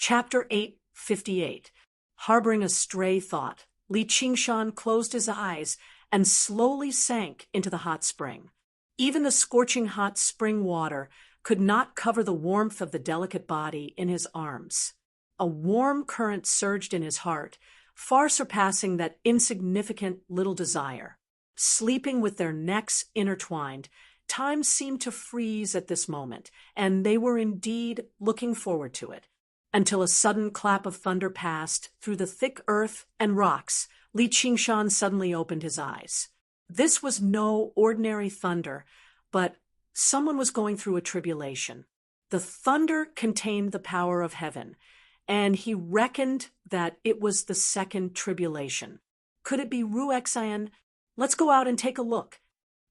Chapter 858. Harboring a stray thought, Li Qingshan closed his eyes and slowly sank into the hot spring. Even the scorching hot spring water could not cover the warmth of the delicate body in his arms. A warm current surged in his heart, far surpassing that insignificant little desire. Sleeping with their necks intertwined, time seemed to freeze at this moment, and they were indeed looking forward to it. Until a sudden clap of thunder passed through the thick earth and rocks, Li Qingshan suddenly opened his eyes. This was no ordinary thunder, but someone was going through a tribulation. The thunder contained the power of heaven, and he reckoned that it was the second tribulation. Could it be Ruexian? Let's go out and take a look.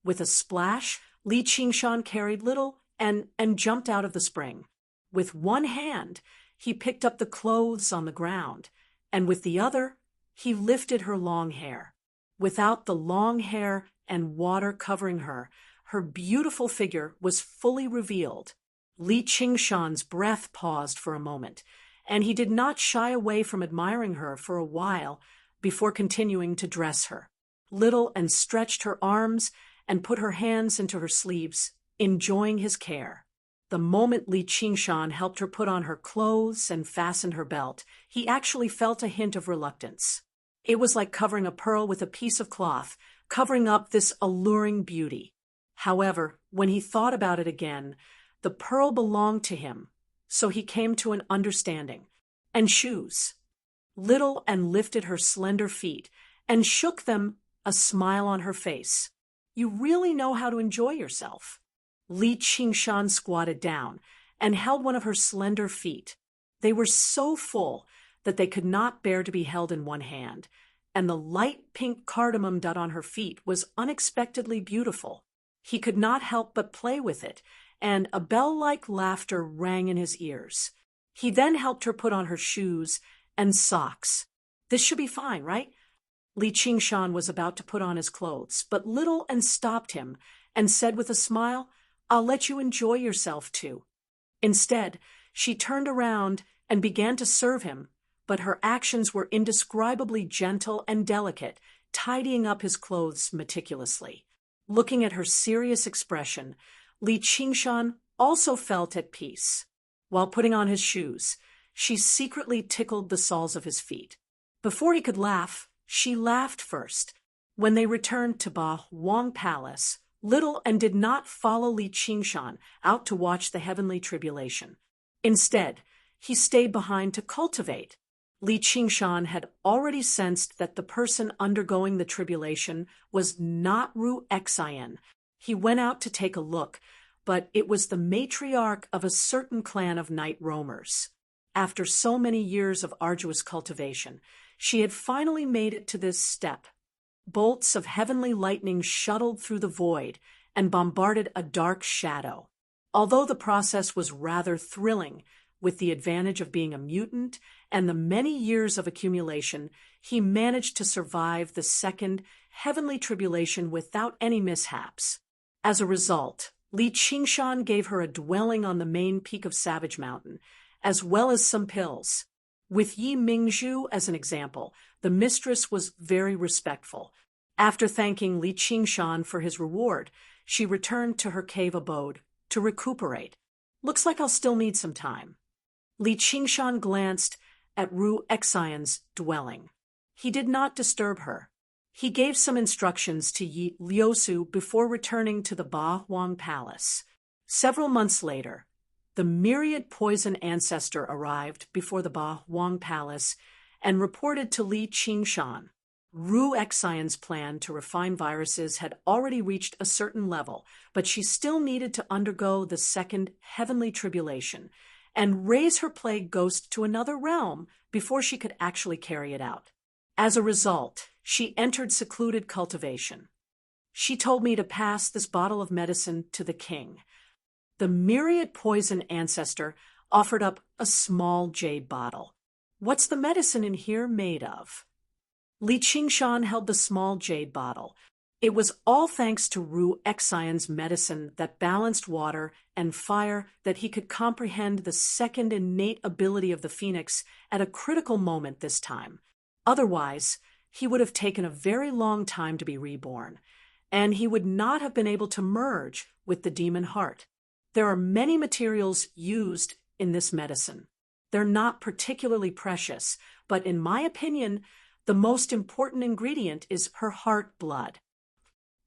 With a splash, Li Qingshan carried Little and jumped out of the spring. With one hand, he picked up the clothes on the ground, and with the other, he lifted her long hair. Without the long hair and water covering her, her beautiful figure was fully revealed. Li Qingshan's breath paused for a moment, and he did not shy away from admiring her for a while before continuing to dress her. Little and stretched her arms and put her hands into her sleeves, enjoying his care. The moment Li Qingshan helped her put on her clothes and fastened her belt, he actually felt a hint of reluctance. It was like covering a pearl with a piece of cloth, covering up this alluring beauty. However, when he thought about it again, the pearl belonged to him, so he came to an understanding. And shoes. Little and lifted her slender feet and shook them, a smile on her face. You really know how to enjoy yourself. Li Qingshan squatted down and held one of her slender feet. They were so full that they could not bear to be held in one hand, and the light pink cardamom dot on her feet was unexpectedly beautiful. He could not help but play with it, and a bell-like laughter rang in his ears. He then helped her put on her shoes and socks. This should be fine, right? Li Qingshan was about to put on his clothes, but Little and stopped him and said with a smile, I'll let you enjoy yourself too. Instead, she turned around and began to serve him, but her actions were indescribably gentle and delicate, tidying up his clothes meticulously. Looking at her serious expression, Li Qingshan also felt at peace. While putting on his shoes, she secretly tickled the soles of his feet. Before he could laugh, she laughed first. When they returned to Ba Huang Palace, Little and did not follow Li Qingshan out to watch the heavenly tribulation. Instead, he stayed behind to cultivate. Li Qingshan had already sensed that the person undergoing the tribulation was not Ruexian. He went out to take a look, but it was the matriarch of a certain clan of night roamers. After so many years of arduous cultivation, she had finally made it to this step. Bolts of heavenly lightning shuttled through the void and bombarded a dark shadow. Although the process was rather thrilling, with the advantage of being a mutant and the many years of accumulation, he managed to survive the second heavenly tribulation without any mishaps. As a result, Li Qingshan gave her a dwelling on the main peak of Savage Mountain, as well as some pills. With Yi Mingzhu as an example, the mistress was very respectful. After thanking Li Qingshan for his reward, she returned to her cave abode to recuperate. Looks like I'll still need some time. Li Qingshan glanced at Ruexian's dwelling. He did not disturb her. He gave some instructions to Yi Liusu before returning to the Ba Huang Palace. Several months later, the myriad poison ancestor arrived before the Ba Huang Palace and reported to Li Qingshan. Ruexian's plan to refine viruses had already reached a certain level, but she still needed to undergo the second heavenly tribulation and raise her plague ghost to another realm before she could actually carry it out. As a result, she entered secluded cultivation. She told me to pass this bottle of medicine to the king. The myriad poison ancestor offered up a small jade bottle. What's the medicine in here made of? Li Qingshan held the small jade bottle. It was all thanks to Ru Exion's medicine that balanced water and fire that he could comprehend the second innate ability of the phoenix at a critical moment this time. Otherwise, he would have taken a very long time to be reborn, and he would not have been able to merge with the demon heart. There are many materials used in this medicine. They're not particularly precious, but in my opinion, the most important ingredient is her heart blood.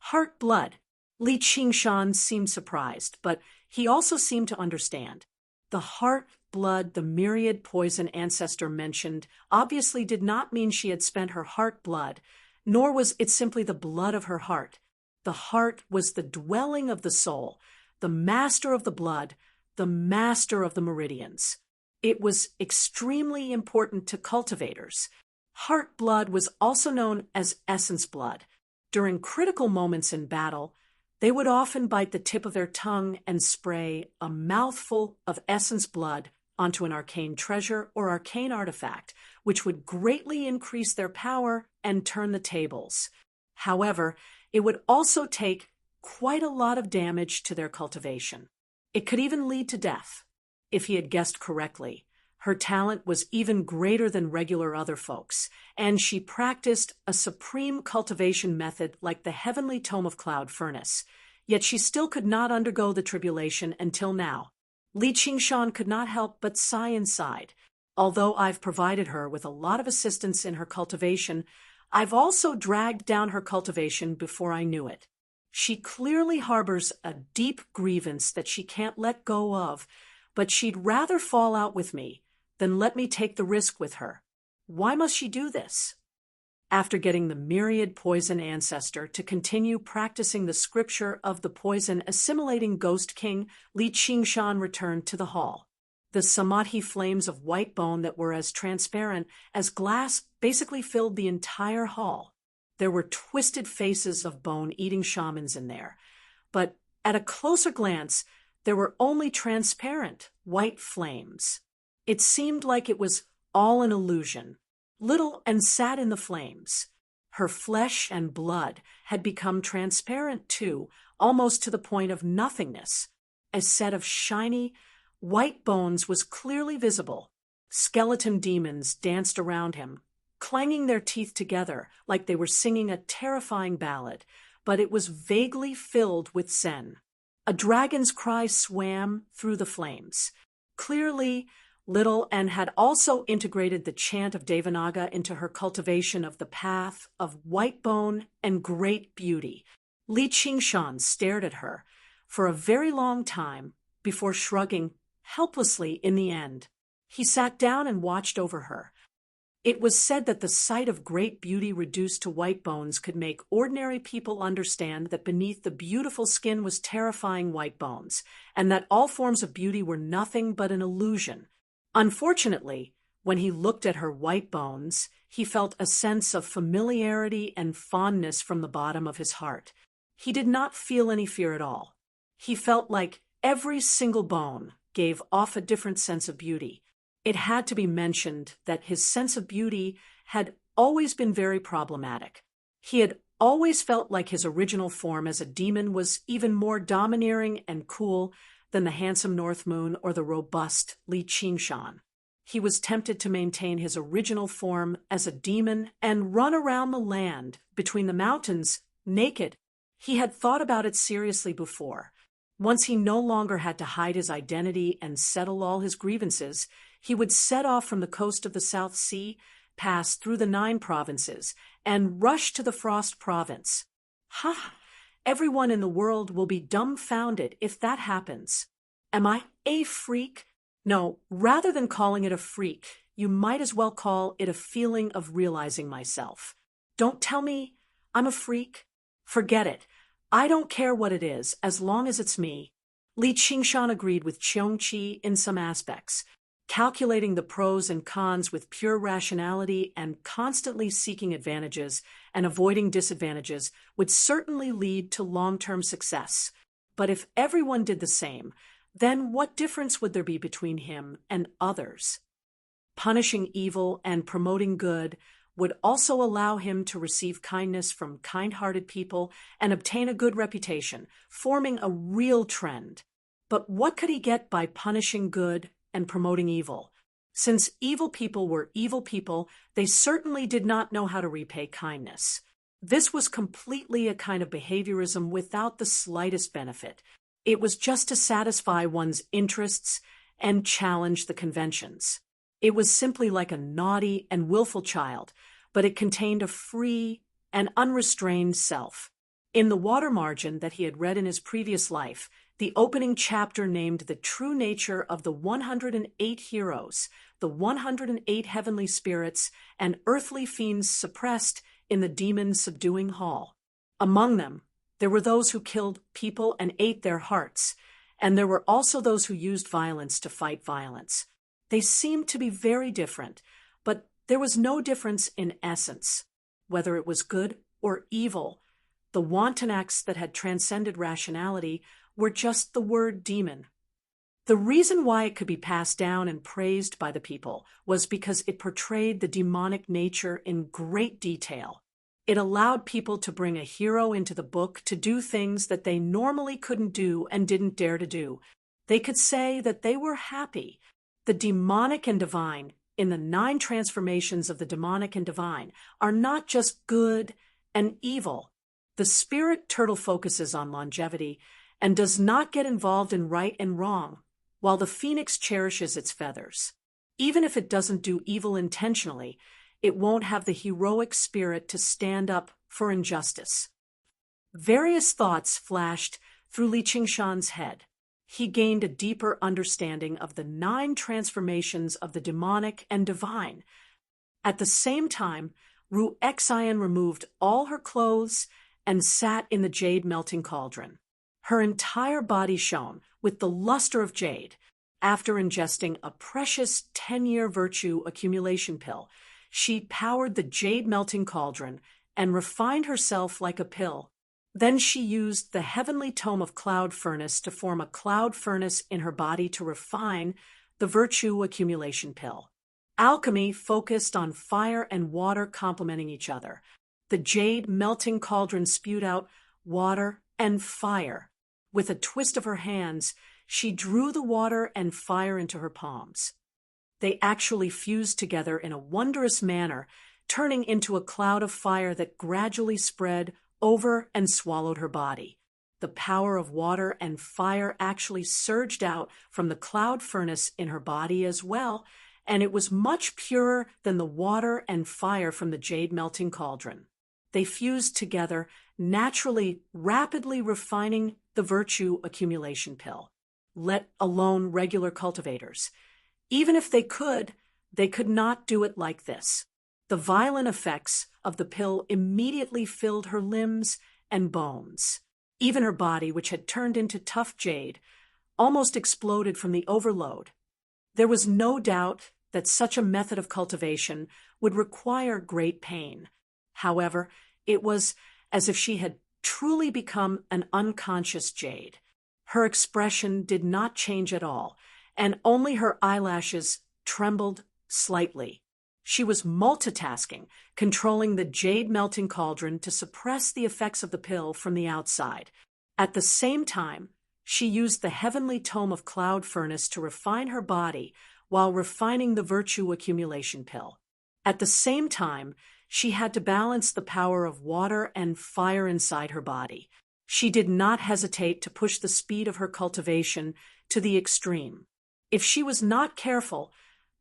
Heart blood. Li Qingshan seemed surprised, but he also seemed to understand. The heart blood the myriad poison ancestor mentioned obviously did not mean she had spent her heart blood, nor was it simply the blood of her heart. The heart was the dwelling of the soul, the master of the blood, the master of the meridians. It was extremely important to cultivators. Heart blood was also known as essence blood. During critical moments in battle, they would often bite the tip of their tongue and spray a mouthful of essence blood onto an arcane treasure or arcane artifact, which would greatly increase their power and turn the tables. However, it would also take quite a lot of damage to their cultivation. It could even lead to death. If he had guessed correctly, her talent was even greater than regular other folks, and she practiced a supreme cultivation method like the heavenly tome of cloud furnace. Yet she still could not undergo the tribulation until now. Li Qingshan could not help but sigh inside. Although I've provided her with a lot of assistance in her cultivation, I've also dragged down her cultivation before I knew it. She clearly harbors a deep grievance that she can't let go of, but she'd rather fall out with me than let me take the risk with her. Why must she do this? After getting the myriad poison ancestor to continue practicing the scripture of the poison assimilating Ghost King, Li Qingshan returned to the hall. The samadhi flames of white bone that were as transparent as glass basically filled the entire hall. There were twisted faces of bone-eating shamans in there, but at a closer glance, there were only transparent white flames. It seemed like it was all an illusion. Little and sat in the flames. Her flesh and blood had become transparent too, almost to the point of nothingness. A set of shiny, white bones was clearly visible. Skeleton demons danced around him, clanging their teeth together like they were singing a terrifying ballad, but it was vaguely filled with Zen. A dragon's cry swam through the flames. Clearly, Little and had also integrated the chant of Devanaga into her cultivation of the path of white bone and great beauty. Li Qingshan stared at her for a very long time before shrugging helplessly in the end. He sat down and watched over her. It was said that the sight of great beauty reduced to white bones could make ordinary people understand that beneath the beautiful skin was terrifying white bones, and that all forms of beauty were nothing but an illusion. Unfortunately, when he looked at her white bones, he felt a sense of familiarity and fondness from the bottom of his heart. He did not feel any fear at all. He felt like every single bone gave off a different sense of beauty. It had to be mentioned that his sense of beauty had always been very problematic. He had always felt like his original form as a demon was even more domineering and cool than the handsome North Moon or the robust Li Qingshan. He was tempted to maintain his original form as a demon and run around the land between the mountains, naked. He had thought about it seriously before. Once he no longer had to hide his identity and settle all his grievances, he would set off from the coast of the South Sea, pass through the 9 provinces, and rush to the Frost Province. Ha! Everyone in the world will be dumbfounded if that happens. Am I a freak? No, rather than calling it a freak, you might as well call it a feeling of realizing myself. Don't tell me I'm a freak. Forget it. I don't care what it is, as long as it's me. Li Qingshan agreed with Qiongqi in some aspects. Calculating the pros and cons with pure rationality and constantly seeking advantages and avoiding disadvantages would certainly lead to long-term success. But if everyone did the same, then what difference would there be between him and others? Punishing evil and promoting good would also allow him to receive kindness from kind-hearted people and obtain a good reputation, forming a real trend. But what could he get by punishing good and promoting evil? Since evil people were evil people, they certainly did not know how to repay kindness. This was completely a kind of behaviorism without the slightest benefit. It was just to satisfy one's interests and challenge the conventions. It was simply like a naughty and willful child, but it contained a free and unrestrained self. In the water margin that he had read in his previous life, the opening chapter named the true nature of the 108 heroes, the 108 heavenly spirits, and earthly fiends suppressed in the demon-subduing hall. Among them, there were those who killed people and ate their hearts, and there were also those who used violence to fight violence. They seemed to be very different, but there was no difference in essence. Whether it was good or evil, the wanton acts that had transcended rationality were just the word demon. The reason why it could be passed down and praised by the people was because it portrayed the demonic nature in great detail. It allowed people to bring a hero into the book to do things that they normally couldn't do and didn't dare to do. They could say that they were happy. The demonic and divine, in the 9 transformations of the demonic and divine, are not just good and evil. The spirit turtle focuses on longevity and does not get involved in right and wrong, while the phoenix cherishes its feathers. Even if it doesn't do evil intentionally, it won't have the heroic spirit to stand up for injustice. Various thoughts flashed through Li Qingshan's head. He gained a deeper understanding of the 9 transformations of the demonic and divine. At the same time, Ru Xian removed all her clothes and sat in the jade melting cauldron. Her entire body shone with the luster of jade. After ingesting a precious 10-year virtue accumulation pill, she powered the jade melting cauldron and refined herself like a pill. Then she used the heavenly tome of cloud furnace to form a cloud furnace in her body to refine the virtue accumulation pill. Alchemy focused on fire and water complementing each other. The jade melting cauldron spewed out water and fire. With a twist of her hands, she drew the water and fire into her palms. They actually fused together in a wondrous manner, turning into a cloud of fire that gradually spread over and swallowed her body. The power of water and fire actually surged out from the cloud furnace in her body as well, and it was much purer than the water and fire from the jade melting cauldron. They fused together, naturally, rapidly refining the virtue accumulation pill, let alone regular cultivators. Even if they could not do it like this. The violent effects of the pill immediately filled her limbs and bones. Even her body, which had turned into tough jade, almost exploded from the overload. There was no doubt that such a method of cultivation would require great pain. However, it was as if she had truly become an unconscious jade. Her expression did not change at all, and only her eyelashes trembled slightly. She was multitasking, controlling the jade melting cauldron to suppress the effects of the pill from the outside. At the same time, she used the heavenly tome of cloud furnace to refine her body while refining the virtue accumulation pill. At the same time, she had to balance the power of water and fire inside her body. She did not hesitate to push the speed of her cultivation to the extreme. If she was not careful,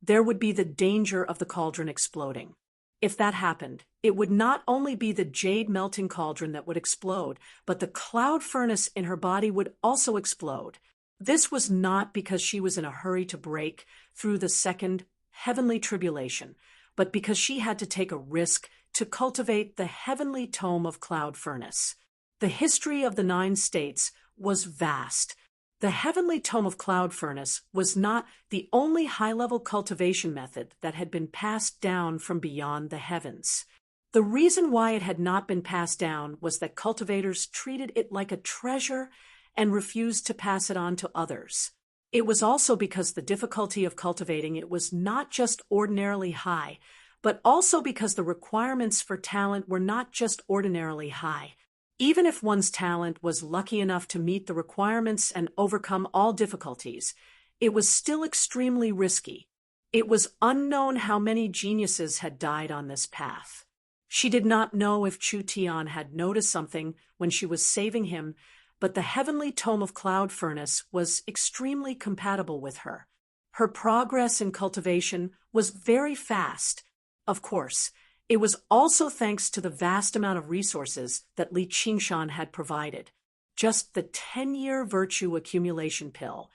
there would be the danger of the cauldron exploding. If that happened, it would not only be the jade melting cauldron that would explode, but the cloud furnace in her body would also explode. This was not because she was in a hurry to break through the second heavenly tribulation, but because she had to take a risk to cultivate the heavenly tome of cloud furnace. The history of the 9 states was vast. The heavenly tome of cloud furnace was not the only high-level cultivation method that had been passed down from beyond the heavens. The reason why it had not been passed down was that cultivators treated it like a treasure and refused to pass it on to others. It was also because the difficulty of cultivating it was not just ordinarily high, but also because the requirements for talent were not just ordinarily high. Even if one's talent was lucky enough to meet the requirements and overcome all difficulties, it was still extremely risky. It was unknown how many geniuses had died on this path. She did not know if Chu Tian had noticed something when she was saving him, but the heavenly tome of cloud furnace was extremely compatible with her. Her progress in cultivation was very fast. Of course, it was also thanks to the vast amount of resources that Li Qingshan had provided. Just the 10-year virtue accumulation pill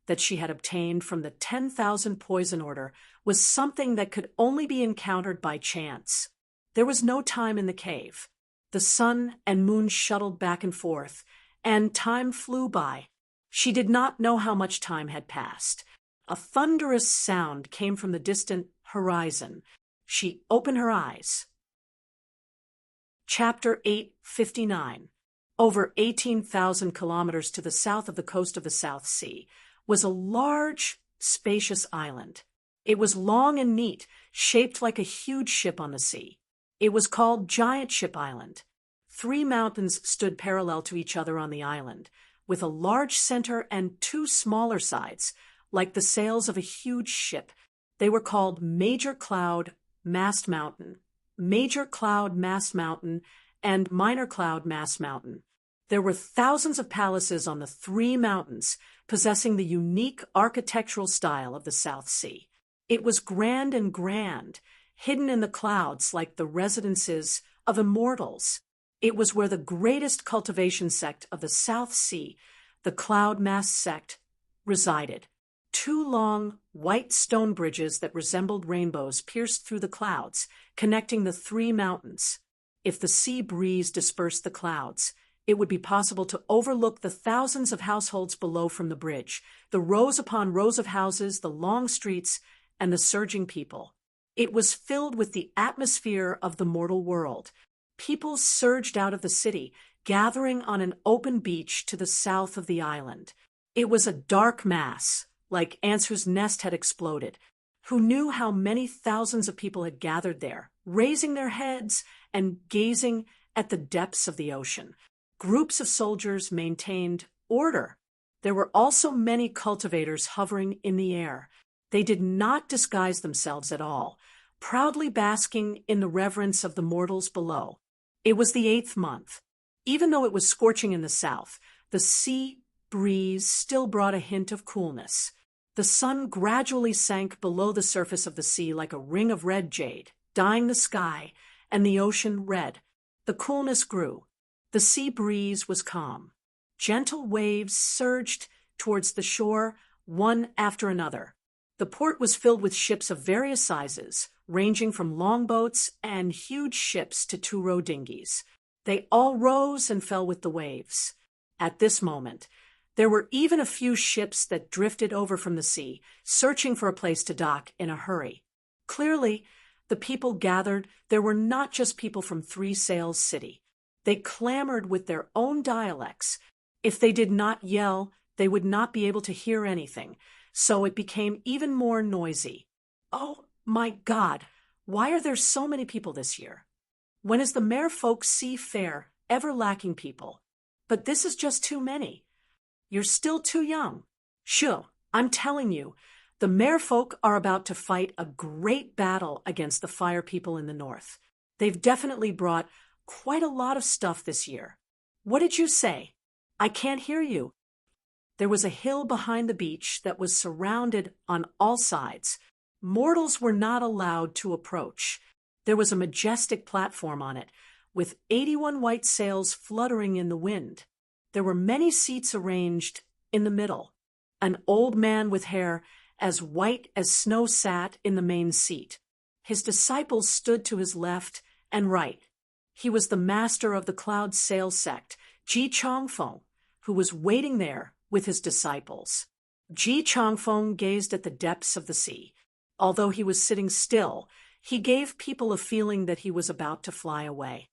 that she had obtained from the 10,000 poison order was something that could only be encountered by chance. There was no time in the cave. The sun and moon shuttled back and forth, and time flew by. She did not know how much time had passed. A thunderous sound came from the distant horizon. She opened her eyes. Chapter 859. Over 18,000 kilometers to the south of the coast of the South Sea was a large, spacious island. It was long and neat, shaped like a huge ship on the sea. It was called Giant Ship Island. 3 mountains stood parallel to each other on the island, with a large center and 2 smaller sides, like the sails of a huge ship. They were called Major Cloud Mast Mountain, Major Cloud Mast Mountain, and Minor Cloud Mast Mountain. There were thousands of palaces on the 3 mountains, possessing the unique architectural style of the South Sea. It was grand and grand, hidden in the clouds like the residences of immortals. It was where the greatest cultivation sect of the South Sea, the Cloud Mast sect, resided. 2 long, white stone bridges that resembled rainbows pierced through the clouds, connecting the 3 mountains. If the sea breeze dispersed the clouds, it would be possible to overlook the thousands of households below from the bridge, the rows upon rows of houses, the long streets, and the surging people. It was filled with the atmosphere of the mortal world. People surged out of the city, gathering on an open beach to the south of the island. It was a dark mass, like ants whose nest had exploded. Who knew how many thousands of people had gathered there, raising their heads and gazing at the depths of the ocean? Groups of soldiers maintained order. There were also many cultivators hovering in the air. They did not disguise themselves at all, proudly basking in the reverence of the mortals below. It was the 8th month. Even though it was scorching in the south, the sea breeze still brought a hint of coolness. The sun gradually sank below the surface of the sea like a ring of red jade, dyeing the sky and the ocean red. The coolness grew. The sea breeze was calm. Gentle waves surged towards the shore, one after another. The port was filled with ships of various sizes, ranging from longboats and huge ships to 2-row dinghies. They all rose and fell with the waves. At this moment, there were even a few ships that drifted over from the sea, searching for a place to dock in a hurry. Clearly, the people gathered, there were not just people from 3 Sails City. They clamored with their own dialects. If they did not yell, they would not be able to hear anything, so it became even more noisy. Oh, my God, why are there so many people this year? When is the Merfolk Sea Fair ever lacking people? But this is just too many. You're still too young. Sure, I'm telling you, the Merfolk are about to fight a great battle against the Fire People in the north. They've definitely brought quite a lot of stuff this year. What did you say? I can't hear you. There was a hill behind the beach that was surrounded on all sides. Mortals were not allowed to approach. There was a majestic platform on it, with 81 white sails fluttering in the wind. There were many seats arranged in the middle. An old man with hair as white as snow sat in the main seat. His disciples stood to his left and right. He was the master of the Cloud Sail sect, Ji Chongfeng, who was waiting there with his disciples. Ji Chongfeng gazed at the depths of the sea. Although he was sitting still, he gave people a feeling that he was about to fly away.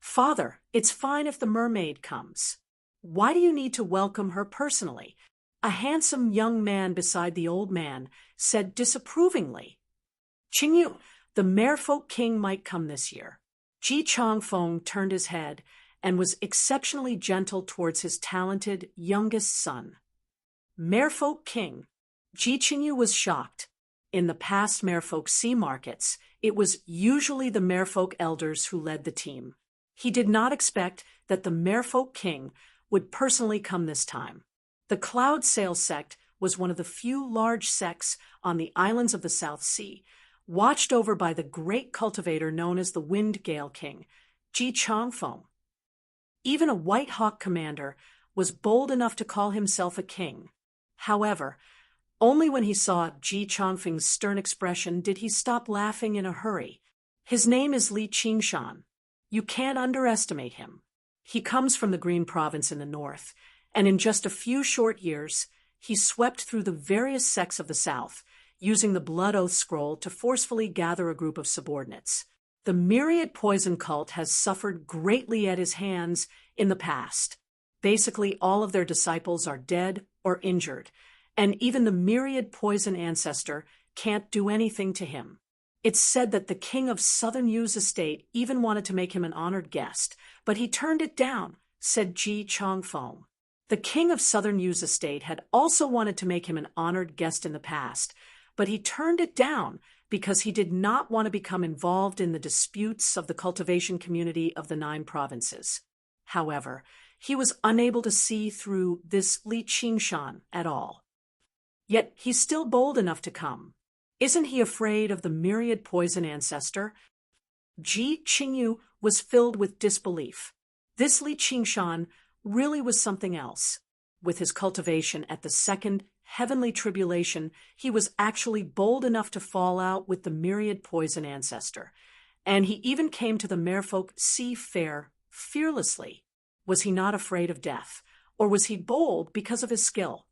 Father, it's fine if the mermaid comes. Why do you need to welcome her personally? A handsome young man beside the old man said disapprovingly. Qingyu, The Merfolk King might come this year. Ji Changfeng turned his head and was exceptionally gentle towards his talented youngest son. Merfolk King. Ji Qingyu was shocked. In the past Merfolk Sea markets, it was usually the Merfolk elders who led the team. He did not expect that the Merfolk King would personally come this time. The Cloud Sail sect was one of the few large sects on the islands of the South Sea, watched over by the great cultivator known as the Wind Gale King, Ji Changfeng. Even a White Hawk commander was bold enough to call himself a king. However, only when he saw Ji Changfeng's stern expression did he stop laughing in a hurry. His name is Li Qingshan. You can't underestimate him. He comes from the Green Province in the north, and in just a few short years, he swept through the various sects of the south, using the Blood Oath Scroll to forcefully gather a group of subordinates. The myriad poison cult has suffered greatly at his hands in the past. Basically, all of their disciples are dead or injured, and even the myriad poison ancestor can't do anything to him. It's said that the king of Southern Yu's estate even wanted to make him an honored guest, but he turned it down, said Ji Changfeng. The king of Southern Yu's estate had also wanted to make him an honored guest in the past, but he turned it down because he did not want to become involved in the disputes of the cultivation community of the 9 provinces. However, he was unable to see through this Li Qingshan at all. Yet he's still bold enough to come. Isn't he afraid of the myriad poison ancestor? Ji Qingyu was filled with disbelief. This Li Qingshan really was something else. With his cultivation at the second heavenly tribulation, he was actually bold enough to fall out with the myriad poison ancestor. And he even came to the Merfolk Sea Fair fearlessly. Was he not afraid of death? Or was he bold because of his skill?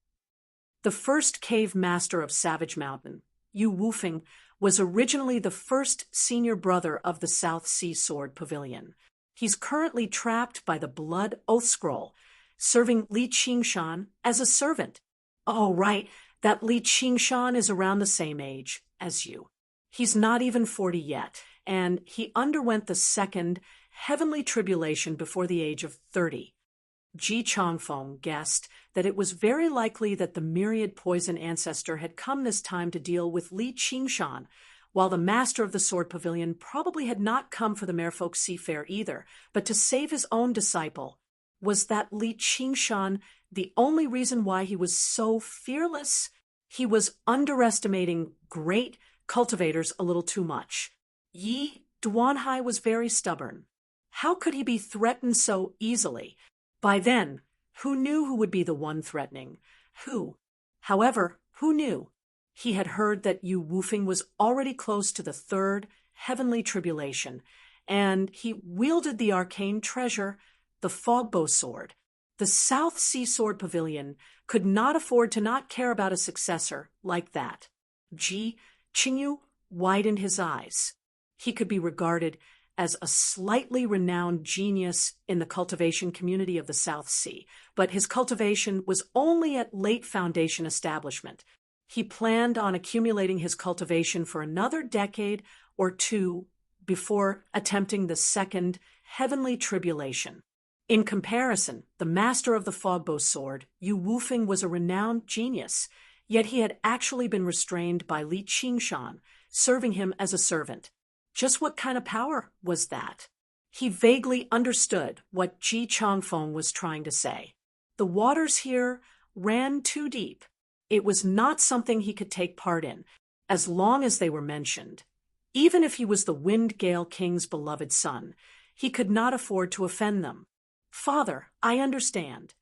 The first cave master of Savage Mountain, Yu Wufeng, was originally the first senior brother of the South Sea Sword Pavilion. He's currently trapped by the Blood Oath Scroll, serving Li Qingshan as a servant. Oh, right, that Li Qingshan is around the same age as you. He's not even 40 yet, and he underwent the second heavenly tribulation before the age of 30. Ji Changfeng guessed that it was very likely that the myriad poison ancestor had come this time to deal with Li Qingshan, while the master of the Sword Pavilion probably had not come for the Merfolk Sea Fair either, but to save his own disciple. Was that Li Qingshan the only reason why he was so fearless? He was underestimating great cultivators a little too much. Yi Duanhai was very stubborn. How could he be threatened so easily? By then, who knew who would be the one threatening? Who? However, who knew? He had heard that Yu Wufeng was already close to the third heavenly tribulation, and he wielded the arcane treasure, the Fogbow sword. The South Sea Sword Pavilion could not afford to not care about a successor like that. Ji Qingyu widened his eyes. He could be regarded as a slightly renowned genius in the cultivation community of the South Sea, but his cultivation was only at late foundation establishment. He planned on accumulating his cultivation for another decade or two before attempting the second heavenly tribulation. In comparison, the master of the Fogbow sword, Yu Wufeng, was a renowned genius, yet he had actually been restrained by Li Qingshan, serving him as a servant. Just what kind of power was that? He vaguely understood what Ji Changfeng was trying to say. The waters here ran too deep. It was not something he could take part in, as long as they were mentioned. Even if he was the Wind Gale King's beloved son, he could not afford to offend them. Father, I understand.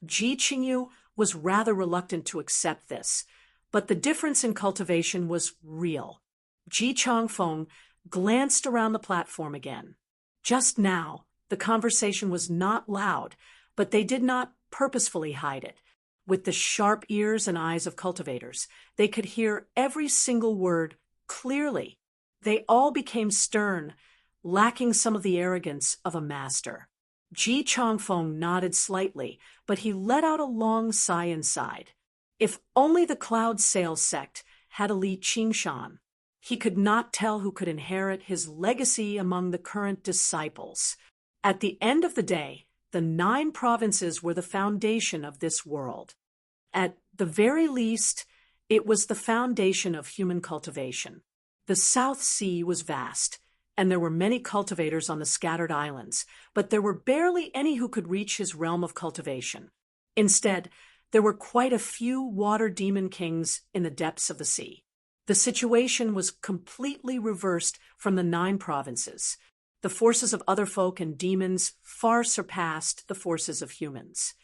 Ji Qingyu was rather reluctant to accept this, but the difference in cultivation was real. Ji Changfeng glanced around the platform again. Just now, the conversation was not loud, but they did not purposefully hide it. With the sharp ears and eyes of cultivators, they could hear every single word clearly. They all became stern, lacking some of the arrogance of a master. Ji Changfeng nodded slightly, but he let out a long sigh inside. If only the Cloud Sail sect had a Li Qingshan. He could not tell who could inherit his legacy among the current disciples. At the end of the day, the 9 provinces were the foundation of this world. At the very least, it was the foundation of human cultivation. The South Sea was vast, and there were many cultivators on the scattered islands, but there were barely any who could reach his realm of cultivation. Instead, there were quite a few water demon kings in the depths of the sea. The situation was completely reversed from the 9 provinces. The forces of other folk and demons far surpassed the forces of humans.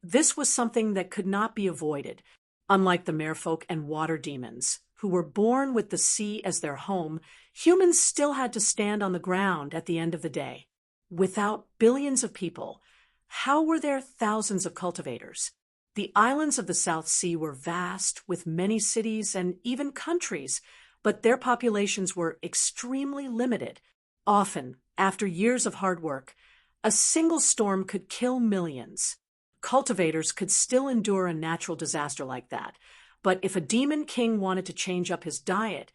This was something that could not be avoided. Unlike the merfolk and water demons, who were born with the sea as their home, humans still had to stand on the ground at the end of the day. Without billions of people, how were there thousands of cultivators? The islands of the South Sea were vast, with many cities and even countries, but their populations were extremely limited. Often, after years of hard work, a single storm could kill millions. Cultivators could still endure a natural disaster like that, but if a demon king wanted to change up his diet,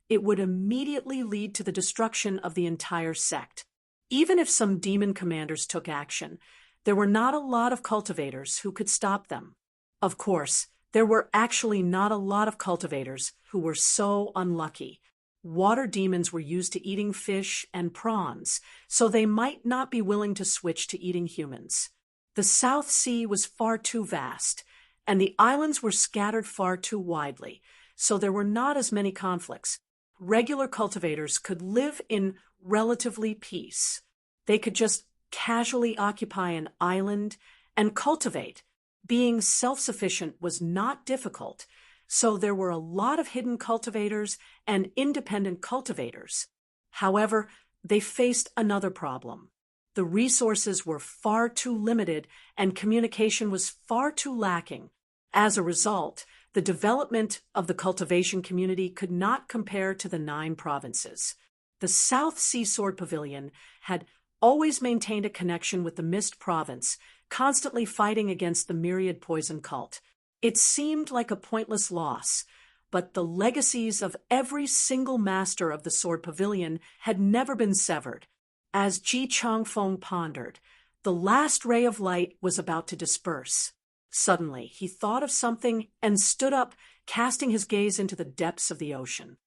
it would immediately lead to the destruction of the entire sect. Even if some demon commanders took action, there were not a lot of cultivators who could stop them. Of course, there were actually not a lot of cultivators who were so unlucky. Water demons were used to eating fish and prawns, so they might not be willing to switch to eating humans. The South Sea was far too vast, and the islands were scattered far too widely, so there were not as many conflicts. Regular cultivators could live in relatively peace. They could just casually occupy an island and cultivate. Being self-sufficient was not difficult, so there were a lot of hidden cultivators and independent cultivators. However, they faced another problem. The resources were far too limited and communication was far too lacking. As a result, the development of the cultivation community could not compare to the 9 provinces. The South Sea Sword Pavilion had always maintained a connection with the Mist Province, constantly fighting against the myriad poison cult. It seemed like a pointless loss, but the legacies of every single master of the Sword Pavilion had never been severed. As Ji Changfeng pondered, the last ray of light was about to disperse. Suddenly, he thought of something and stood up, casting his gaze into the depths of the ocean.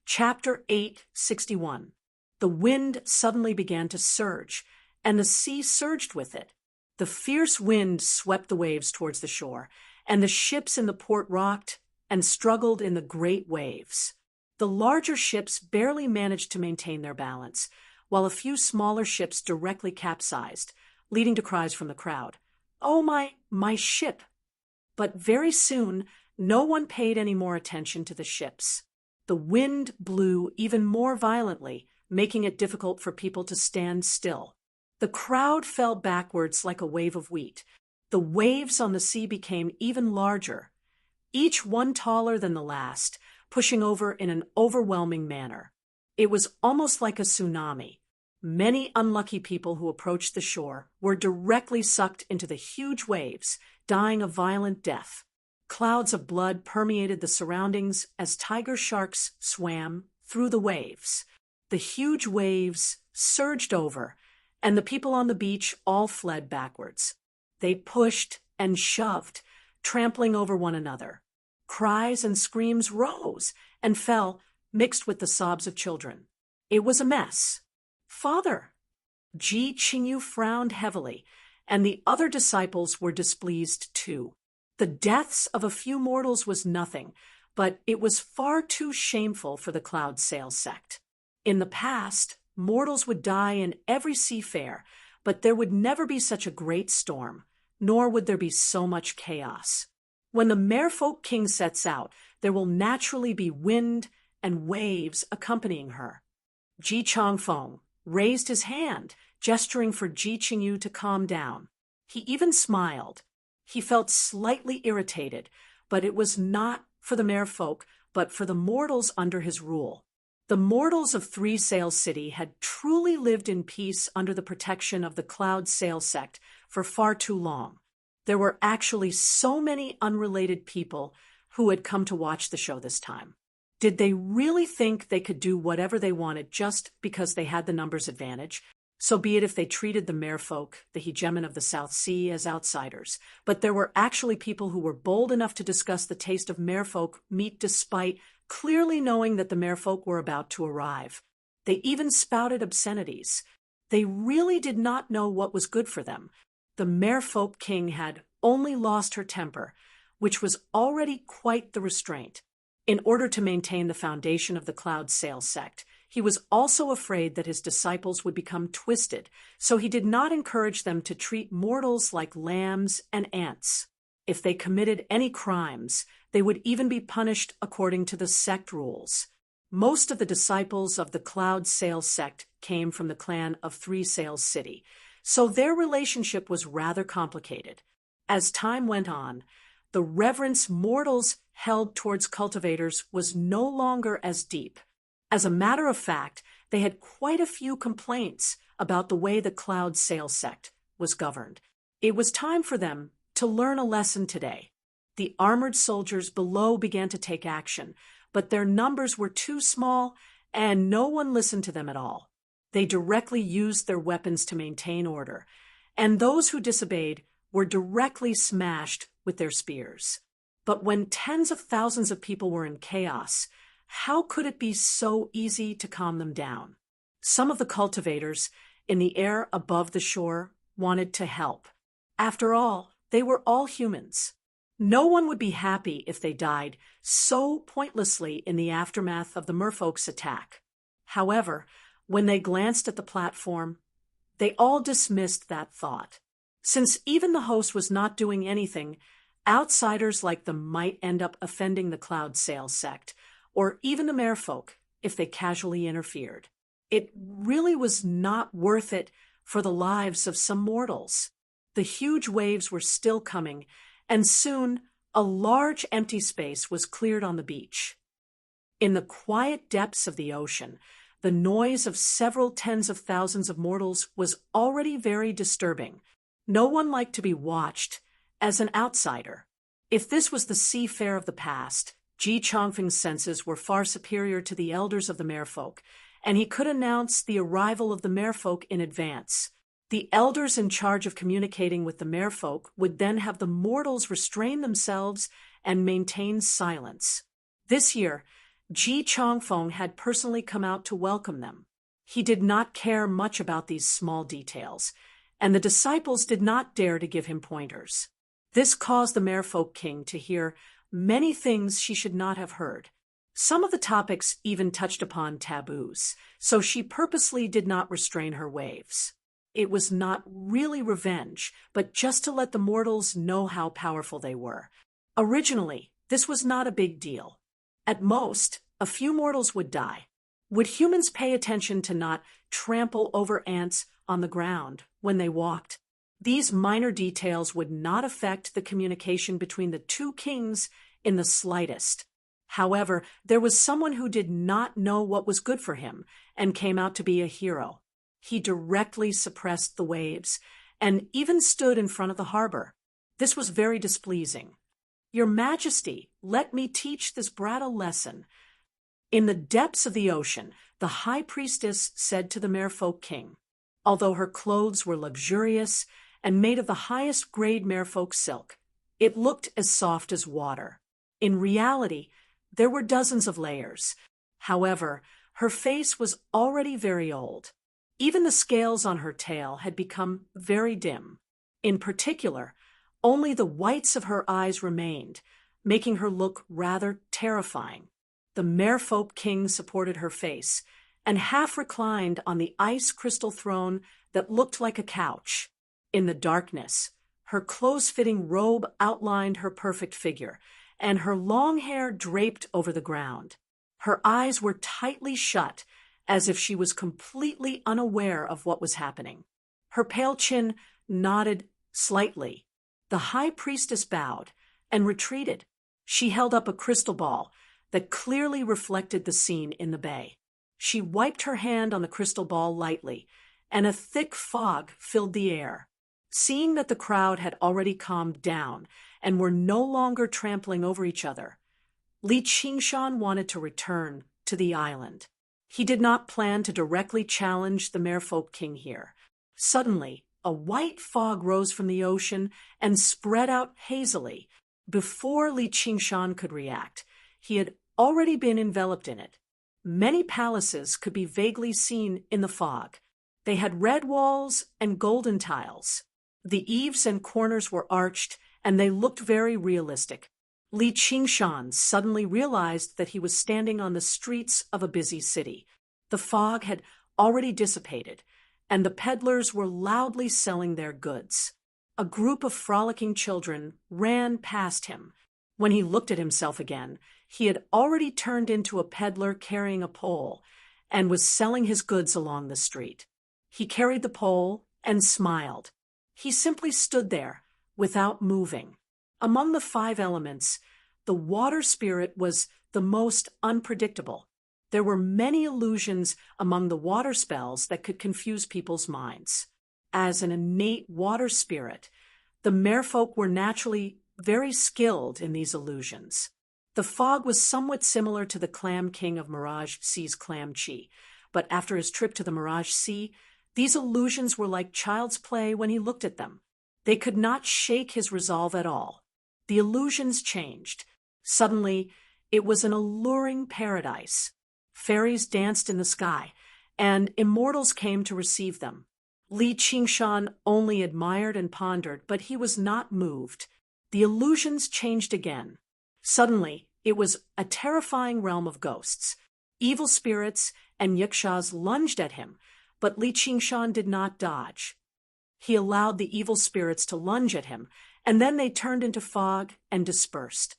Chapter 861. The wind suddenly began to surge, and the sea surged with it. The fierce wind swept the waves towards the shore, and the ships in the port rocked and struggled in the great waves. The larger ships barely managed to maintain their balance, while a few smaller ships directly capsized, leading to cries from the crowd. "Oh, my ship!" But very soon, no one paid any more attention to the ships. The wind blew even more violently, making it difficult for people to stand still. The crowd fell backwards like a wave of wheat. The waves on the sea became even larger, each one taller than the last, pushing over in an overwhelming manner. It was almost like a tsunami. Many unlucky people who approached the shore were directly sucked into the huge waves, dying a violent death. Clouds of blood permeated the surroundings as tiger sharks swam through the waves. The huge waves surged over, and the people on the beach all fled backwards. They pushed and shoved, trampling over one another. Cries and screams rose and fell, mixed with the sobs of children. It was a mess. "Father!" Ji Qingyu frowned heavily, and the other disciples were displeased too. The deaths of a few mortals was nothing, but it was far too shameful for the Cloud Sail sect. In the past, mortals would die in every seafair, but there would never be such a great storm, nor would there be so much chaos. When the Merfolk King sets out, there will naturally be wind and waves accompanying her. Ji Changfeng raised his hand, gesturing for Ji Qingyu to calm down. He even smiled. He felt slightly irritated, but it was not for the merfolk, but for the mortals under his rule. The mortals of Three Sail City had truly lived in peace under the protection of the Cloud Sail sect for far too long. There were actually so many unrelated people who had come to watch the show this time. Did they really think they could do whatever they wanted just because they had the numbers advantage? So be it if they treated the merfolk, the hegemon of the South Sea, as outsiders. But there were actually people who were bold enough to discuss the taste of merfolk meat despite clearly knowing that the merfolk were about to arrive. They even spouted obscenities. They really did not know what was good for them. The Merfolk King had only lost her temper, which was already quite the restraint. In order to maintain the foundation of the Cloud Sail sect, he was also afraid that his disciples would become twisted, so he did not encourage them to treat mortals like lambs and ants. If they committed any crimes, they would even be punished according to the sect rules. Most of the disciples of the Cloud Sail sect came from the clan of Three Sail City, so their relationship was rather complicated. As time went on, the reverence mortals held towards cultivators was no longer as deep. As a matter of fact, they had quite a few complaints about the way the Cloud Sail sect was governed. It was time for them to learn a lesson today. The armored soldiers below began to take action, but their numbers were too small and no one listened to them at all. They directly used their weapons to maintain order, and those who disobeyed were directly smashed with their spears. But when tens of thousands of people were in chaos, how could it be so easy to calm them down? Some of the cultivators in the air above the shore wanted to help. After all, they were all humans. No one would be happy if they died so pointlessly in the aftermath of the merfolk's attack. However, when they glanced at the platform, they all dismissed that thought. Since even the host was not doing anything, outsiders like them might end up offending the Cloud Sail sect, or even the merfolk if they casually interfered. It really was not worth it for the lives of some mortals. The huge waves were still coming, and soon a large empty space was cleared on the beach. In the quiet depths of the ocean, the noise of several tens of thousands of mortals was already very disturbing. No one liked to be watched as an outsider. If this was the seafair of the past, Ji Changfeng's senses were far superior to the elders of the merfolk, and he could announce the arrival of the merfolk in advance. The elders in charge of communicating with the merfolk would then have the mortals restrain themselves and maintain silence. This year, Ji Changfeng had personally come out to welcome them. He did not care much about these small details, and the disciples did not dare to give him pointers. This caused the Merfolk King to hear many things she should not have heard. Some of the topics even touched upon taboos, so she purposely did not restrain her waves. It was not really revenge, but just to let the mortals know how powerful they were. Originally, this was not a big deal. At most, a few mortals would die. Would humans pay attention to not trample over ants on the ground when they walked? These minor details would not affect the communication between the two kings in the slightest. However, there was someone who did not know what was good for him and came out to be a hero. He directly suppressed the waves and even stood in front of the harbor. This was very displeasing. "Your Majesty, let me teach this brat a lesson." In the depths of the ocean, the high priestess said to the merfolk king. Although her clothes were luxurious and made of the highest grade merfolk silk, it looked as soft as water. In reality, there were dozens of layers. However, her face was already very old. Even the scales on her tail had become very dim. In particular, only the whites of her eyes remained, making her look rather terrifying. The merfolk king supported her face and half reclined on the ice crystal throne that looked like a couch. In the darkness, her close-fitting robe outlined her perfect figure, and her long hair draped over the ground. Her eyes were tightly shut, as if she was completely unaware of what was happening. Her pale chin nodded slightly. The high priestess bowed and retreated. She held up a crystal ball that clearly reflected the scene in the bay. She wiped her hand on the crystal ball lightly, and a thick fog filled the air. Seeing that the crowd had already calmed down and were no longer trampling over each other, Li Qingshan wanted to return to the island. He did not plan to directly challenge the merfolk king here. Suddenly, a white fog rose from the ocean and spread out hazily. Before Li Qingshan could react, he had already been enveloped in it. Many palaces could be vaguely seen in the fog. They had red walls and golden tiles. The eaves and corners were arched, and they looked very realistic. Li Qingshan suddenly realized that he was standing on the streets of a busy city. The fog had already dissipated, and the peddlers were loudly selling their goods. A group of frolicking children ran past him. When he looked at himself again, he had already turned into a peddler carrying a pole and was selling his goods along the street. He carried the pole and smiled. He simply stood there, without moving. Among the 5 elements, the water spirit was the most unpredictable. There were many illusions among the water spells that could confuse people's minds. As an innate water spirit, the merfolk were naturally very skilled in these illusions. The fog was somewhat similar to the Clam King of Mirage Sea's Clam Chi, but after his trip to the Mirage Sea, these illusions were like child's play when he looked at them. They could not shake his resolve at all. The illusions changed. Suddenly, it was an alluring paradise. Fairies danced in the sky, and immortals came to receive them. Li Qingshan only admired and pondered, but he was not moved. The illusions changed again. Suddenly, it was a terrifying realm of ghosts. Evil spirits and yakshas lunged at him, but Li Qingshan did not dodge. He allowed the evil spirits to lunge at him, and then they turned into fog and dispersed.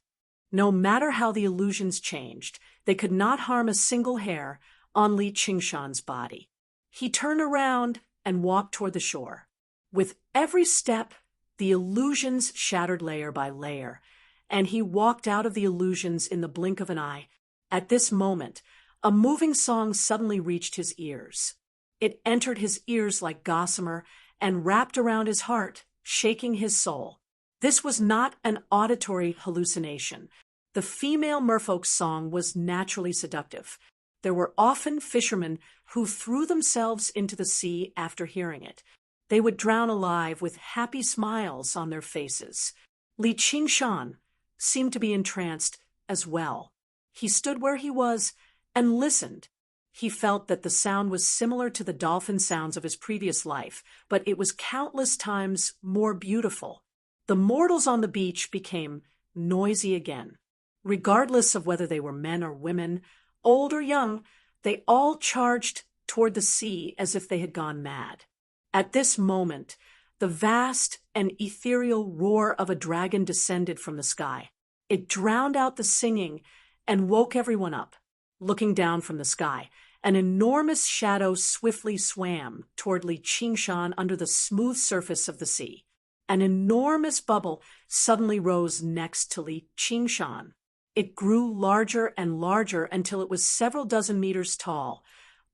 No matter how the illusions changed, they could not harm a single hair on Li Qingshan's body. He turned around and walked toward the shore. With every step, the illusions shattered layer by layer, and he walked out of the illusions in the blink of an eye. At this moment, a moving song suddenly reached his ears. It entered his ears like gossamer and wrapped around his heart, shaking his soul. This was not an auditory hallucination. The female merfolk's song was naturally seductive. There were often fishermen who threw themselves into the sea after hearing it. They would drown alive with happy smiles on their faces. Li Qingshan seemed to be entranced as well. He stood where he was and listened. He felt that the sound was similar to the dolphin sounds of his previous life, but it was countless times more beautiful. The mortals on the beach became noisy again. Regardless of whether they were men or women, old or young, they all charged toward the sea as if they had gone mad. At this moment, the vast and ethereal roar of a dragon descended from the sky. It drowned out the singing and woke everyone up. Looking down from the sky, an enormous shadow swiftly swam toward Li Qingshan under the smooth surface of the sea. An enormous bubble suddenly rose next to Li Qingshan. It grew larger and larger until it was several dozen meters tall,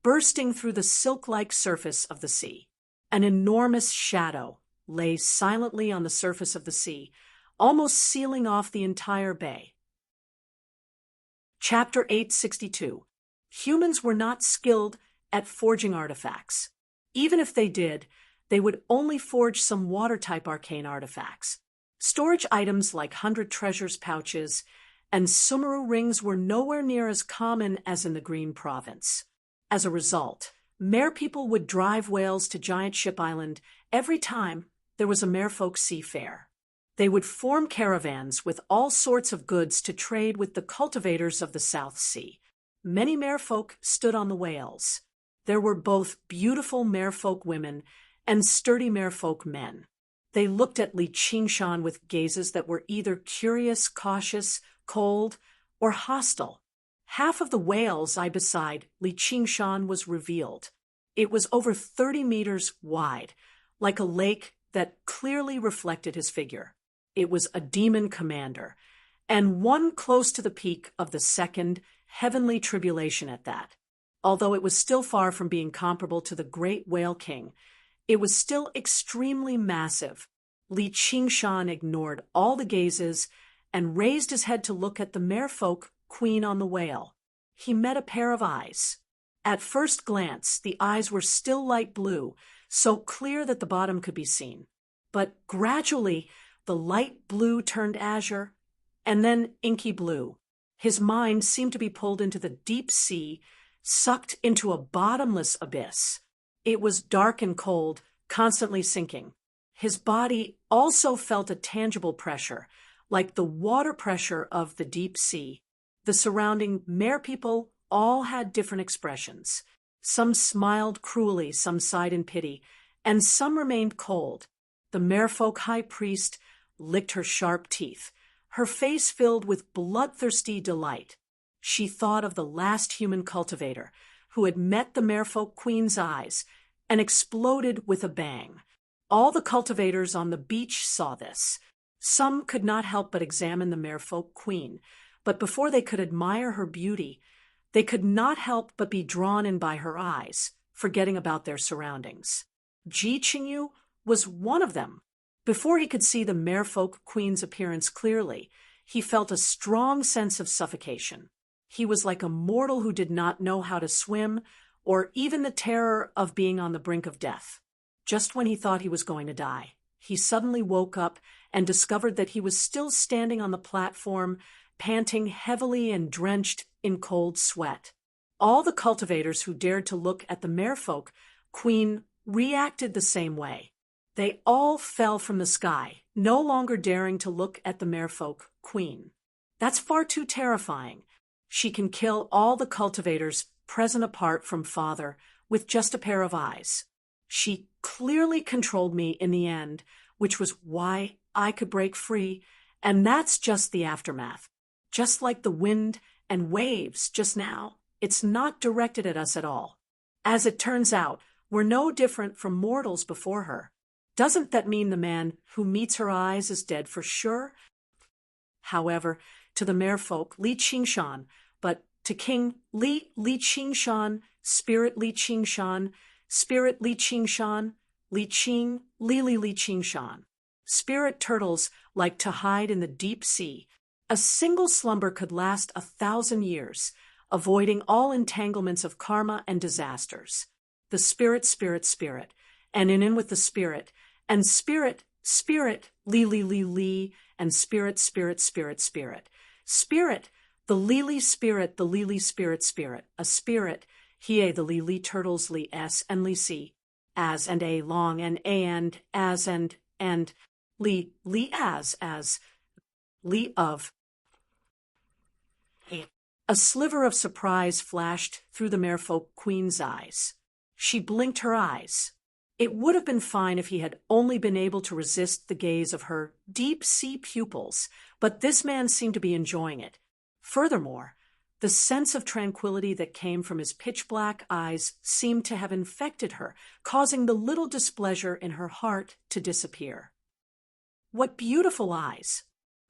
bursting through the silk-like surface of the sea. An enormous shadow lay silently on the surface of the sea, almost sealing off the entire bay. Chapter 862. Humans were not skilled at forging artifacts. Even if they did, they would only forge some water-type arcane artifacts. Storage items like 100 treasures pouches and Sumeru rings were nowhere near as common as in the Green Province. As a result, Merpeople would drive whales to Giant Ship Island every time there was a Merfolk Sea Fair. They would form caravans with all sorts of goods to trade with the cultivators of the South Sea. Many Merfolk stood on the whales. There were both beautiful Merfolk women and sturdy Merfolk men. They looked at Li Qingshan with gazes that were either curious, cautious, cold, or hostile. Half of the whale's eye beside Li Qingshan was revealed. It was over 30 meters wide, like a lake that clearly reflected his figure. It was a demon commander, and one close to the peak of the second heavenly tribulation at that. Although it was still far from being comparable to the great whale king, it was still extremely massive. Li Qingshan ignored all the gazes and raised his head to look at the Merfolk queen on the whale. He met a pair of eyes. At first glance, the eyes were still light blue, so clear that the bottom could be seen. But gradually, the light blue turned azure, and then inky blue. His mind seemed to be pulled into the deep sea, sucked into a bottomless abyss. It was dark and cold, constantly sinking. His body also felt a tangible pressure, like the water pressure of the deep sea. The surrounding Merpeople all had different expressions. Some smiled cruelly, some sighed in pity, and some remained cold. The Merfolk high priest licked her sharp teeth, her face filled with bloodthirsty delight. She thought of the last human cultivator who had met the Merfolk queen's eyes and exploded with a bang. All the cultivators on the beach saw this. Some could not help but examine the Merfolk queen, but before they could admire her beauty, they could not help but be drawn in by her eyes, forgetting about their surroundings. Ji Qingyu was one of them. Before he could see the Merfolk queen's appearance clearly, he felt a strong sense of suffocation. He was like a mortal who did not know how to swim, or even the terror of being on the brink of death. Just when he thought he was going to die, he suddenly woke up and discovered that he was still standing on the platform, panting heavily and drenched in cold sweat. All the cultivators who dared to look at the Merfolk queen reacted the same way. They all fell from the sky, no longer daring to look at the Merfolk queen. That's far too terrifying. She can kill all the cultivators present apart from father with just a pair of eyes. She clearly controlled me in the end, which was why I could break free, and that's just the aftermath. Just like the wind and waves just now, it's not directed at us at all. As it turns out, we're no different from mortals before her. Doesn't that mean the man who meets her eyes is dead for sure? However, to the Merfolk, Li Qingshan, but to King Li Qingshan, Spirit Li Qingshan, Spirit Li Qingshan, Li Qing, Li Qingshan. Spirit turtles like to hide in the deep sea. A single slumber could last 1,000 years, avoiding all entanglements of karma and disasters. The spirit, and in with the spirit, and spirit, li, and spirit. Spirit, the lily spirit, a spirit, hie the li turtles li s and li c, as and a long and a and as and li as, li of. A sliver of surprise flashed through the merfolk queen's eyes. She blinked her eyes. It would have been fine if he had only been able to resist the gaze of her deep-sea pupils, but this man seemed to be enjoying it. Furthermore, the sense of tranquility that came from his pitch-black eyes seemed to have infected her, causing the little displeasure in her heart to disappear. "What beautiful eyes!"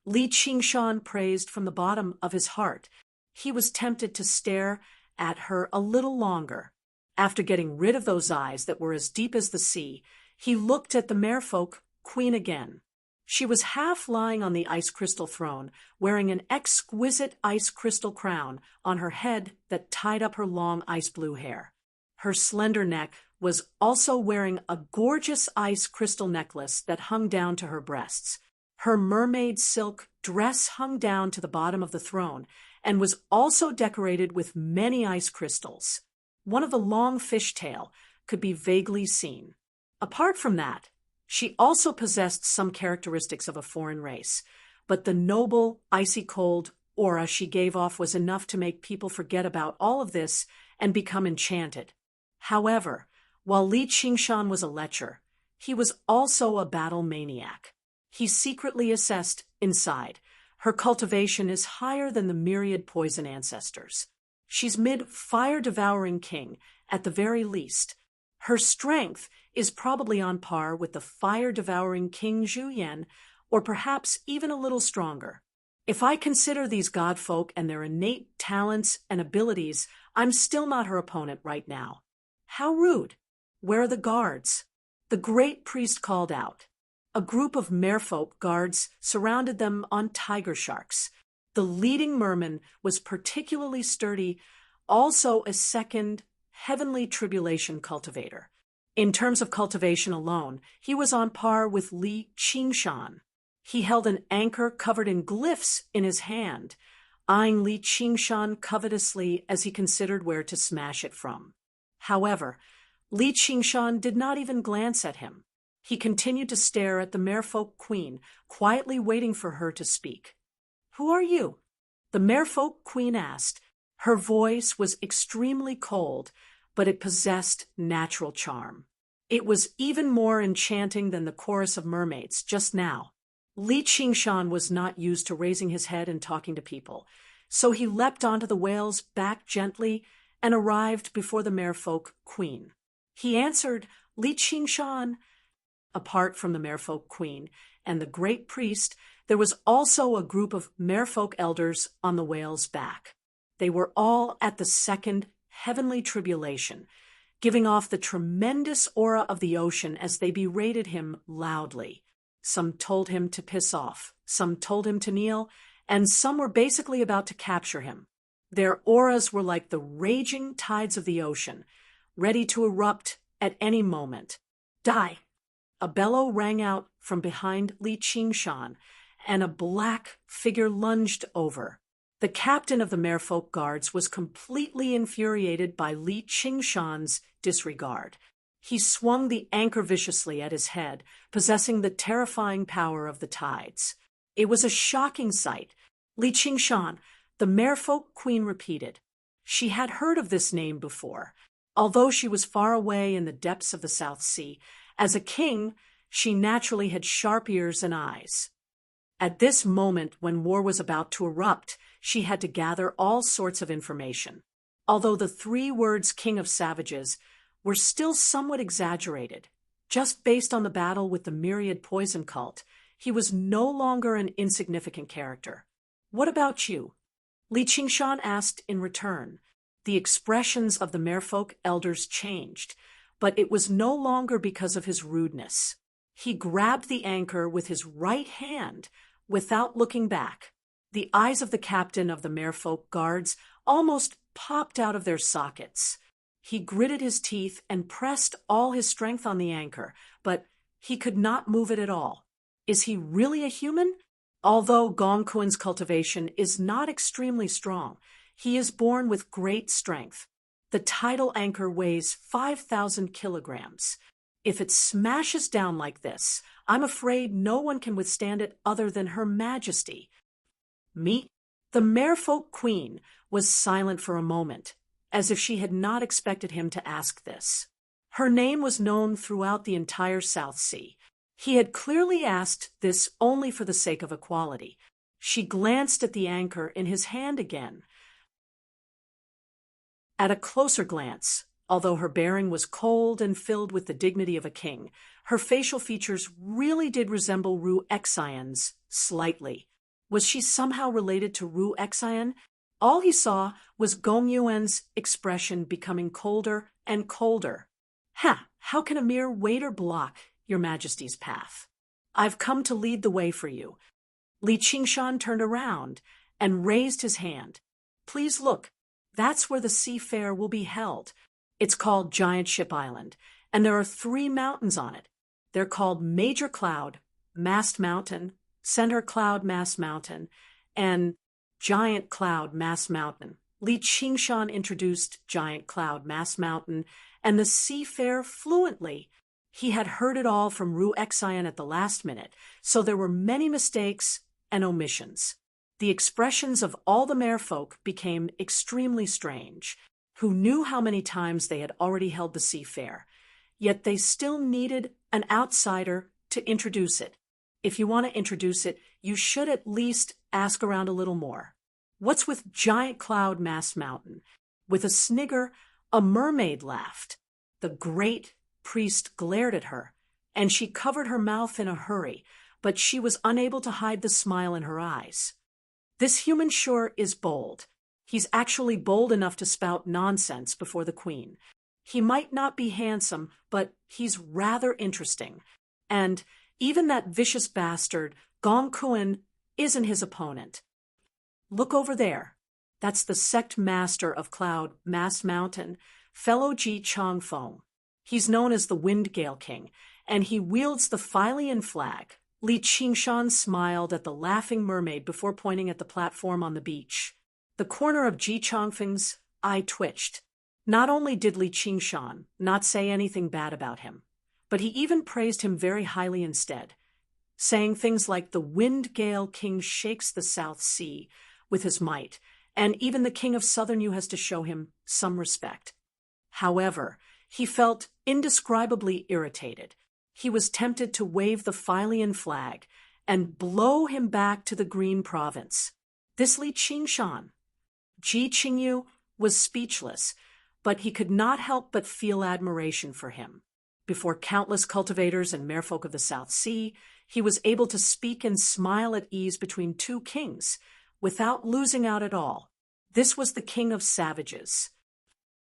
Li Qingshan praised from the bottom of his heart. He was tempted to stare at her a little longer. After getting rid of those eyes that were as deep as the sea, he looked at the merfolk queen again. She was half lying on the ice crystal throne, wearing an exquisite ice crystal crown on her head that tied up her long ice blue hair. Her slender neck was also wearing a gorgeous ice crystal necklace that hung down to her breasts. Her mermaid silk dress hung down to the bottom of the throne and was also decorated with many ice crystals. One of the long fishtail could be vaguely seen. Apart from that, she also possessed some characteristics of a foreign race, but the noble, icy-cold aura she gave off was enough to make people forget about all of this and become enchanted. However, while Li Qingshan was a lecher, he was also a battle maniac. He secretly assessed inside. Her cultivation is higher than the myriad poison ancestors. She's mid-fire-devouring king, at the very least. Her strength is probably on par with the fire-devouring King Zhu Yan, or perhaps even a little stronger. If I consider these godfolk and their innate talents and abilities, I'm still not her opponent right now. How rude! Where are the guards? The great priest called out. A group of merfolk guards surrounded them on tiger sharks. The leading merman was particularly sturdy, also a second heavenly tribulation cultivator. In terms of cultivation alone, he was on par with Li Qingshan. He held an anchor covered in glyphs in his hand, eyeing Li Qingshan covetously as he considered where to smash it from. However, Li Qingshan did not even glance at him. He continued to stare at the merfolk queen, quietly waiting for her to speak. "Who are you?" the merfolk queen asked. Her voice was extremely cold, but it possessed natural charm. It was even more enchanting than the chorus of mermaids just now. Li Qingshan was not used to raising his head and talking to people, so he leapt onto the whale's back gently and arrived before the merfolk queen. He answered, "Li Qingshan." Apart from the merfolk queen and the great priest, there was also a group of merfolk elders on the whale's back. They were all at the second heavenly tribulation, giving off the tremendous aura of the ocean as they berated him loudly. Some told him to piss off, some told him to kneel, and some were basically about to capture him. Their auras were like the raging tides of the ocean, ready to erupt at any moment. "Die!" A bellow rang out from behind Li Qingshan, and a black figure lunged over. The captain of the merfolk guards was completely infuriated by Li Qingshan's disregard. He swung the anchor viciously at his head, possessing the terrifying power of the tides. It was a shocking sight. "Li Qingshan," the merfolk queen repeated. She had heard of this name before. Although she was far away in the depths of the South Sea, as a king, she naturally had sharp ears and eyes. At this moment, when war was about to erupt, she had to gather all sorts of information. Although the 3 words "King of Savages" were still somewhat exaggerated, just based on the battle with the myriad poison cult, he was no longer an insignificant character. "What about you?" Li Qingshan asked in return. The expressions of the merfolk elders changed, but it was no longer because of his rudeness. He grabbed the anchor with his right hand without looking back. The eyes of the captain of the merfolk guards almost popped out of their sockets. He gritted his teeth and pressed all his strength on the anchor, but he could not move it at all. Is he really a human? Although Gongkuen's cultivation is not extremely strong, he is born with great strength. The tidal anchor weighs 5,000 kilograms. If it smashes down like this, I'm afraid no one can withstand it other than Her Majesty. Me? The merfolk queen was silent for a moment, as if she had not expected him to ask this. Her name was known throughout the entire South Sea. He had clearly asked this only for the sake of equality. She glanced at the anchor in his hand again. At a closer glance, although her bearing was cold and filled with the dignity of a king, her facial features really did resemble Ru Exion's, slightly. Was she somehow related to Ru Exion? All he saw was Gong Yuan's expression becoming colder and colder. "Ha! How can a mere waiter block your Majesty's path? I've come to lead the way for you." Li Qingshan turned around and raised his hand. "Please look. That's where the sea fair will be held. It's called Giant Ship Island, and there are 3 mountains on it. They're called Major Cloud, Mast Mountain, Center Cloud, Mast Mountain, and Giant Cloud, Mast Mountain." Li Qingshan introduced Giant Cloud, Mast Mountain, and the sea fair fluently. He had heard it all from Ru Exion at the last minute, so there were many mistakes and omissions. The expressions of all the merfolk became extremely strange, who knew how many times they had already held the sea fair, yet they still needed an outsider to introduce it. If you want to introduce it, you should at least ask around a little more. What's with Giant Cloud, Mast Mountain? With a snigger, a mermaid laughed. The great priest glared at her, and she covered her mouth in a hurry, but she was unable to hide the smile in her eyes. "This human sure is bold. He's actually bold enough to spout nonsense before the queen. He might not be handsome, but he's rather interesting. And even that vicious bastard, Gong Kuan, isn't his opponent. Look over there. That's the sect master of Cloud, Mast Mountain, fellow Ji Changfeng. He's known as the Wind Gale King, and he wields the Philian flag." Li Qingshan smiled at the laughing mermaid before pointing at the platform on the beach. The corner of Ji Changfeng's eye twitched. Not only did Li Qingshan not say anything bad about him, but he even praised him very highly instead, saying things like the Wind Gale King shakes the South Sea with his might, and even the King of Southern Yu has to show him some respect. However, he felt indescribably irritated. He was tempted to wave the Philian flag and blow him back to the Green Province. This Li Qingshan. Ji Qingyu was speechless, but he could not help but feel admiration for him. Before countless cultivators and merfolk of the South Sea, he was able to speak and smile at ease between 2 kings, without losing out at all. This was the king of savages.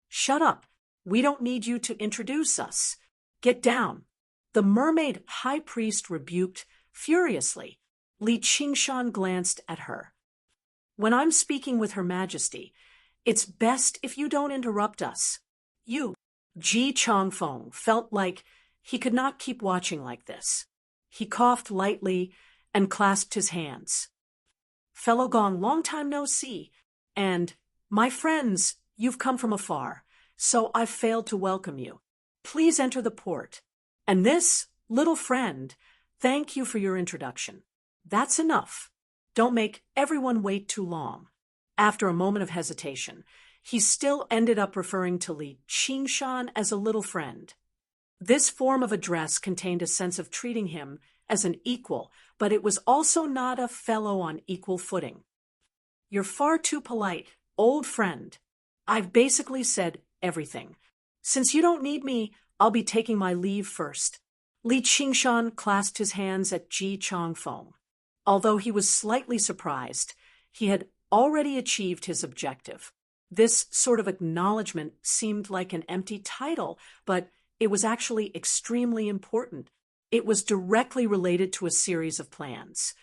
"Shut up. We don't need you to introduce us. Get down." The mermaid high priest rebuked furiously. Li Qingshan glanced at her. "When I'm speaking with Her Majesty, it's best if you don't interrupt us. You." Ji Changfeng felt like he could not keep watching like this. He coughed lightly and clasped his hands. "Fellow Gong, long time no see, and, my friends, you've come from afar, so I've failed to welcome you. Please enter the port. And this, little friend, thank you for your introduction. That's enough. Don't make everyone wait too long." After a moment of hesitation, he still ended up referring to Li Qingshan as a little friend. This form of address contained a sense of treating him as an equal, but it was also not a fellow on equal footing. "You're far too polite, old friend. I've basically said everything. Since you don't need me, I'll be taking my leave first." Li Qingshan clasped his hands at Ji Changfeng. Although he was slightly surprised, he had already achieved his objective. This sort of acknowledgement seemed like an empty title, but it was actually extremely important. It was directly related to a series of plans.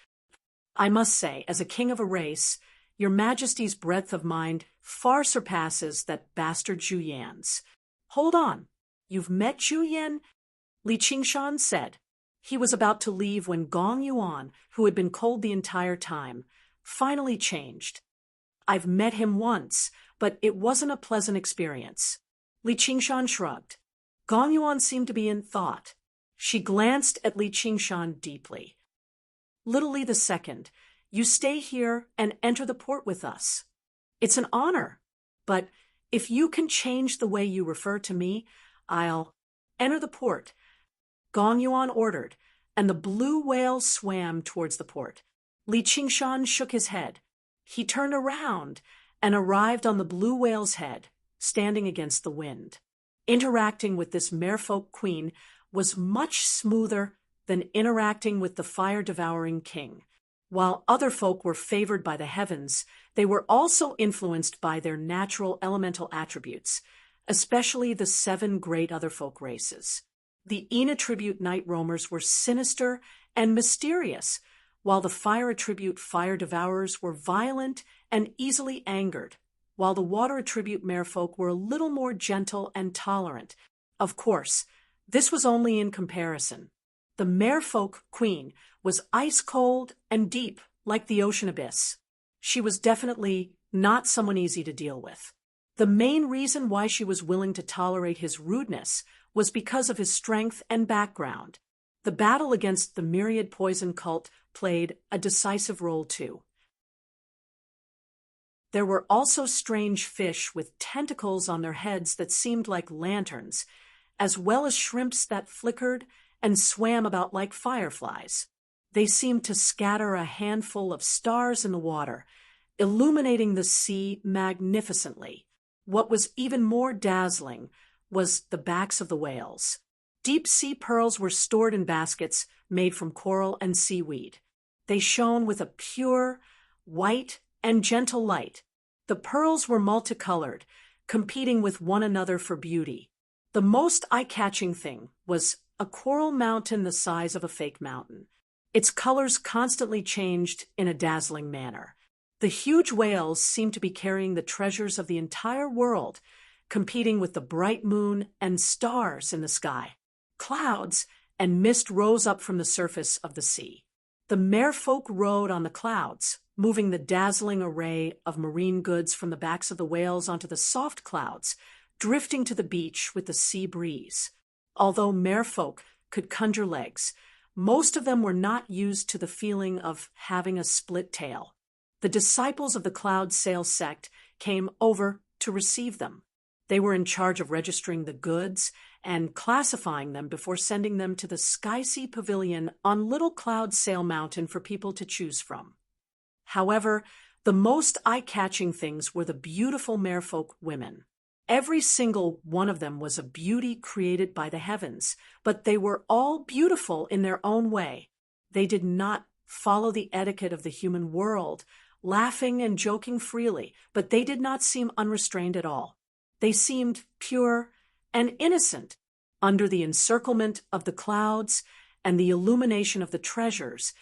"I must say, as a king of a race, Your Majesty's breadth of mind far surpasses that bastard Zhu Yan's." "Hold on. You've met Zhu Yan?" Li Qingshan said. He was about to leave when Gong Yuan, who had been cold the entire time, finally changed. "I've met him once, but it wasn't a pleasant experience." Li Qingshan shrugged. Gong Yuan seemed to be in thought. She glanced at Li Qingshan deeply. "Little Li II, You stay here and enter the port with us. It's an honor, but if you can change the way you refer to me, I'll enter the port. Gong Yuan ordered, and the blue whale swam towards the port. Li Qingshan shook his head. He turned around and arrived on the blue whale's head, standing against the wind. Interacting with this merfolk queen was much smoother than interacting with the fire-devouring king. While other folk were favored by the heavens, they were also influenced by their natural elemental attributes, especially the 7 great other folk races. The Yin attribute night roamers were sinister and mysterious, while the fire attribute fire devourers were violent and easily angered, while the water attribute merfolk were a little more gentle and tolerant. Of course, this was only in comparison. The merfolk queen was ice-cold and deep, like the ocean abyss. She was definitely not someone easy to deal with. The main reason why she was willing to tolerate his rudeness was because of his strength and background. The battle against the myriad poison cult played a decisive role too. There were also strange fish with tentacles on their heads that seemed like lanterns, as well as shrimps that flickered and swam about like fireflies. They seemed to scatter a handful of stars in the water, illuminating the sea magnificently. What was even more dazzling was the backs of the whales. Deep-sea pearls were stored in baskets made from coral and seaweed. They shone with a pure, white, and gentle light. The pearls were multicolored, competing with one another for beauty. The most eye-catching thing was a coral mountain the size of a fake mountain. Its colors constantly changed in a dazzling manner. The huge whales seemed to be carrying the treasures of the entire world, competing with the bright moon and stars in the sky. Clouds and mist rose up from the surface of the sea. The merfolk rode on the clouds, moving the dazzling array of marine goods from the backs of the whales onto the soft clouds, drifting to the beach with the sea breeze. Although merfolk could conjure legs, most of them were not used to the feeling of having a split tail. The disciples of the Cloud Sail sect came over to receive them. They were in charge of registering the goods and classifying them before sending them to the Sky Sea Pavilion on Little Cloud Sail Mountain for people to choose from. However, the most eye-catching things were the beautiful merfolk women. Every single one of them was a beauty created by the heavens, but they were all beautiful in their own way. They did not follow the etiquette of the human world, laughing and joking freely, but they did not seem unrestrained at all. They seemed pure and innocent. Under the encirclement of the clouds and the illumination of the treasures,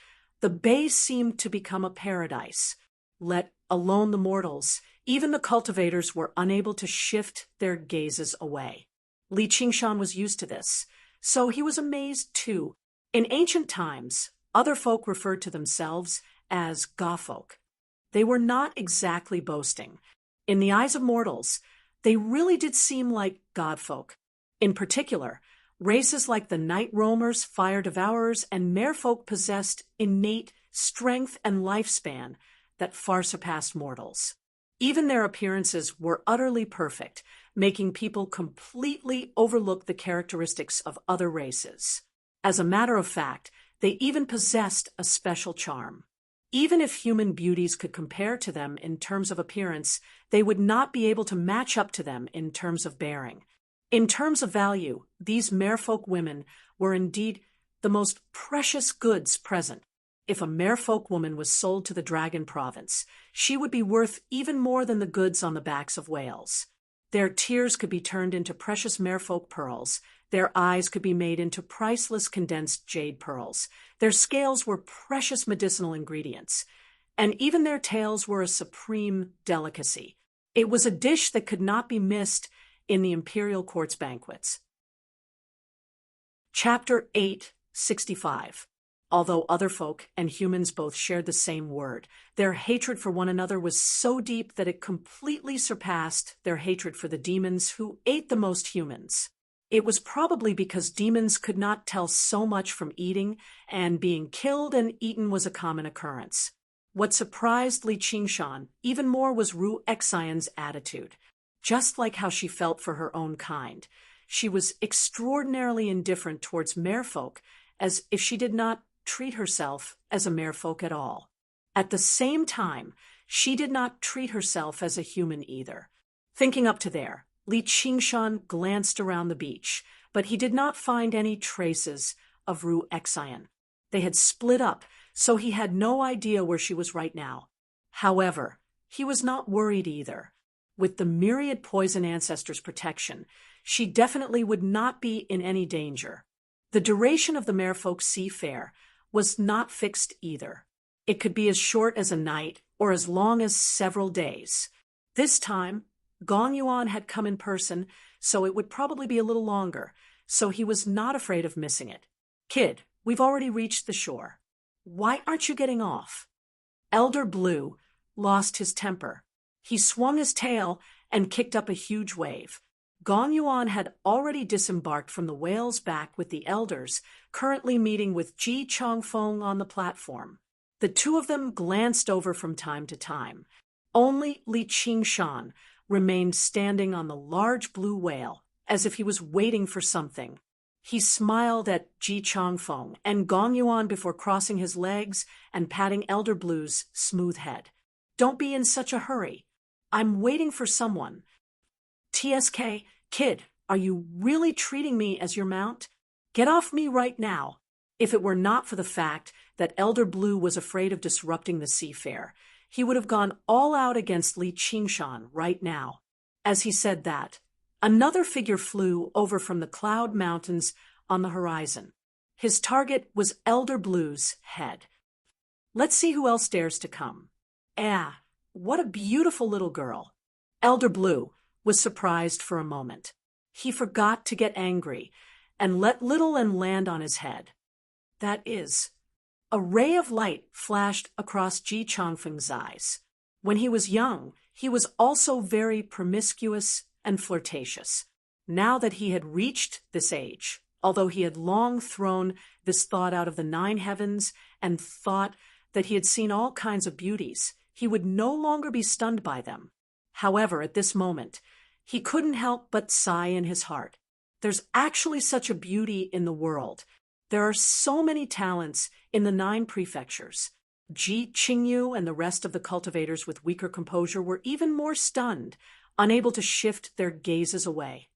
the bay seemed to become a paradise. Let alone the mortals, even the cultivators were unable to shift their gazes away. Li Qingshan was used to this, so he was amazed too. In ancient times, other folk referred to themselves as Ga-folk. They were not exactly boasting. In the eyes of mortals, they really did seem like godfolk. In particular, races like the night roamers, fire devourers, and merfolk possessed innate strength and lifespan that far surpassed mortals. Even their appearances were utterly perfect, making people completely overlook the characteristics of other races. As a matter of fact, they even possessed a special charm. Even if human beauties could compare to them in terms of appearance, they would not be able to match up to them in terms of bearing. In terms of value, these merfolk women were indeed the most precious goods present. If a merfolk woman was sold to the Dragon Province, she would be worth even more than the goods on the backs of whales. Their tears could be turned into precious merfolk pearls. Their eyes could be made into priceless condensed jade pearls. Their scales were precious medicinal ingredients. And even their tails were a supreme delicacy. It was a dish that could not be missed in the imperial court's banquets. Chapter 8:65. Although other folk and humans both shared the same word, their hatred for one another was so deep that it completely surpassed their hatred for the demons who ate the most humans. It was probably because demons could not tell so much from eating, and being killed and eaten was a common occurrence. What surprised Li Qingshan even more was Ru Exion's attitude. Just like how she felt for her own kind, she was extraordinarily indifferent towards merfolk, as if she did not treat herself as a merfolk at all. At the same time, she did not treat herself as a human either. Thinking up to there, Li Qingshan glanced around the beach, but he did not find any traces of Ru Exion. They had split up, so he had no idea where she was right now. However, he was not worried either. With the myriad poison ancestors' protection, she definitely would not be in any danger. The duration of the merfolk sea fare was not fixed either. It could be as short as a night or as long as several days. This time, Gong Yuan had come in person, so it would probably be a little longer, so he was not afraid of missing it. "Kid, we've already reached the shore. Why aren't you getting off?" Elder Blue lost his temper. He swung his tail and kicked up a huge wave. Gong Yuan had already disembarked from the whale's back with the elders, currently meeting with Ji Chongfeng on the platform. The two of them glanced over from time to time. Only Li Qingshan remained standing on the large blue whale, as if he was waiting for something. He smiled at Ji Chongfeng and Gong Yuan before crossing his legs and patting Elder Blue's smooth head. "Don't be in such a hurry. I'm waiting for someone." "TSK, kid, are you really treating me as your mount? Get off me right now." If it were not for the fact that Elder Blue was afraid of disrupting the seafare, he would have gone all out against Li Qingshan right now. As he said that, another figure flew over from the cloud mountains on the horizon. His target was Elder Blue's head. "Let's see who else dares to come." "Ah, what a beautiful little girl." Elder Blue was surprised for a moment. He forgot to get angry and let little and land on his head. That is, a ray of light flashed across Ji Chongfeng's eyes. When he was young, he was also very promiscuous and flirtatious. Now that he had reached this age, although he had long thrown this thought out of the 9 heavens and thought that he had seen all kinds of beauties, he would no longer be stunned by them. However, at this moment, he couldn't help but sigh in his heart. There's actually such a beauty in the world. There are so many talents in the 9 prefectures. Ji Qingyu and the rest of the cultivators with weaker composure were even more stunned, unable to shift their gazes away.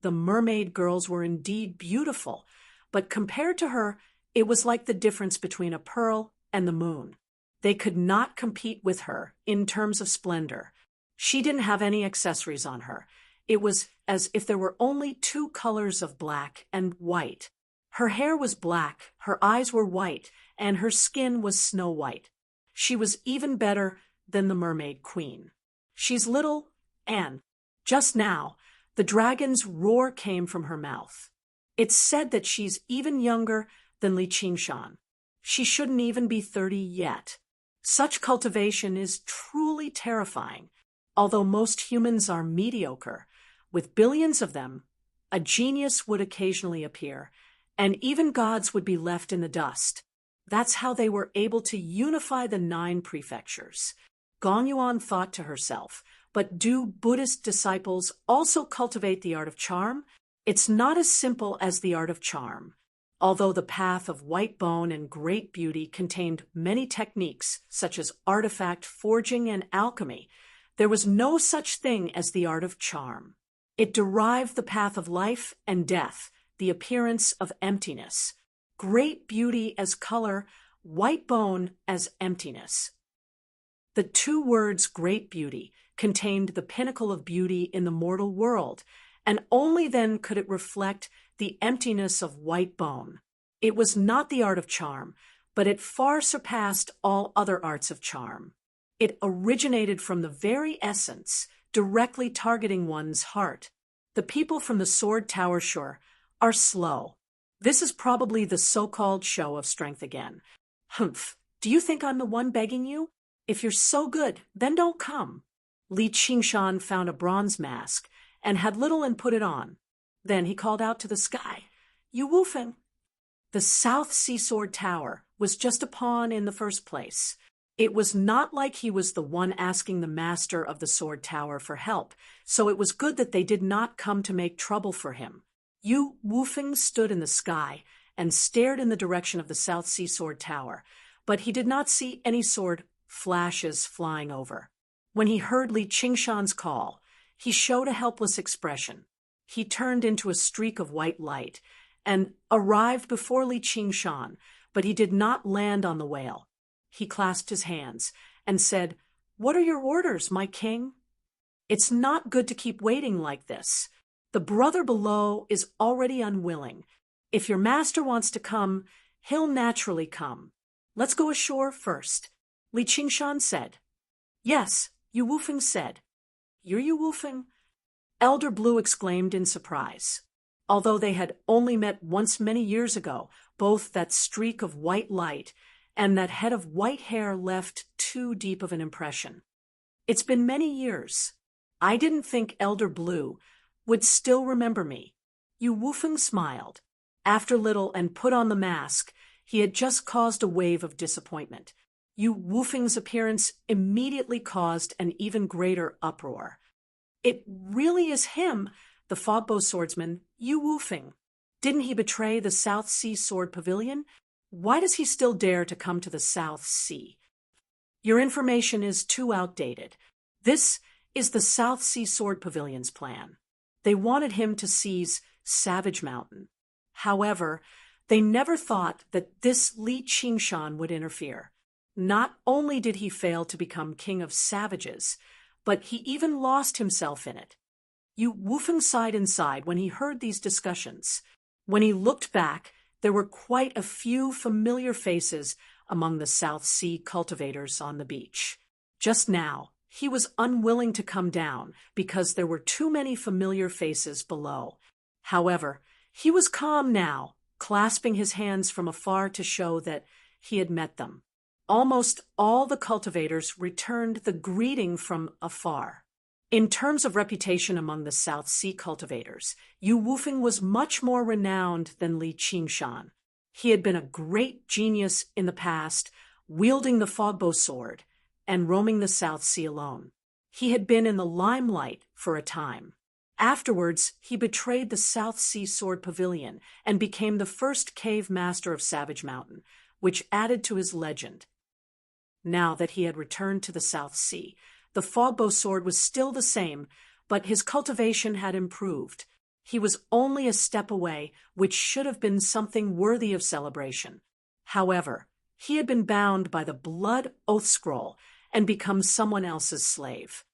The mermaid girls were indeed beautiful, but compared to her, it was like the difference between a pearl and the moon. They could not compete with her in terms of splendor. She didn't have any accessories on her. It was as if there were only 2 colors of black and white. Her hair was black, her eyes were white, and her skin was snow white. She was even better than the mermaid queen. She's little, and just now, the dragon's roar came from her mouth. It's said that she's even younger than Li Qingshan. She shouldn't even be 30 yet. Such cultivation is truly terrifying. Although most humans are mediocre, with billions of them, a genius would occasionally appear, and even gods would be left in the dust. That's how they were able to unify the 9 prefectures. Gong Yuan thought to herself, but do Buddhist disciples also cultivate the art of charm? It's not as simple as the art of charm. Although the path of white bone and great beauty contained many techniques, such as artifact forging and alchemy, there was no such thing as the art of charm. It derived the path of life and death, the appearance of emptiness. Great beauty as color, white bone as emptiness. The 2 words great beauty contained the pinnacle of beauty in the mortal world, and only then could it reflect the emptiness of white bone. It was not the art of charm, but it far surpassed all other arts of charm. It originated from the very essence, directly targeting one's heart. The people from the Sword Tower shore are slow. This is probably the so-called show of strength again. Humph, do you think I'm the one begging you? If you're so good, then don't come. Li Qingshan found a bronze mask and had little and put it on. Then he called out to the sky, "You woofing." The South Sea Sword Tower was just a pawn in the first place. It was not like he was the one asking the master of the sword tower for help, so it was good that they did not come to make trouble for him. Yu Wufeng stood in the sky and stared in the direction of the South Sea Sword Tower, but he did not see any sword flashes flying over. When he heard Li Qingshan's call, he showed a helpless expression. He turned into a streak of white light and arrived before Li Qingshan, but he did not land on the whale. He clasped his hands and said, "What are your orders, my king?" "It's not good to keep waiting like this. The brother below is already unwilling. If your master wants to come, he'll naturally come. Let's go ashore first," Li Qingshan said. "Yes," Yu Wufeng said. "You're Yu Wufeng?" Elder Blue exclaimed in surprise. Although they had only met once many years ago, both that streak of white light and that head of white hair left too deep of an impression. "It's been many years. I didn't think Elder Blue would still remember me." Yu Wufeng smiled. After little and put on the mask, he had just caused a wave of disappointment. Yu Wufeng's appearance immediately caused an even greater uproar. "It really is him, the fogbow swordsman, Yu Wufeng. Didn't he betray the South Sea Sword Pavilion? Why does he still dare to come to the South Sea? Your information is too outdated. This is the South Sea Sword Pavilion's plan. They wanted him to seize Savage Mountain. However, they never thought that this Li Qingshan would interfere. Not only did he fail to become king of savages, but he even lost himself in it." Yu Wufeng sighed inside when he heard these discussions. When he looked back, there were quite a few familiar faces among the South Sea cultivators on the beach. Just now, he was unwilling to come down because there were too many familiar faces below. However, he was calm now, clasping his hands from afar to show that he had met them. Almost all the cultivators returned the greeting from afar. In terms of reputation among the South Sea cultivators, Yu Wufeng was much more renowned than Li Qingshan. He had been a great genius in the past, wielding the fogbow sword and roaming the South Sea alone. He had been in the limelight for a time. Afterwards, he betrayed the South Sea Sword Pavilion and became the first cave master of Savage Mountain, which added to his legend. Now that he had returned to the South Sea, the fogbow sword was still the same, but his cultivation had improved. He was only a step away, which should have been something worthy of celebration. However, he had been bound by the blood oath scroll and become someone else's slave.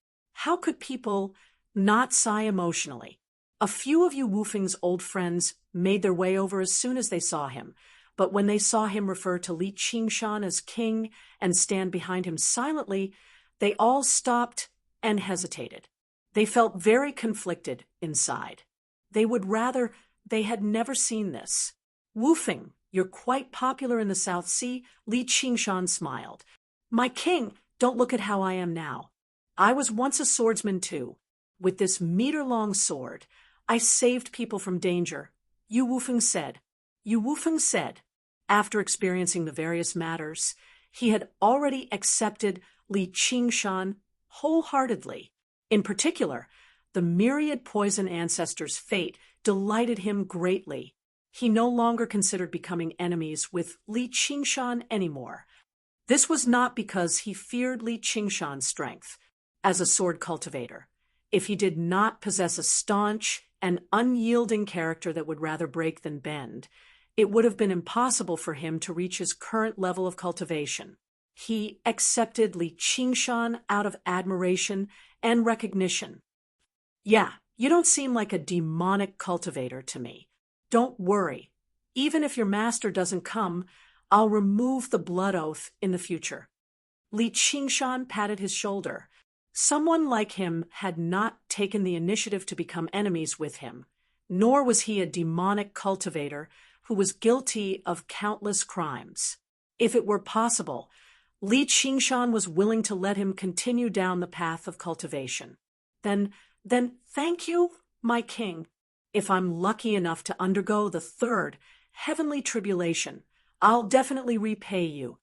How could people not sigh emotionally? A few of Yu Wufeng's old friends made their way over as soon as they saw him, but when they saw him refer to Li Qingshan as king and stand behind him silently, they all stopped and hesitated. They felt very conflicted inside. They would rather they had never seen this. "Wufeng, you're quite popular in the South Sea," Li Qingshan smiled. "My king, don't look at how I am now. I was once a swordsman too. With this meter-long sword, I saved people from danger," Yu Wufeng said. Yu Wufeng said, after experiencing the various matters, he had already accepted Li Qingshan wholeheartedly. In particular, the myriad poison ancestors' fate delighted him greatly. He no longer considered becoming enemies with Li Qingshan anymore. This was not because he feared Li Qingshan's strength as a sword cultivator. If he did not possess a staunch and unyielding character that would rather break than bend, it would have been impossible for him to reach his current level of cultivation. He accepted Li Qingshan out of admiration and recognition. "Yeah, you don't seem like a demonic cultivator to me. Don't worry. Even if your master doesn't come, I'll remove the blood oath in the future." Li Qingshan patted his shoulder. Someone like him had not taken the initiative to become enemies with him, nor was he a demonic cultivator who was guilty of countless crimes. If it were possible, Li Qingshan was willing to let him continue down the path of cultivation. Then thank you, my king. If I'm lucky enough to undergo the third heavenly tribulation, I'll definitely repay you."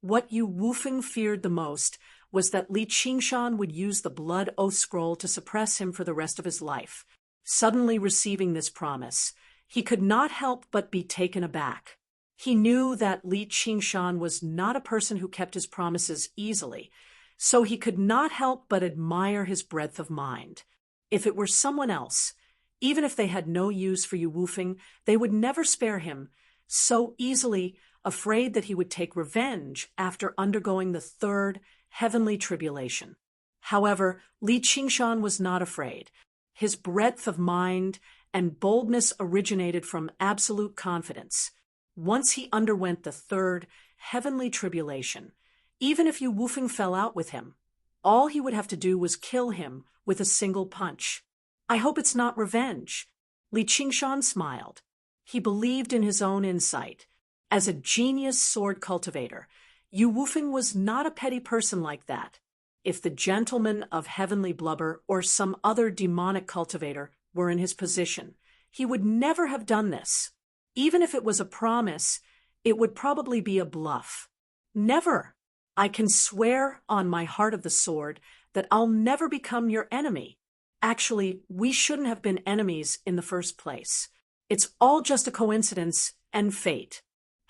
What Yu Wufeng feared the most was that Li Qingshan would use the blood oath scroll to suppress him for the rest of his life. Suddenly receiving this promise, he could not help but be taken aback. He knew that Li Qingshan was not a person who kept his promises easily, so he could not help but admire his breadth of mind. If it were someone else, even if they had no use for Yu Wufeng, they would never spare him so easily, afraid that he would take revenge after undergoing the third heavenly tribulation. However, Li Qingshan was not afraid. His breadth of mind and boldness originated from absolute confidence. Once he underwent the third heavenly tribulation, even if Yu Wufeng fell out with him, all he would have to do was kill him with a single punch. I hope it's not revenge. Li Qingshan smiled. He believed in his own insight. As a genius sword cultivator, Yu Wufeng was not a petty person like that. If the gentleman of heavenly blubber or some other demonic cultivator were in his position, he would never have done this. Even if it was a promise, it would probably be a bluff. Never. I can swear on my heart of the sword that I'll never become your enemy. Actually, we shouldn't have been enemies in the first place. It's all just a coincidence and fate.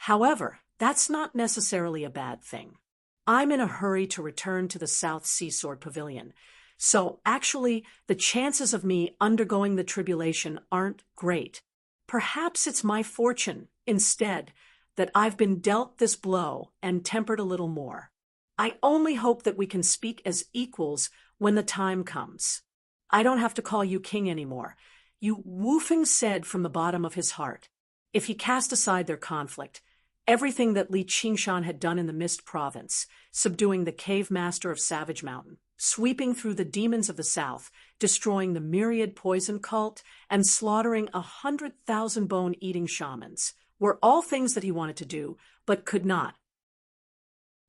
However, that's not necessarily a bad thing. I'm in a hurry to return to the South Sea Sword Pavilion, so actually the chances of me undergoing the tribulation aren't great. Perhaps it's my fortune, instead, that I've been dealt this blow and tempered a little more. I only hope that we can speak as equals when the time comes. I don't have to call you king anymore. Yu Wufeng said from the bottom of his heart. If he cast aside their conflict, everything that Li Qingshan had done in the Mist Province, subduing the cave master of Savage Mountain, sweeping through the demons of the south, destroying the myriad poison cult, and slaughtering 100,000 bone-eating shamans, were all things that he wanted to do, but could not.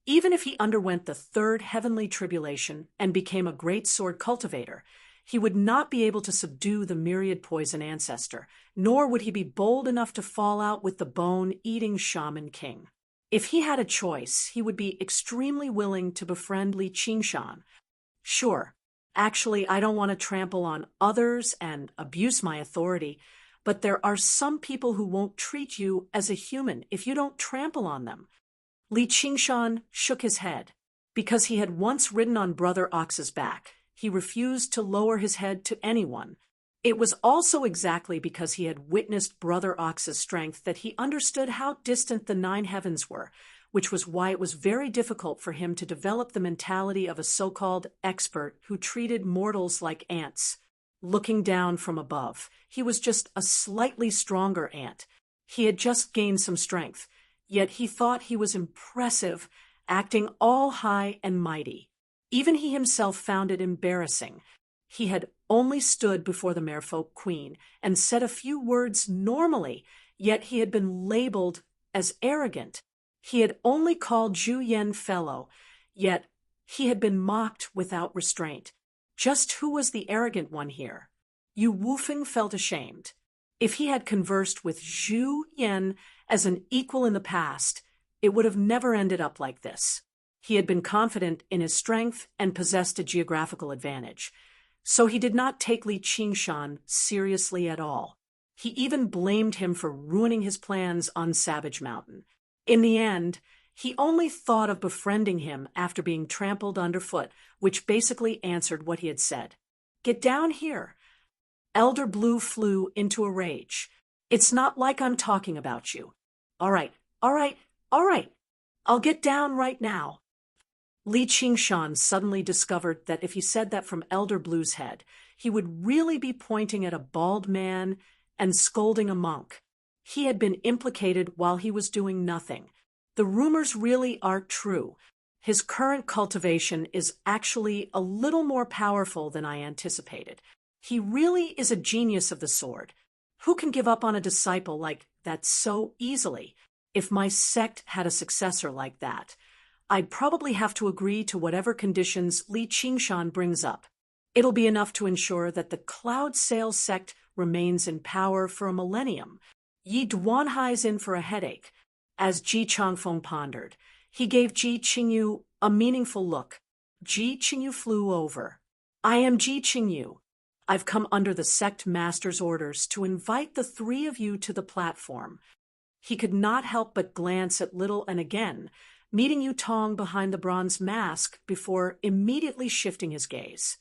Even if he underwent the third heavenly tribulation and became a great sword cultivator, he would not be able to subdue the myriad poison ancestor, nor would he be bold enough to fall out with the bone-eating shaman king. If he had a choice, he would be extremely willing to befriend Li Qingshan. Sure, actually, I don't want to trample on others and abuse my authority, but there are some people who won't treat you as a human if you don't trample on them. Li Qingshan shook his head. Because he had once ridden on Brother Ox's back, he refused to lower his head to anyone. It was also exactly because he had witnessed Brother Ox's strength that he understood how distant the 9 heavens were, which was why it was very difficult for him to develop the mentality of a so-called expert who treated mortals like ants. Looking down from above, he was just a slightly stronger ant. He had just gained some strength, yet he thought he was impressive, acting all high and mighty. Even he himself found it embarrassing. He had only stood before the Merfolk Queen and said a few words normally, yet he had been labeled as arrogant. He had only called Zhu Yan fellow, yet he had been mocked without restraint. Just who was the arrogant one here? Yu Wufeng felt ashamed. If he had conversed with Zhu Yan as an equal in the past, it would have never ended up like this. He had been confident in his strength and possessed a geographical advantage, so he did not take Li Qingshan seriously at all. He even blamed him for ruining his plans on Savage Mountain. In the end, he only thought of befriending him after being trampled underfoot, which basically answered what he had said. Get down here. Elder Blue flew into a rage. It's not like I'm talking about you. All right. I'll get down right now. Li Qingshan suddenly discovered that if he said that from Elder Blue's head, he would really be pointing at a bald man and scolding a monk. He had been implicated while he was doing nothing. The rumors really are true. His current cultivation is actually a little more powerful than I anticipated. He really is a genius of the sword. Who can give up on a disciple like that so easily? If my sect had a successor like that, I'd probably have to agree to whatever conditions Li Qingshan brings up. It'll be enough to ensure that the Cloud Sail sect remains in power for a millennium. Yi Duanhai's in for a headache. As Ji Changfeng pondered, He gave Ji Qingyu a meaningful look. Ji Qingyu flew over. I am Ji Qingyu. I've come under the sect master's orders to invite the three of you to the platform. He could not help but glance at Little and again, meeting Yu Tong behind the bronze mask before immediately shifting his gaze.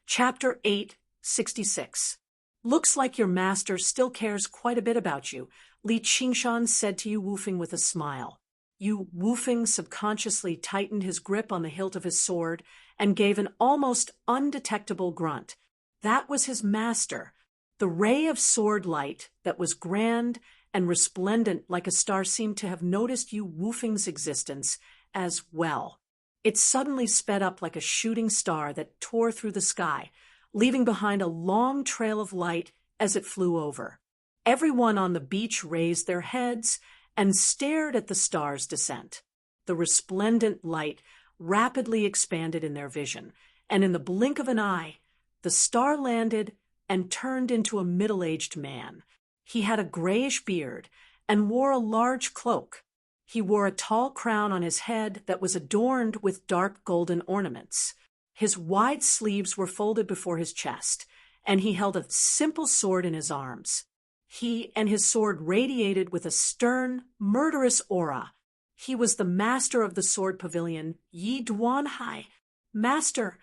Chapter 866. Looks like your master still cares quite a bit about you, Li Qingshan said to Yu Wufeng with a smile. Yu Wufeng subconsciously tightened his grip on the hilt of his sword and gave an almost undetectable grunt. That was his master, the ray of sword light that was grand and resplendent like a star seemed to have noticed Yu Wufeng's existence as well. It suddenly sped up like a shooting star that tore through the sky, leaving behind a long trail of light as it flew over. Everyone on the beach raised their heads and stared at the star's descent. The resplendent light rapidly expanded in their vision, and in the blink of an eye, the star landed and turned into a middle-aged man. He had a grayish beard and wore a large cloak. He wore a tall crown on his head that was adorned with dark golden ornaments. His wide sleeves were folded before his chest, and he held a simple sword in his arms. He and his sword radiated with a stern, murderous aura. He was the master of the sword pavilion, Yi Duanhai. Master!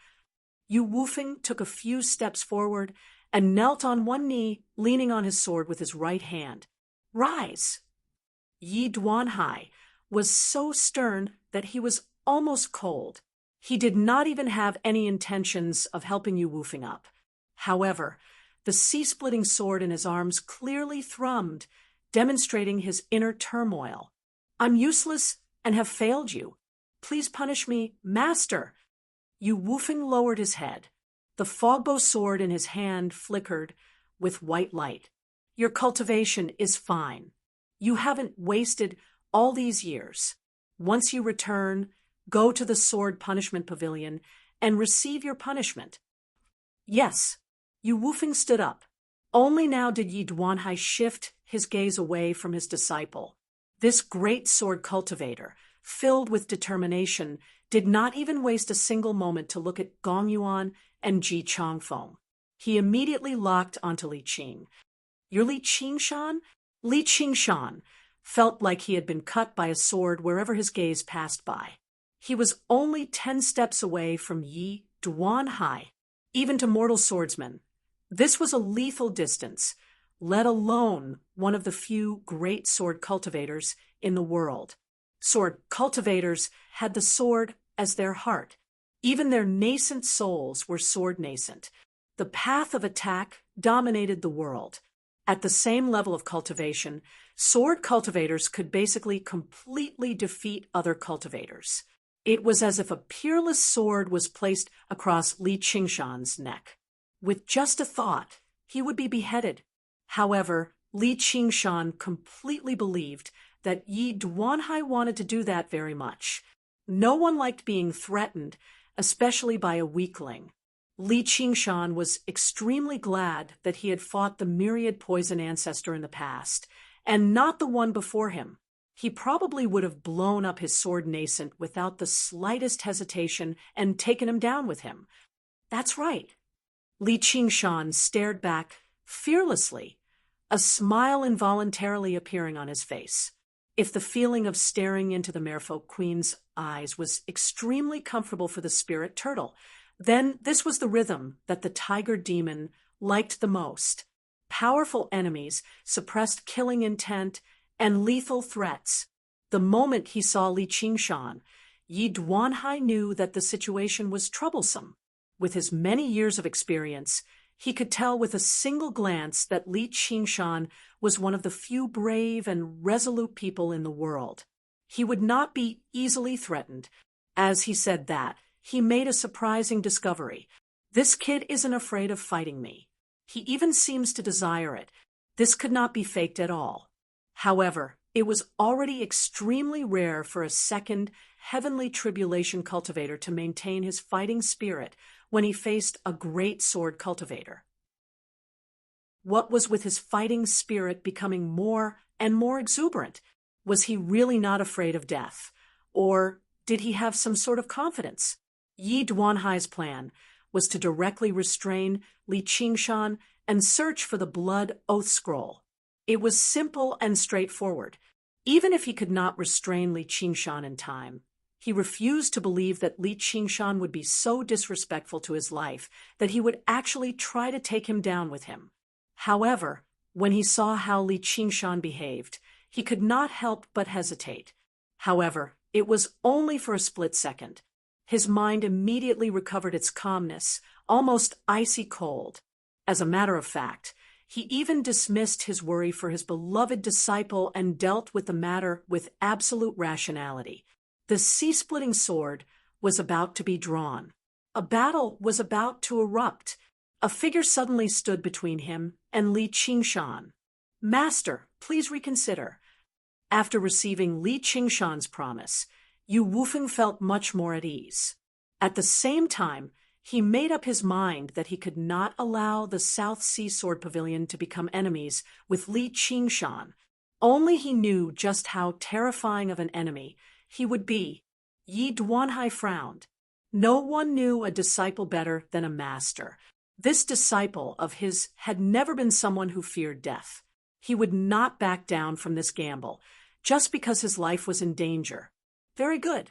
Yu Wufeng took a few steps forward and knelt on one knee, leaning on his sword with his right hand. Rise! Yi Duanhai was so stern that he was almost cold. He did not even have any intentions of helping Yu Wufeng up. However, the sea-splitting sword in his arms clearly thrummed, demonstrating his inner turmoil. I'm useless and have failed you. Please punish me, master. Yu Wufeng lowered his head. The fogbow sword in his hand flickered with white light. Your cultivation is fine. You haven't wasted all these years. Once you return, go to the sword punishment pavilion and receive your punishment. Yes. Yu Wufeng stood up. Only now did Yi Duanhai shift his gaze away from his disciple. This great sword cultivator, filled with determination, did not even waste a single moment to look at Gong Yuan and Ji Changfeng. He immediately locked onto Li Qing. You're Li Qingshan? Li Qingshan felt like he had been cut by a sword wherever his gaze passed by. He was only 10 steps away from Yi Duanhai. Even to mortal swordsmen, this was a lethal distance, let alone one of the few great sword cultivators in the world. Sword cultivators had the sword as their heart. Even their nascent souls were sword nascent. The path of attack dominated the world. At the same level of cultivation, sword cultivators could basically completely defeat other cultivators. It was as if a peerless sword was placed across Li Qingshan's neck. With just a thought, he would be beheaded. However, Li Qingshan completely believed that Yi Duanhai wanted to do that very much. No one liked being threatened, especially by a weakling. Li Qingshan was extremely glad that he had fought the myriad poison ancestor in the past, and not the one before him. He probably would have blown up his sword nascent without the slightest hesitation and taken him down with him. That's right. Li Qingshan stared back fearlessly, a smile involuntarily appearing on his face. If the feeling of staring into the Merfolk Queen's eyes was extremely comfortable for the spirit turtle, then this was the rhythm that the tiger demon liked the most. Powerful enemies, suppressed killing intent, and lethal threats. The moment he saw Li Qingshan, Yi Duanhai knew that the situation was troublesome. With his many years of experience, he could tell with a single glance that Li Qingshan was one of the few brave and resolute people in the world. He would not be easily threatened. As he said that, he made a surprising discovery. This kid isn't afraid of fighting me. He even seems to desire it. This could not be faked at all. However, it was already extremely rare for a second heavenly tribulation cultivator to maintain his fighting spirit when he faced a great sword cultivator. What was with his fighting spirit becoming more and more exuberant? Was he really not afraid of death? Or did he have some sort of confidence? Yi Duanhai's plan was to directly restrain Li Qingshan and search for the blood oath scroll. It was simple and straightforward. Even if he could not restrain Li Qingshan in time, he refused to believe that Li Qingshan would be so disrespectful to his life that he would actually try to take him down with him. However, when he saw how Li Qingshan behaved, he could not help but hesitate. However, it was only for a split second. His mind immediately recovered its calmness, almost icy cold. As a matter of fact, he even dismissed his worry for his beloved disciple and dealt with the matter with absolute rationality. The sea-splitting sword was about to be drawn. A battle was about to erupt. A figure suddenly stood between him and Li Qingshan. "Master, please reconsider." After receiving Li Qingshan's promise, Yu Wufeng felt much more at ease. At the same time, he made up his mind that he could not allow the South Sea Sword Pavilion to become enemies with Li Qingshan. Only he knew just how terrifying of an enemy he would be. Yi Duanhai frowned. No one knew a disciple better than a master. This disciple of his had never been someone who feared death. He would not back down from this gamble, just because his life was in danger. Very good.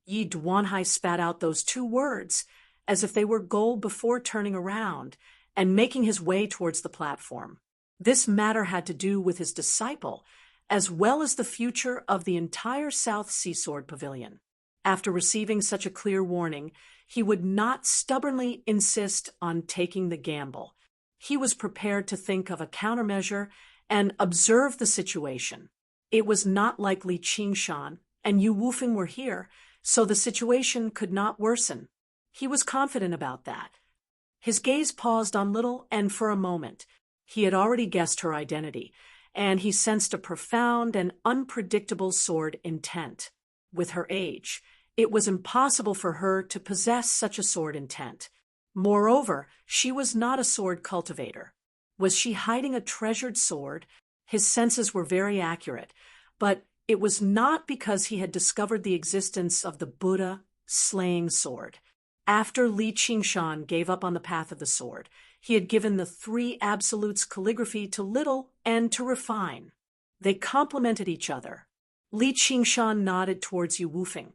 Yi Duanhai spat out those two words, as if they were gold before turning around and making his way towards the platform. This matter had to do with his disciple, as well as the future of the entire South Sea Sword Pavilion. After receiving such a clear warning, he would not stubbornly insist on taking the gamble. He was prepared to think of a countermeasure and observe the situation. It was not like Li Qingshan and Yu Wufeng were here, so the situation could not worsen. He was confident about that. His gaze paused on Little, and for a moment, he had already guessed her identity, and he sensed a profound and unpredictable sword intent. With her age, it was impossible for her to possess such a sword intent. Moreover, she was not a sword cultivator. Was she hiding a treasured sword? His senses were very accurate, but it was not because he had discovered the existence of the Buddha slaying sword. After Li Qingshan gave up on the path of the sword, he had given the three absolutes calligraphy to Little and to Refine. They complemented each other. Li Qingshan nodded towards Yu Wufeng,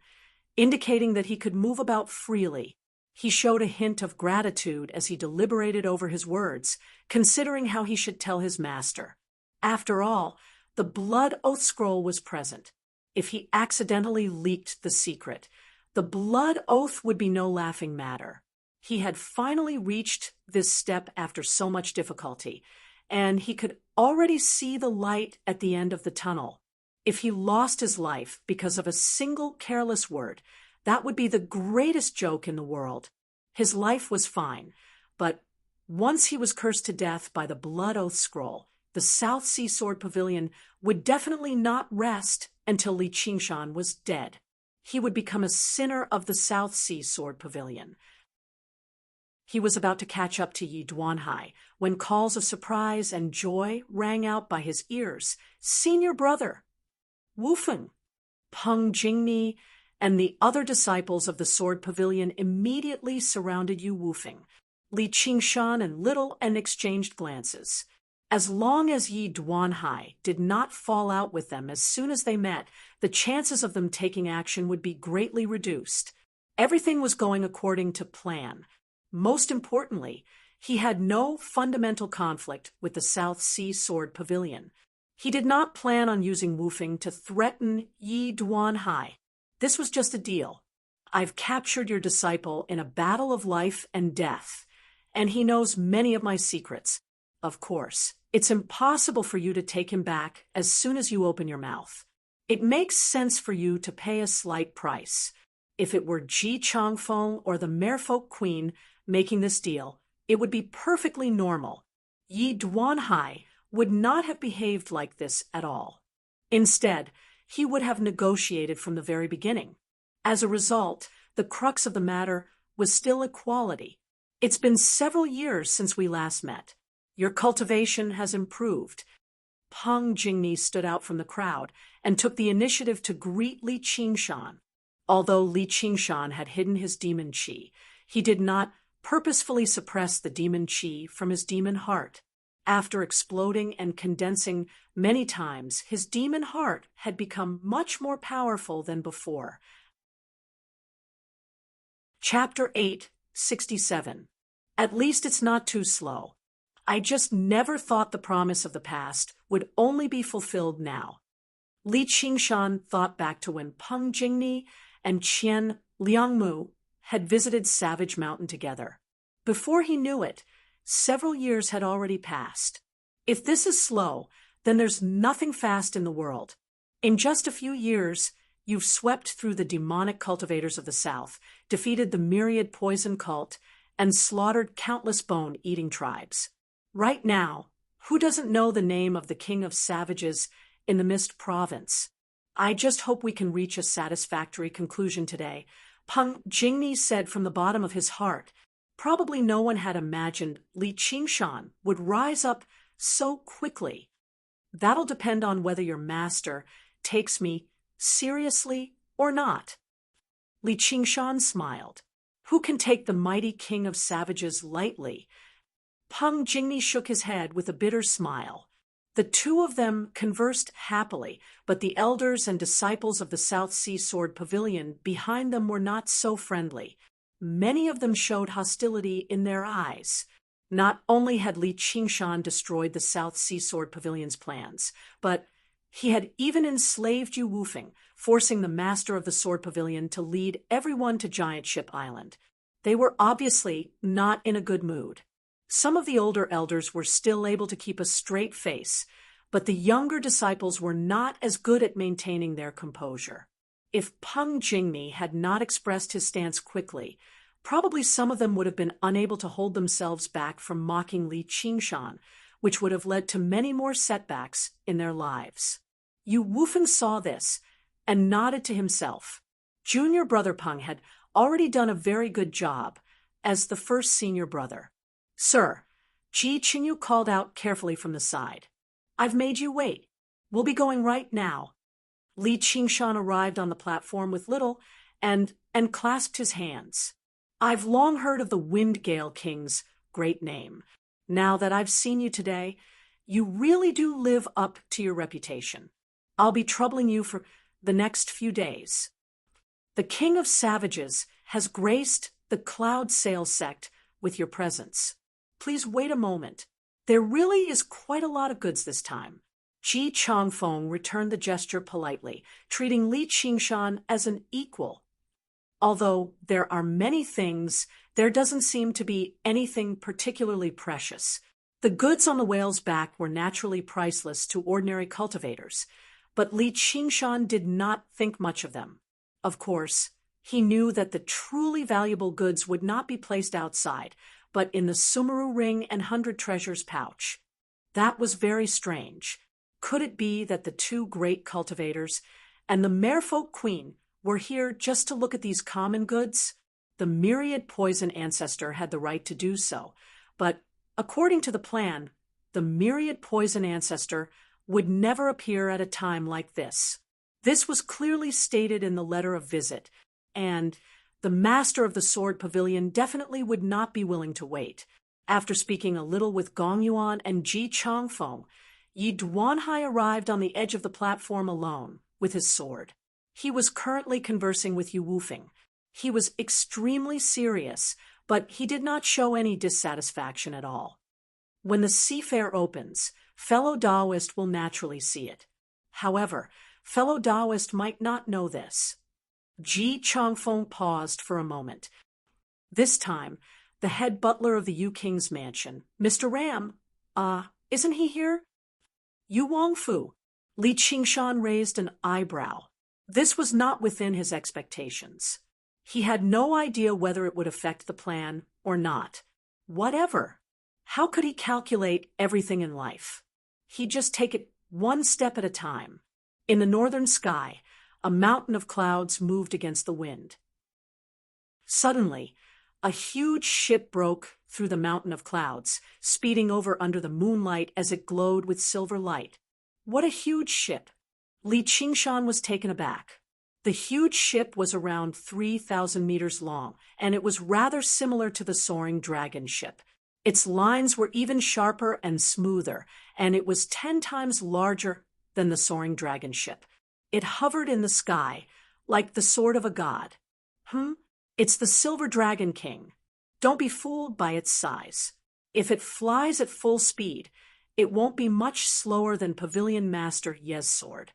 indicating that he could move about freely. He showed a hint of gratitude as he deliberated over his words, considering how he should tell his master. After all, the blood oath scroll was present. If he accidentally leaked the secret, the blood oath would be no laughing matter. He had finally reached this step after so much difficulty, and he could already see the light at the end of the tunnel. If he lost his life because of a single careless word, that would be the greatest joke in the world. His life was fine, but once he was cursed to death by the blood oath scroll, the South Sea Sword Pavilion would definitely not rest until Li Qingshan was dead. He would become a sinner of the South Sea Sword Pavilion. He was about to catch up to Yi Duanhai when calls of surprise and joy rang out by his ears. "Senior brother!" Wufeng, Peng Jingmi, and the other disciples of the Sword Pavilion immediately surrounded Yu Wufeng. Li Qingshan and Little and exchanged glances. As long as Yi Duanhai did not fall out with them as soon as they met, the chances of them taking action would be greatly reduced. Everything was going according to plan. Most importantly, he had no fundamental conflict with the South Sea Sword Pavilion. He did not plan on using Wufeng to threaten Yi Duanhai. This was just a deal. "I've captured your disciple in a battle of life and death, and he knows many of my secrets. Of course, it's impossible for you to take him back as soon as you open your mouth. It makes sense for you to pay a slight price. If it were Ji Changfeng or the Merfolk Queen making this deal, it would be perfectly normal. Yi Duanhai would not have behaved like this at all. Instead, he would have negotiated from the very beginning. As a result, the crux of the matter was still equality. It's been several years since we last met. Your cultivation has improved. Peng Jingni stood out from the crowd and took the initiative to greet Li Qingshan. Although Li Qingshan had hidden his demon qi, he did not purposefully suppress the demon qi from his demon heart. After exploding and condensing many times, his demon heart had become much more powerful than before. Chapter 8:67. At least it's not too slow. I just never thought the promise of the past would only be fulfilled now. Li Qingshan thought back to when Peng Jingni and Qian Liangmu had visited Savage Mountain together. Before he knew it, several years had already passed. If this is slow, then there's nothing fast in the world. In just a few years, you've swept through the demonic cultivators of the South, defeated the myriad poison cult, and slaughtered countless bone-eating tribes. Right now, who doesn't know the name of the king of savages in the Mist Province? I just hope we can reach a satisfactory conclusion today, Peng Jingni said from the bottom of his heart. Probably no one had imagined Li Qingshan would rise up so quickly. That'll depend on whether your master takes me seriously or not. Li Qingshan smiled. Who can take the mighty king of savages lightly? Peng Jingni shook his head with a bitter smile. The two of them conversed happily, but the elders and disciples of the South Sea Sword Pavilion behind them were not so friendly. Many of them showed hostility in their eyes. Not only had Li Qingshan destroyed the South Sea Sword Pavilion's plans, but he had even enslaved Yu Wufeng, forcing the master of the Sword Pavilion to lead everyone to Giant Ship Island. They were obviously not in a good mood. Some of the older elders were still able to keep a straight face, but the younger disciples were not as good at maintaining their composure. If Peng Jingni had not expressed his stance quickly, probably some of them would have been unable to hold themselves back from mocking Li Qingshan, which would have led to many more setbacks in their lives. Yu Wufeng saw this and nodded to himself. Junior brother Peng had already done a very good job as the first senior brother. Sir, Ji Qingyu called out carefully from the side. I've made you wait. We'll be going right now. Li Qingshan arrived on the platform with little and clasped his hands. I've long heard of the Wind Gale King's great name. Now that I've seen you today, you really do live up to your reputation. I'll be troubling you for the next few days. The King of Savages has graced the Cloud Sail sect with your presence. Please wait a moment. There really is quite a lot of goods this time. Ji Changfeng returned the gesture politely, treating Li Qingshan as an equal. Although there are many things, there doesn't seem to be anything particularly precious. The goods on the whale's back were naturally priceless to ordinary cultivators, but Li Qingshan did not think much of them. Of course, he knew that the truly valuable goods would not be placed outside, but in the Sumeru Ring and 100 Treasures pouch. That was very strange. Could it be that the two great cultivators and the Merfolk Queen were here just to look at these common goods? The myriad poison ancestor had the right to do so, but according to the plan, the myriad poison ancestor would never appear at a time like this. This was clearly stated in the letter of visit, and the master of the Sword Pavilion definitely would not be willing to wait. After speaking a little with Gong Yuan and Ji Changfeng, Yi Duanhai arrived on the edge of the platform alone, with his sword. He was currently conversing with Yu Wufeng. He was extremely serious, but he did not show any dissatisfaction at all. When the sea fair opens, fellow Taoist will naturally see it. However, fellow Taoist might not know this. Ji Changfeng paused for a moment. This time, the head butler of the Yu King's mansion, Mr. Ram, isn't he here? Yu Wangfu. Li Qingshan raised an eyebrow. This was not within his expectations. He had no idea whether it would affect the plan or not. Whatever. How could he calculate everything in life? He'd just take it one step at a time. In the northern sky, a mountain of clouds moved against the wind. Suddenly, a huge ship broke through the mountain of clouds, speeding over under the moonlight as it glowed with silver light. What a huge ship! Li Qingshan was taken aback. The huge ship was around 3,000 meters long, and it was rather similar to the soaring dragon ship. Its lines were even sharper and smoother, and it was 10 times larger than the soaring dragon ship. It hovered in the sky, like the sword of a god. It's the Silver Dragon King. Don't be fooled by its size. If it flies at full speed, it won't be much slower than Pavilion Master Ye's sword.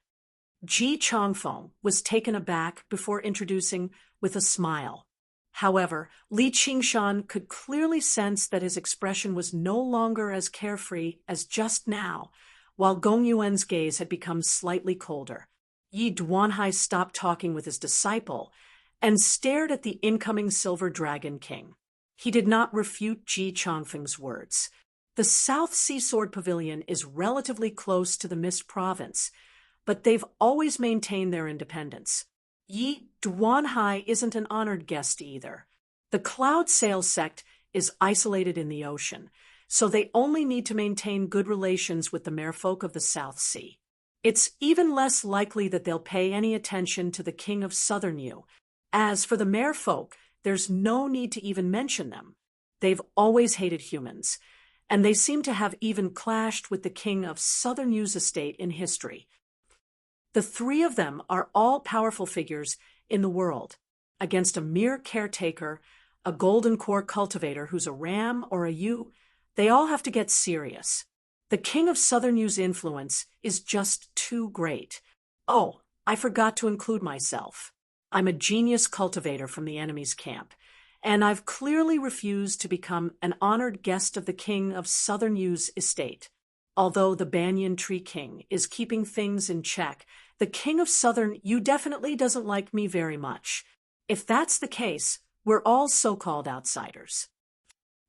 Ji Changfeng was taken aback before introducing with a smile. However, Li Qingshan could clearly sense that his expression was no longer as carefree as just now, while Gong Yuan's gaze had become slightly colder. Yi Duanhai stopped talking with his disciple and stared at the incoming Silver Dragon King. He did not refute Ji Changfeng's words. The South Sea Sword Pavilion is relatively close to the Mist Province, but they've always maintained their independence. Yi Duanhai isn't an honored guest either. The Cloud Sail sect is isolated in the ocean, so they only need to maintain good relations with the merfolk of the South Sea. It's even less likely that they'll pay any attention to the King of Southern Yu. As for the merfolk, there's no need to even mention them. They've always hated humans, and they seem to have even clashed with the King of Southern Yu's estate in history. The three of them are all powerful figures in the world. Against a mere caretaker, a golden core cultivator who's a ram or a yu, they all have to get serious. The King of Southern Yu's influence is just too great. Oh, I forgot to include myself. I'm a genius cultivator from the enemy's camp, and I've clearly refused to become an honored guest of the King of Southern Yu's estate. Although the Banyan Tree King is keeping things in check, the King of Southern Yu definitely doesn't like me very much. If that's the case, we're all so-called outsiders.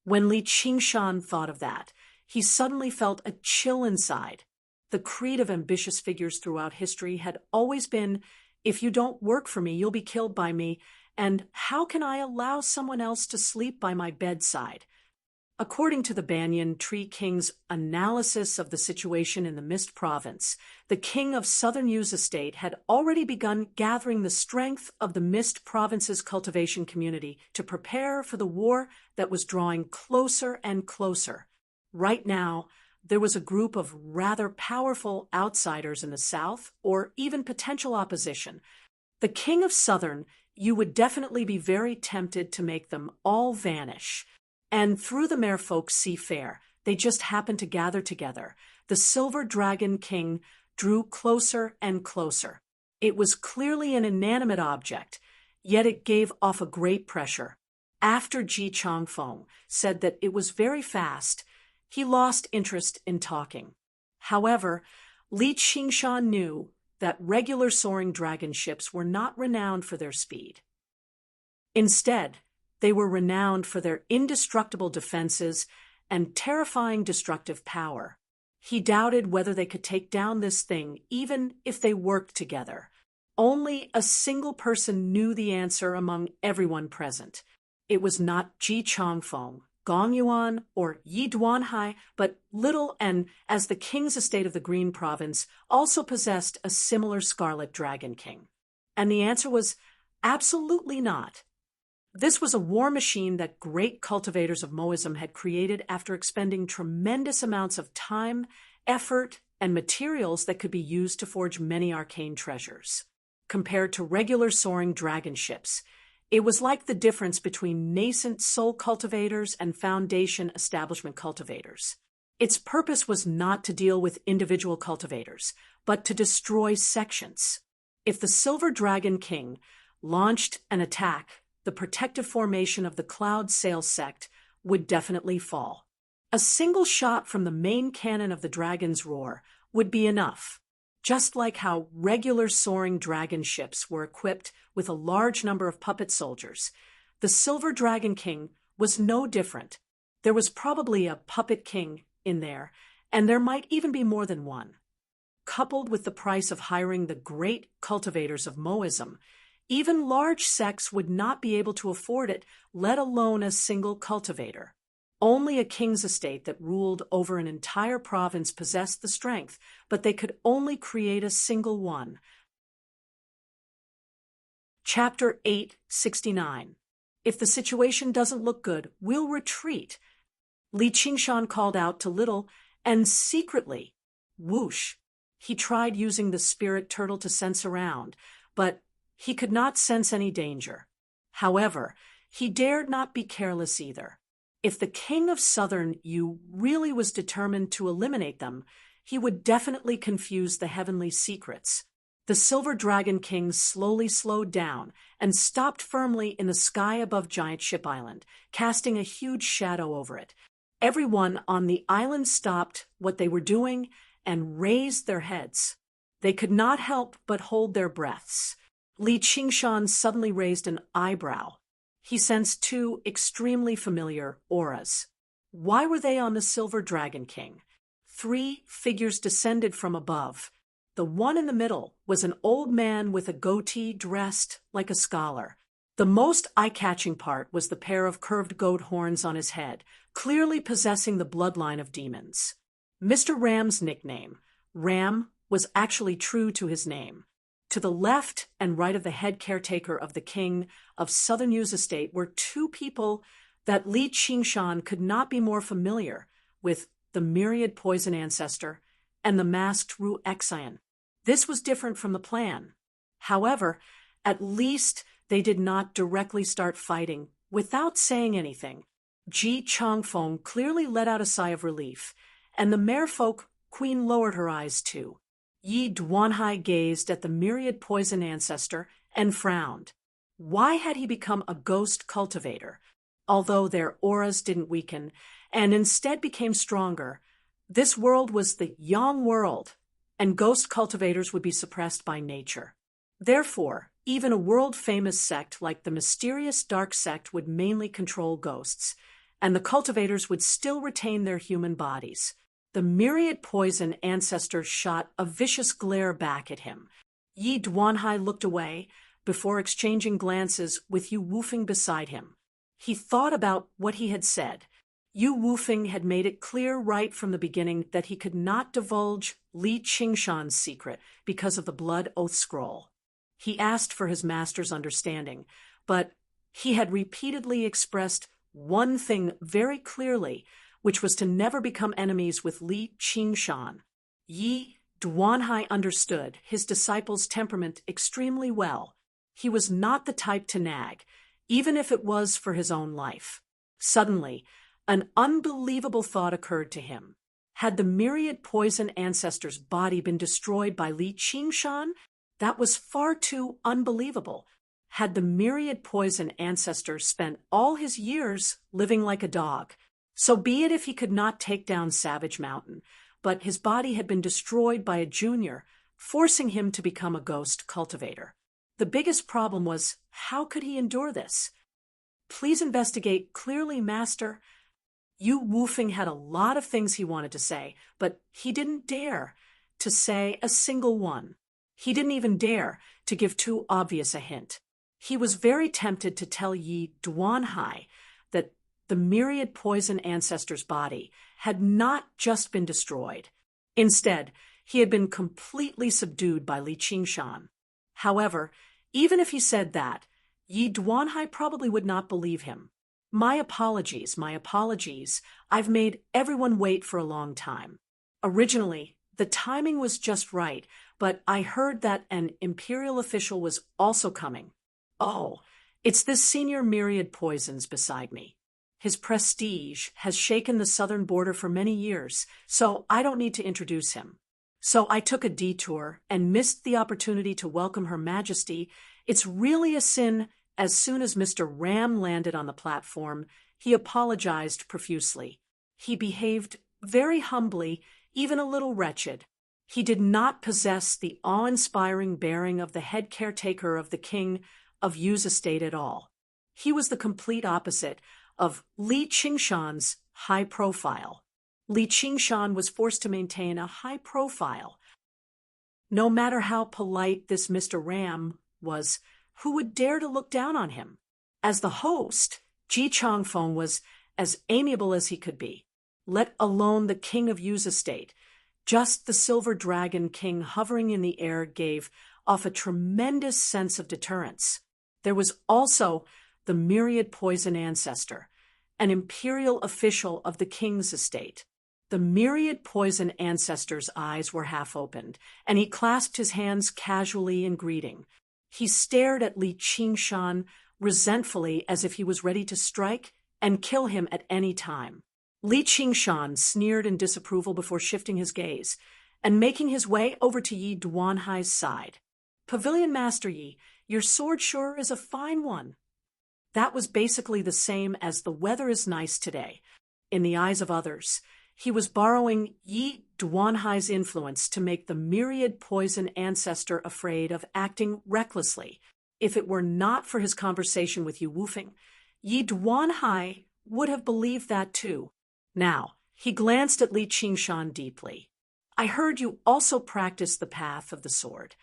When Li Qingshan thought of that, he suddenly felt a chill inside. The creed of ambitious figures throughout history had always been, if you don't work for me, you'll be killed by me, and how can I allow someone else to sleep by my bedside? According to the Banyan Tree King's analysis of the situation in the Mist Province, the King of Southern Yu's estate had already begun gathering the strength of the Mist Province's cultivation community to prepare for the war that was drawing closer and closer. Right now, there was a group of rather powerful outsiders in the south, or even potential opposition. The King of Southern Yu would definitely be very tempted to make them all vanish. And through the merfolk see fair, they just happened to gather together. The Silver Dragon King drew closer and closer. It was clearly an inanimate object, yet it gave off a great pressure. After Ji Changfeng said that it was very fast, he lost interest in talking. However, Li Qingshan knew that regular soaring dragon ships were not renowned for their speed. Instead, they were renowned for their indestructible defenses and terrifying destructive power. He doubted whether they could take down this thing even if they worked together. Only a single person knew the answer among everyone present. It was not Ji Changfeng, Gong Yuan, or Yi Duanhai, but Little and, as the King's estate of the Green Province, also possessed a similar Scarlet Dragon King. And the answer was absolutely not. This was a war machine that great cultivators of Moism had created after expending tremendous amounts of time, effort, and materials that could be used to forge many arcane treasures. Compared to regular soaring dragon ships, it was like the difference between nascent soul cultivators and foundation establishment cultivators. Its purpose was not to deal with individual cultivators, but to destroy sections. If the Silver Dragon King launched an attack, the protective formation of the Cloud Sail sect would definitely fall. A single shot from the main cannon of the Dragon's Roar would be enough. Just like how regular soaring dragon ships were equipped with a large number of puppet soldiers, the Silver Dragon King was no different. There was probably a puppet king in there, and there might even be more than one. Coupled with the price of hiring the great cultivators of Moism, even large sects would not be able to afford it, let alone a single cultivator. Only a king's estate that ruled over an entire province possessed the strength, but they could only create a single one. Chapter 869. If the situation doesn't look good, we'll retreat. Li Qingshan called out to Little, and secretly, whoosh, he tried using the spirit turtle to sense around, but he could not sense any danger. However, he dared not be careless either. If the king of Southern Yu really was determined to eliminate them, he would definitely confuse the heavenly secrets. The Silver Dragon King slowly slowed down and stopped firmly in the sky above Giant Ship Island, casting a huge shadow over it. Everyone on the island stopped what they were doing and raised their heads. They could not help but hold their breaths. Li Qingshan suddenly raised an eyebrow. He sensed two extremely familiar auras. Why were they on the Silver Dragon King? 3 figures descended from above. The one in the middle was an old man with a goatee dressed like a scholar. The most eye-catching part was the pair of curved goat horns on his head, clearly possessing the bloodline of demons. Mr. Ram's nickname, Ram, was actually true to his name. To the left and right of the head caretaker of the king of Southern Yu's estate were 2 people that Li Qingshan could not be more familiar with: the myriad poison ancestor and the masked Ru Exian. This was different from the plan. However, at least they did not directly start fighting without saying anything. Ji Changfeng clearly let out a sigh of relief, and the merfolk queen lowered her eyes too. Yi Duanhai gazed at the myriad poison ancestor and frowned. Why had he become a ghost cultivator? Although their auras didn't weaken and instead became stronger, this world was the Yang world, and ghost cultivators would be suppressed by nature. Therefore, even a world-famous sect like the mysterious dark sect would mainly control ghosts, and the cultivators would still retain their human bodies. The myriad poison ancestor shot a vicious glare back at him. Yi Duanhai looked away before exchanging glances with Yu Wufeng beside him. He thought about what he had said. Yu Wufeng had made it clear right from the beginning that he could not divulge Li Qingshan's secret because of the blood oath scroll. He asked for his master's understanding, but he had repeatedly expressed one thing very clearly, which was to never become enemies with Li Qingshan. Yi Duanhai understood his disciple's temperament extremely well. He was not the type to nag, even if it was for his own life. Suddenly, an unbelievable thought occurred to him. Had the myriad poison ancestor's body been destroyed by Li Qingshan? That was far too unbelievable. Had the myriad poison ancestor spent all his years living like a dog? So be it if he could not take down Savage Mountain, but his body had been destroyed by a junior, forcing him to become a ghost cultivator. The biggest problem was, how could he endure this? Please investigate clearly, Master. Yu Wufeng had a lot of things he wanted to say, but he didn't dare to say a single one. He didn't even dare to give too obvious a hint. He was very tempted to tell Yi Duanhai that the myriad poison ancestor's body had not just been destroyed. Instead, he had been completely subdued by Li Qingshan. However, even if he said that, Yi Duanhai probably would not believe him. My apologies. I've made everyone wait for a long time. Originally, the timing was just right, but I heard that an imperial official was also coming. Oh, it's this senior myriad poisons beside me. His prestige has shaken the southern border for many years, so I don't need to introduce him. So I took a detour and missed the opportunity to welcome Her Majesty. It's really a sin. As soon as Mr. Ram landed on the platform, he apologized profusely. He behaved very humbly, even a little wretched. He did not possess the awe-inspiring bearing of the head caretaker of the king of Yu's estate at all. He was the complete opposite of Li Qingshan's high profile. Li Qingshan was forced to maintain a high profile. No matter how polite this Mr. Ram was, who would dare to look down on him? As the host, Ji Changfeng was as amiable as he could be. Let alone the king of Yu's estate. Just the silver dragon king hovering in the air gave off a tremendous sense of deterrence. There was also the myriad poison ancestor, an imperial official of the king's estate. The myriad poison ancestor's eyes were half opened, and he clasped his hands casually in greeting. He stared at Li Qingshan resentfully as if he was ready to strike and kill him at any time. Li Qingshan sneered in disapproval before shifting his gaze and making his way over to Yi Duanhai's side. "Pavilion Master Yi, your sword sure is a fine one." That was basically the same as "the weather is nice today." In the eyes of others, he was borrowing Yi Duanhai's influence to make the myriad poison ancestor afraid of acting recklessly. If it were not for his conversation with Yu Wufeng, Yi Duanhai would have believed that too. Now, he glanced at Li Qingshan deeply. "I heard you also practice the path of the sword."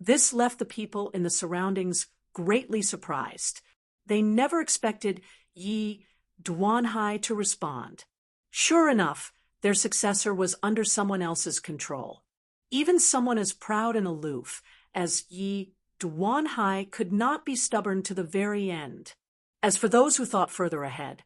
This left the people in the surroundings greatly surprised. They never expected Yi Duanhai to respond. Sure enough, their successor was under someone else's control. Even someone as proud and aloof as Yi Duanhai could not be stubborn to the very end. As for those who thought further ahead,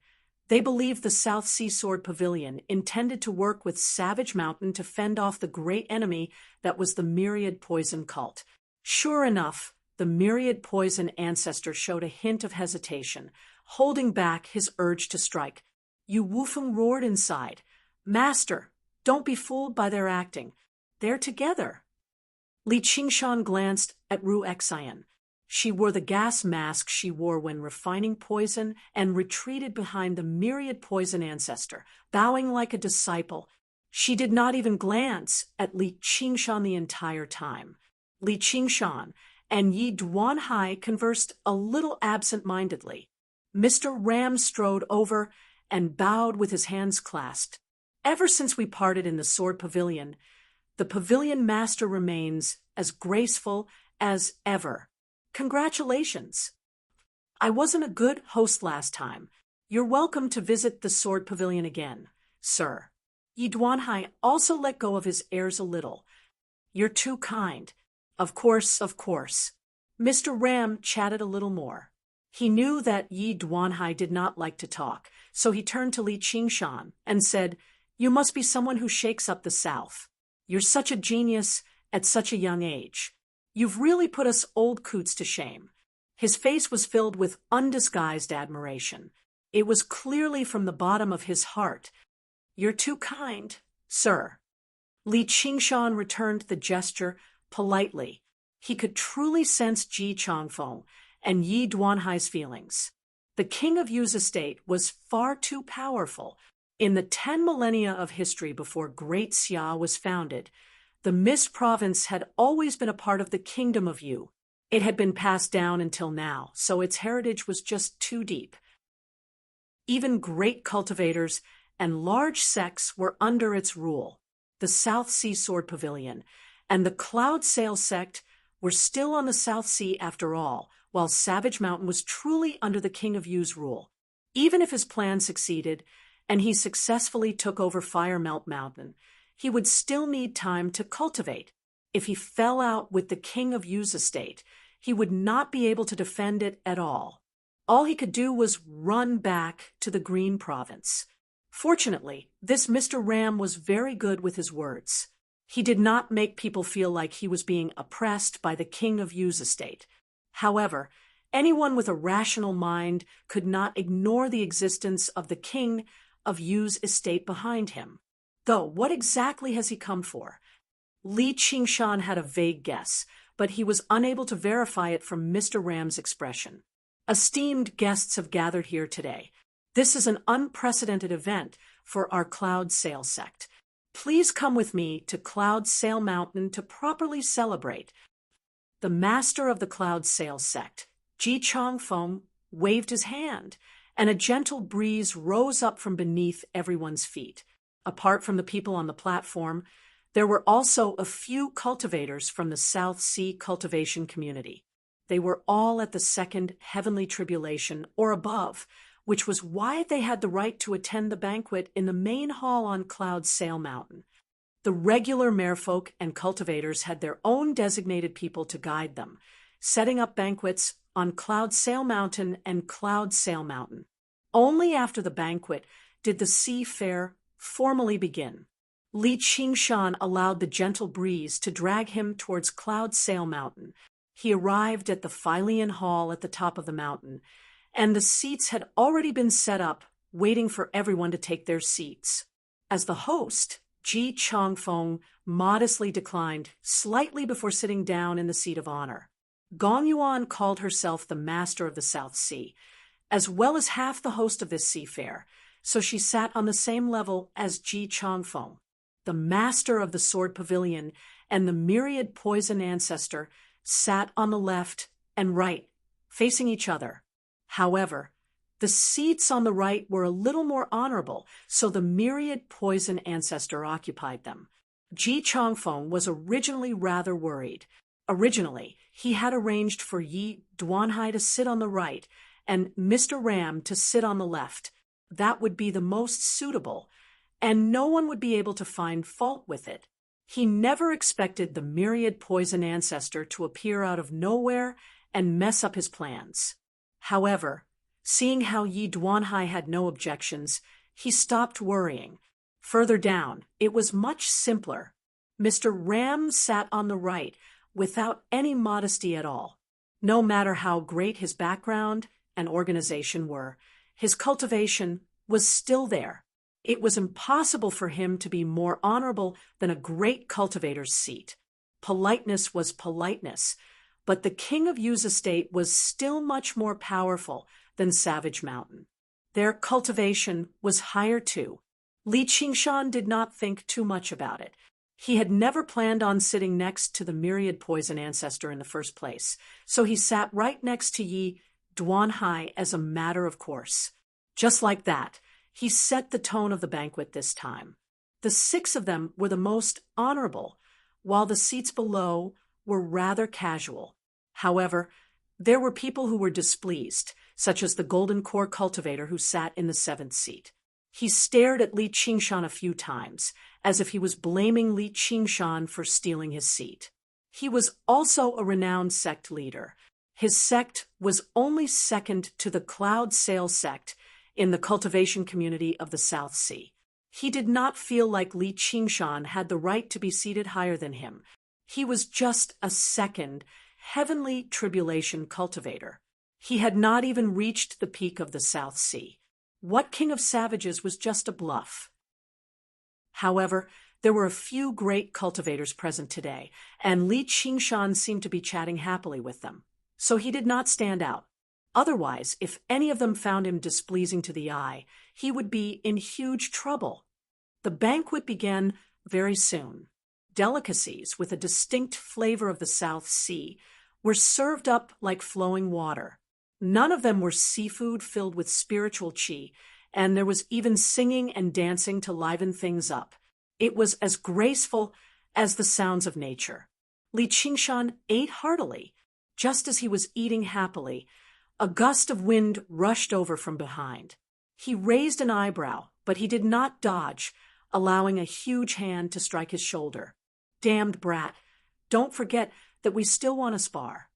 they believed the South Sea Sword Pavilion intended to work with Savage Mountain to fend off the great enemy that was the myriad poison cult. Sure enough, the myriad poison ancestor showed a hint of hesitation, holding back his urge to strike. Yu Wufeng roared inside, "Master, don't be fooled by their acting. They're together." Li Qingshan glanced at Ru Xian. She wore the gas mask she wore when refining poison and retreated behind the myriad poison ancestor, bowing like a disciple. She did not even glance at Li Qingshan the entire time. Li Qingshan and Yi Duanhai conversed a little absent-mindedly. Mr. Ram strode over and bowed with his hands clasped. "Ever since we parted in the Sword Pavilion, the Pavilion Master remains as graceful as ever. Congratulations. I wasn't a good host last time. You're welcome to visit the Sword Pavilion again, sir." Yi Duanhai also let go of his airs a little. "You're too kind." Of course, of course." Mr. Ram chatted a little more. He knew that Yi Duanhai did not like to talk, so he turned to Li Qingshan and said, "You must be someone who shakes up the South. You're such a genius at such a young age. You've really put us old coots to shame." His face was filled with undisguised admiration. It was clearly from the bottom of his heart. "You're too kind, sir." Li Qingshan returned the gesture politely. He could truly sense Ji Changfeng and Yi Duanhai's feelings. The king of Yu's estate was far too powerful. In the 10 millennia of history before Great Xia was founded, the Mist province had always been a part of the kingdom of Yu. It had been passed down until now, so its heritage was just too deep. Even great cultivators and large sects were under its rule. The South Sea Sword Pavilion and the Cloud Sail sect were still on the South Sea after all, while Savage Mountain was truly under the King of Yu's rule. Even if his plan succeeded, and he successfully took over Firemelt Mountain, he would still need time to cultivate. If he fell out with the King of Yu's estate, he would not be able to defend it at all. All he could do was run back to the Green Province. Fortunately, this Mr. Ram was very good with his words. He did not make people feel like he was being oppressed by the King of Yu's estate. However, anyone with a rational mind could not ignore the existence of the King of Yu's estate behind him. Though, what exactly has he come for? Li Qingshan had a vague guess, but he was unable to verify it from Mr. Ram's expression. "Esteemed guests have gathered here today. This is an unprecedented event for our Cloud Sail sect. Please come with me to Cloud Sail Mountain to properly celebrate." The master of the Cloud Sail sect, Ji Changfeng, waved his hand, and a gentle breeze rose up from beneath everyone's feet. Apart from the people on the platform, there were also a few cultivators from the South Sea cultivation community. They were all at the second heavenly tribulation or above, which was why they had the right to attend the banquet in the main hall on Cloud Sail Mountain. The regular merfolk and cultivators had their own designated people to guide them, setting up banquets on Cloud Sail Mountain and Cloud Sail Mountain. Only after the banquet did the sea fair formally begin. Li Qingshan allowed the gentle breeze to drag him towards Cloud Sail Mountain. He arrived at the Phylian Hall at the top of the mountain, and the seats had already been set up, waiting for everyone to take their seats. As the host, Ji Changfeng modestly declined slightly before sitting down in the seat of honor. Gong Yuan called herself the master of the South Sea, as well as half the host of this sea fair, so she sat on the same level as Ji Changfeng. The master of the Sword Pavilion and the myriad poison ancestor sat on the left and right, facing each other. However, the seats on the right were a little more honorable, so the myriad poison ancestor occupied them. Ji Changfeng was originally rather worried. Originally, he had arranged for Yi Duanhai to sit on the right and Mr. Ram to sit on the left. That would be the most suitable, and no one would be able to find fault with it. He never expected the myriad poison ancestor to appear out of nowhere and mess up his plans. However, seeing how Yi Duanhai had no objections, he stopped worrying. Further down, it was much simpler. Mr. Ram sat on the right, without any modesty at all. No matter how great his background and organization were, his cultivation was still there. It was impossible for him to be more honorable than a great cultivator's seat. Politeness was politeness, but the king of Yu's estate was still much more powerful than Savage Mountain. Their cultivation was higher too. Li Qingshan did not think too much about it. He had never planned on sitting next to the myriad poison ancestor in the first place, so he sat right next to Yi Duanhai as a matter of course. Just like that, he set the tone of the banquet this time. The 6 of them were the most honorable, while the seats below were rather casual. However, there were people who were displeased, such as the Golden Core cultivator who sat in the 7th seat. He stared at Li Qingshan a few times, as if he was blaming Li Qingshan for stealing his seat. He was also a renowned sect leader. His sect was only second to the Cloud Sail sect in the cultivation community of the South Sea. He did not feel like Li Qingshan had the right to be seated higher than him. He was just a second, heavenly tribulation cultivator. He had not even reached the peak of the South Sea. What king of savages was just a bluff? However, there were a few great cultivators present today, and Li Qingshan seemed to be chatting happily with them, so he did not stand out. Otherwise, if any of them found him displeasing to the eye, he would be in huge trouble. The banquet began very soon. Delicacies with a distinct flavor of the South Sea were served up like flowing water. None of them were seafood filled with spiritual qi, and there was even singing and dancing to liven things up. It was as graceful as the sounds of nature. Li Qingshan ate heartily. Just as he was eating happily, a gust of wind rushed over from behind. He raised an eyebrow, but he did not dodge, allowing a huge hand to strike his shoulder. "Damned brat, don't forget that we still want to spar."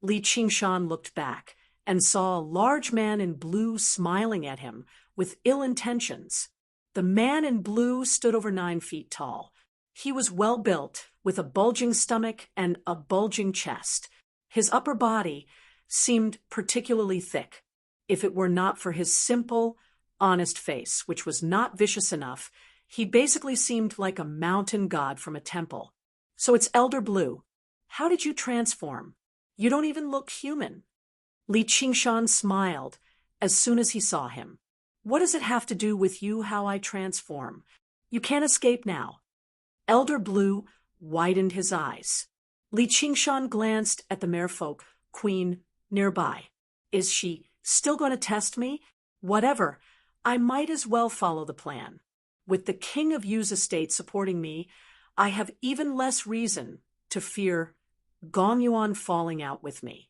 Li Qingshan looked back and saw a large man in blue smiling at him with ill intentions. The man in blue stood over 9 feet tall. He was well built, with a bulging stomach and a bulging chest. His upper body seemed particularly thick, if it were not for his simple, honest face, which was not vicious enough. He basically seemed like a mountain god from a temple. "So it's Elder Blue. How did you transform? You don't even look human." Li Qingshan smiled as soon as he saw him. "What does it have to do with you how I transform? You can't escape now." Elder Blue widened his eyes. Li Qingshan glanced at the merfolk queen nearby. "Is she still going to test me? Whatever, I might as well follow the plan. With the king of Yu's estate supporting me, I have even less reason to fear Gong Yuan falling out with me."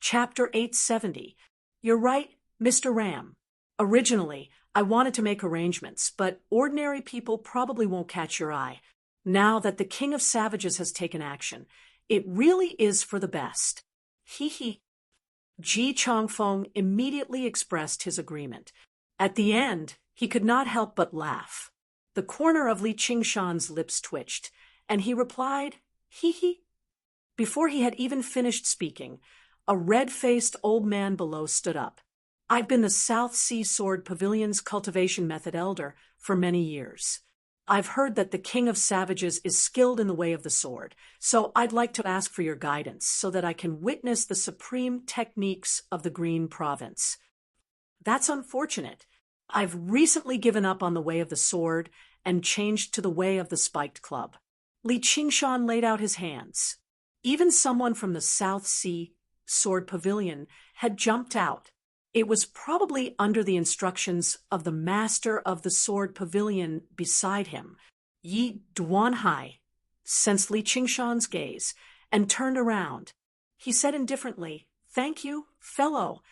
Chapter 870. You're right, Mr. Ram. Originally, I wanted to make arrangements, but ordinary people probably won't catch your eye. Now that the King of Savages has taken action, it really is for the best. Hee hee. Ji Chongfeng immediately expressed his agreement. At the end, he could not help but laugh. The corner of Li Qingshan's lips twitched, and he replied, hee hee. Before he had even finished speaking, a red-faced old man below stood up. I've been the South Sea Sword Pavilion's cultivation method elder for many years. I've heard that the King of Savages is skilled in the way of the sword, so I'd like to ask for your guidance so that I can witness the supreme techniques of the Green Province. That's unfortunate. I've recently given up on the way of the sword and changed to the way of the spiked club. Li Qingshan laid out his hands. Even someone from the South Sea Sword Pavilion had jumped out. It was probably under the instructions of the master of the Sword Pavilion beside him. Yi Duanhai sensed Li Qingshan's gaze and turned around. He said indifferently, "Thank you, fellow."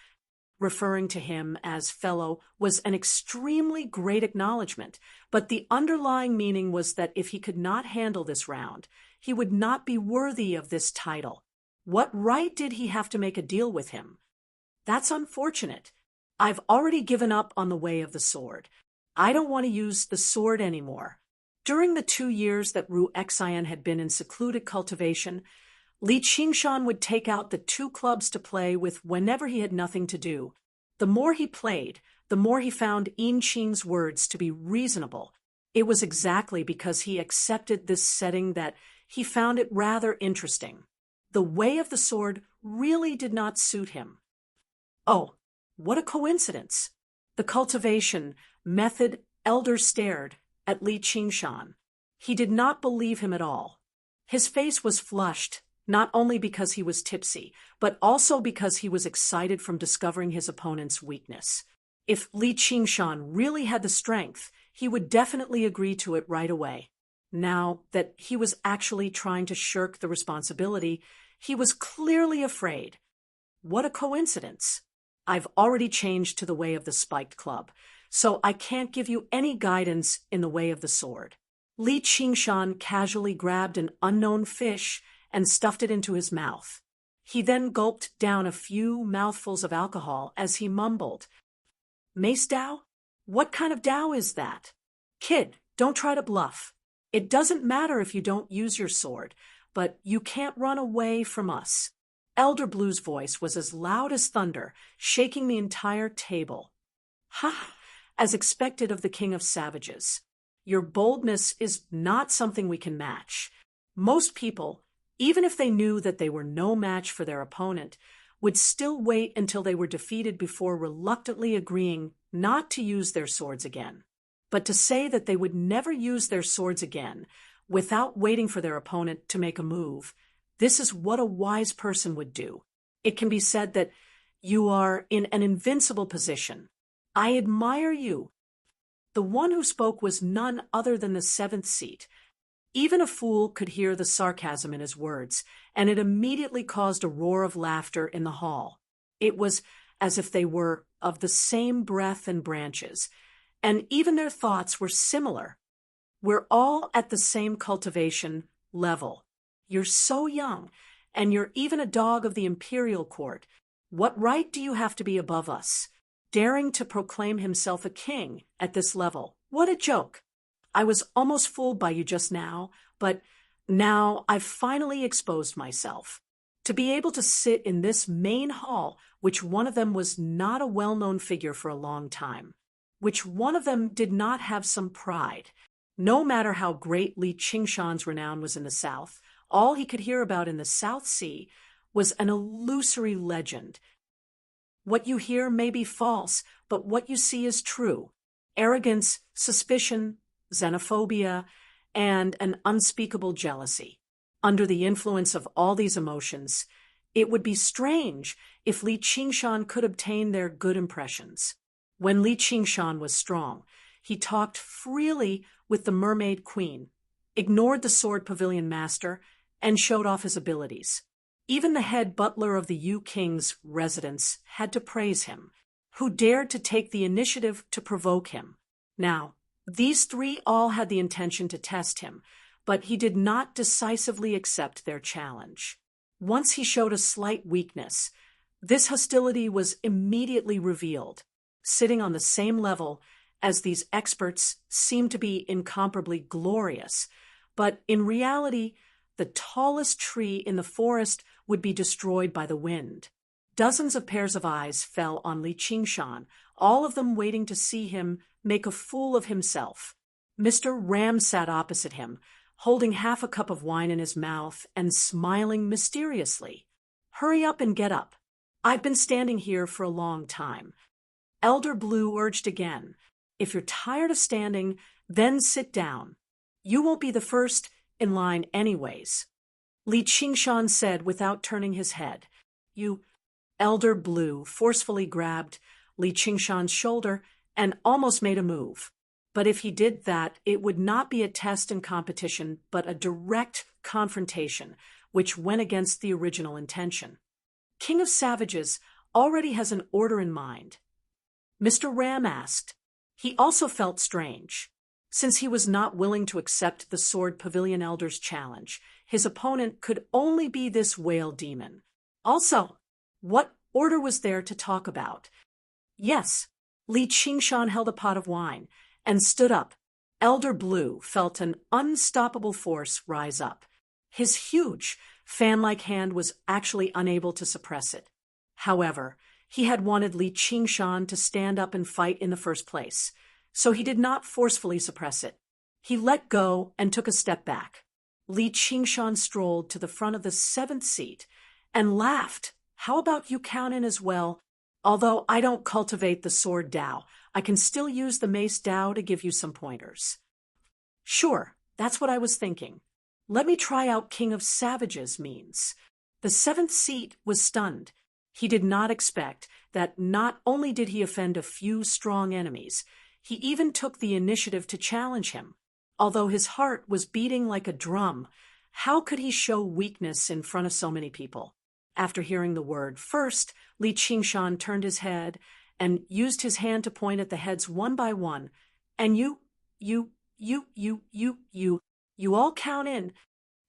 Referring to him as fellow was an extremely great acknowledgement, but the underlying meaning was that if he could not handle this round, he would not be worthy of this title. What right did he have to make a deal with him? That's unfortunate. I've already given up on the way of the sword. I don't want to use the sword anymore. During the 2 years that Ru Xian had been in secluded cultivation, Li Qingshan would take out the 2 clubs to play with whenever he had nothing to do. The more he played, the more he found Yin Qing's words to be reasonable. It was exactly because he accepted this setting that he found it rather interesting. The way of the sword really did not suit him. Oh, what a coincidence! The cultivation method elder stared at Li Qingshan. He did not believe him at all. His face was flushed, not only because he was tipsy, but also because he was excited from discovering his opponent's weakness. If Li Qingshan really had the strength, he would definitely agree to it right away. Now that he was actually trying to shirk the responsibility, he was clearly afraid. What a coincidence! I've already changed to the way of the spiked club, so I can't give you any guidance in the way of the sword. Li Qingshan casually grabbed an unknown fish and stuffed it into his mouth. He then gulped down a few mouthfuls of alcohol as he mumbled, "Mace Dao? What kind of Dao is that? Kid, don't try to bluff. It doesn't matter if you don't use your sword, but you can't run away from us." Elder Blue's voice was as loud as thunder, shaking the entire table. "Ha! As expected of the King of Savages. Your boldness is not something we can match. Most people, even if they knew that they were no match for their opponent, would still wait until they were defeated before reluctantly agreeing not to use their swords again. But to say that they would never use their swords again without waiting for their opponent to make a move, this is what a wise person would do. It can be said that you are in an invincible position. I admire you." The one who spoke was none other than the 7th seat. Even a fool could hear the sarcasm in his words, and it immediately caused a roar of laughter in the hall. It was as if they were of the same breath and branches, and even their thoughts were similar. We're all at the same cultivation level. You're so young, and you're even a dog of the imperial court. What right do you have to be above us? Daring to proclaim himself a king at this level. What a joke! I was almost fooled by you just now, but now I've finally exposed myself. To be able to sit in this main hall, which one of them was not a well-known figure for a long time, which one of them did not have some pride. No matter how great Li Qingshan's renown was in the south, all he could hear about in the South Sea was an illusory legend. What you hear may be false, but what you see is true. Arrogance, suspicion, xenophobia, and an unspeakable jealousy. Under the influence of all these emotions, it would be strange if Li Qingshan could obtain their good impressions. When Li Qingshan was strong, he talked freely with the Mermaid Queen, ignored the Sword Pavilion Master, and showed off his abilities. Even the head butler of the Yu King's residence had to praise him, who dared to take the initiative to provoke him. Now, these three all had the intention to test him, but he did not decisively accept their challenge. Once he showed a slight weakness, this hostility was immediately revealed. Sitting on the same level as these experts seemed to be incomparably glorious, but in reality, the tallest tree in the forest would be destroyed by the wind. Dozens of pairs of eyes fell on Li Qingshan, all of them waiting to see him make a fool of himself. Mr. Ram sat opposite him, holding half a cup of wine in his mouth and smiling mysteriously. "Hurry up and get up. I've been standing here for a long time." Elder Blue urged again, "If you're tired of standing, then sit down. You won't be the first in line anyways." Li Qingshan said without turning his head. "You—" Elder Blue forcefully grabbed Li Qingshan's shoulder and almost made a move. But if he did that, it would not be a test and competition, but a direct confrontation, which went against the original intention. King of Savages already has an order in mind. Mr. Ram asked. He also felt strange. Since he was not willing to accept the Sword Pavilion Elder's challenge, his opponent could only be this whale demon. Also, what order was there to talk about? Yes, Li Qingshan held a pot of wine and stood up. Elder Blue felt an unstoppable force rise up. His huge, fan-like hand was actually unable to suppress it. However, he had wanted Li Qingshan to stand up and fight in the first place, so he did not forcefully suppress it. He let go and took a step back. Li Qingshan strolled to the front of the 7th seat and laughed. "How about you count in as well? Although I don't cultivate the sword Dao, I can still use the mace Dao to give you some pointers." "Sure, that's what I was thinking. Let me try out King of Savages means." The 7th seat was stunned. He did not expect that not only did he offend a few strong enemies, he even took the initiative to challenge him. Although his heart was beating like a drum, how could he show weakness in front of so many people? After hearing the word first, Li Qingshan turned his head and used his hand to point at the heads one by one. "And you all count in."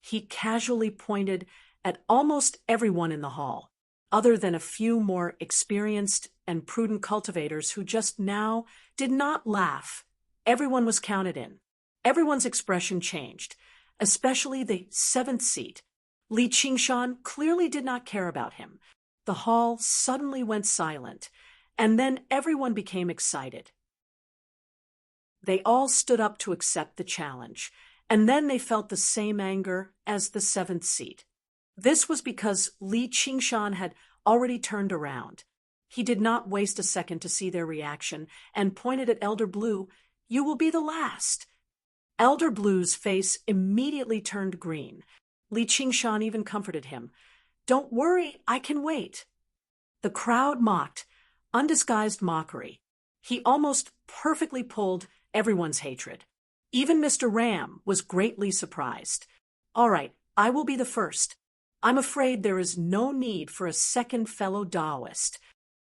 He casually pointed at almost everyone in the hall, other than a few more experienced and prudent cultivators who just now did not laugh. Everyone was counted in. Everyone's expression changed, especially the 7th seat. Li Qingshan clearly did not care about him. The hall suddenly went silent, and then everyone became excited. They all stood up to accept the challenge, and then they felt the same anger as the 7th seat. This was because Li Qingshan had already turned around. He did not waste a second to see their reaction and pointed at Elder Blue. "You will be the last." Elder Blue's face immediately turned green. Li Qingshan even comforted him. "Don't worry, I can wait." The crowd mocked, undisguised mockery. He almost perfectly pulled everyone's hatred. Even Mr. Ram was greatly surprised. "All right, I will be the first. I'm afraid there is no need for a second fellow Taoist."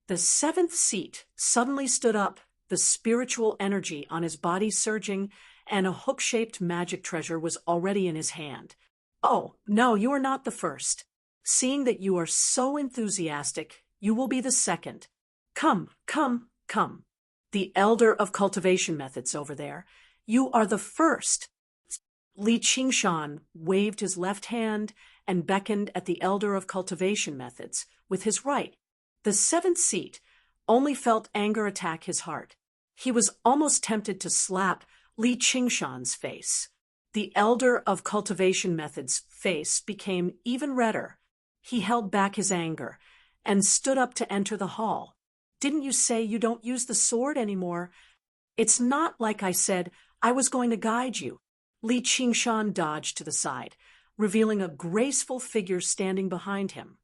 The 7th seat suddenly stood up, the spiritual energy on his body surging, and a hook-shaped magic treasure was already in his hand. "Oh, no, you are not the first. Seeing that you are so enthusiastic, you will be the second. Come. The elder of cultivation methods over there. You are the first." Li Qingshan waved his left hand and beckoned at the elder of cultivation methods with his right. The 7th seat only felt anger attack his heart. He was almost tempted to slap Li Qingshan's face. The elder of cultivation methods' face became even redder. He held back his anger and stood up to enter the hall. "Didn't you say you don't use the sword anymore?" "It's not like I said I was going to guide you." Li Qingshan dodged to the side, revealing a graceful figure standing behind him.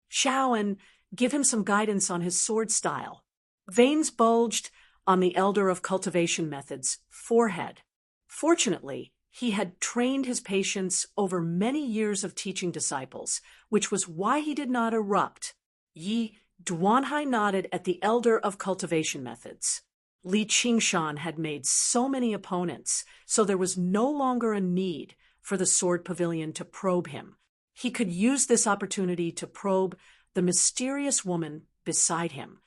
"Shao and give him some guidance on his sword style." Veins bulged on the elder of cultivation methods' forehead. Fortunately, He had trained his patience over many years of teaching disciples, which was why he did not erupt. Yi Duanhai nodded at the elder of cultivation methods. Li Qingshan had made so many opponents, so there was no longer a need for the sword pavilion to probe him. He could use this opportunity to probe the mysterious woman beside him.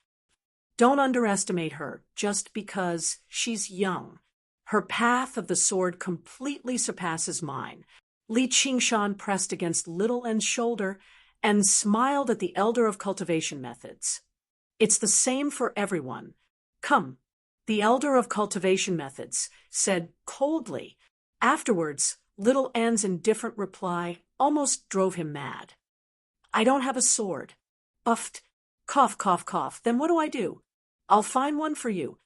Don't underestimate her just because she's young. Her path of the sword completely surpasses mine. Li Qingshan pressed against Little N's shoulder and smiled at the elder of cultivation methods. It's the same for everyone. Come, the elder of cultivation methods said coldly. Afterwards, Little N's indifferent reply almost drove him mad. I don't have a sword. Uffed. Cough, cough, cough. Then what do I do? I'll find one for you.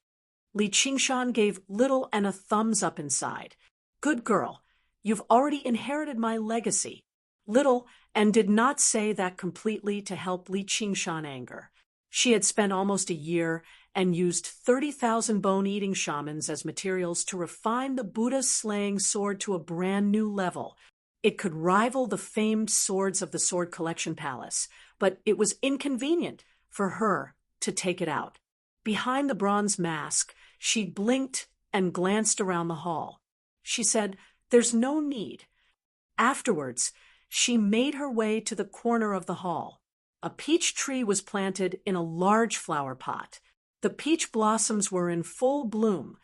Li Qingshan gave Little N a thumbs up inside. Good girl. You've already inherited my legacy. Little N did not say that completely to help Li Qingshan anger. She had spent almost a year and used 30,000 bone-eating shamans as materials to refine the Buddha-slaying sword to a brand new level. It could rival the famed swords of the Sword Collection Palace, but it was inconvenient for her to take it out. Behind the bronze mask, she blinked and glanced around the hall. She said, "There's no need." Afterwards, she made her way to the corner of the hall. A peach tree was planted in a large flower pot. The peach blossoms were in full bloom,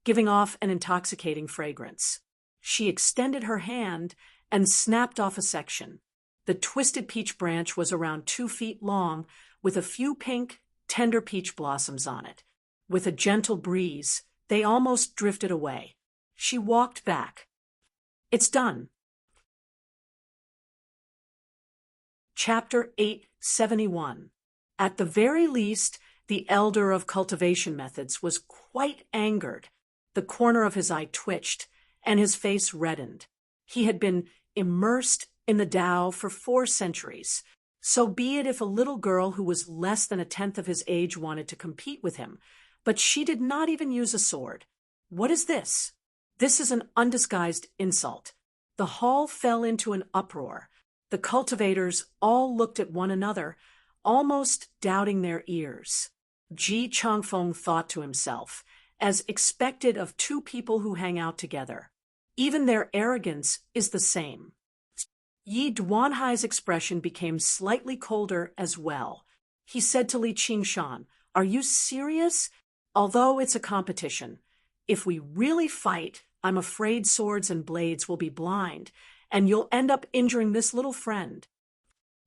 giving off an intoxicating fragrance. She extended her hand and snapped off a section. The twisted peach branch was around 2 feet long, with a few pink, tender peach blossoms on it. With a gentle breeze, they almost drifted away. She walked back. It's done. Chapter 871. At the very least, the elder of cultivation methods was quite angered. The corner of his eye twitched, and his face reddened. He had been immersed in the Tao for 4 centuries. So be it if a little girl who was less than 1/10 of his age wanted to compete with him, but she did not even use a sword. What is this? This is an undisguised insult. The hall fell into an uproar. The cultivators all looked at one another, almost doubting their ears. Ji Changfeng thought to himself, as expected of 2 people who hang out together. Even their arrogance is the same. Yi Duanhai's expression became slightly colder as well. He said to Li Qingshan, "Are you serious? Although it's a competition. If we really fight, I'm afraid swords and blades will be blind, and you'll end up injuring this little friend."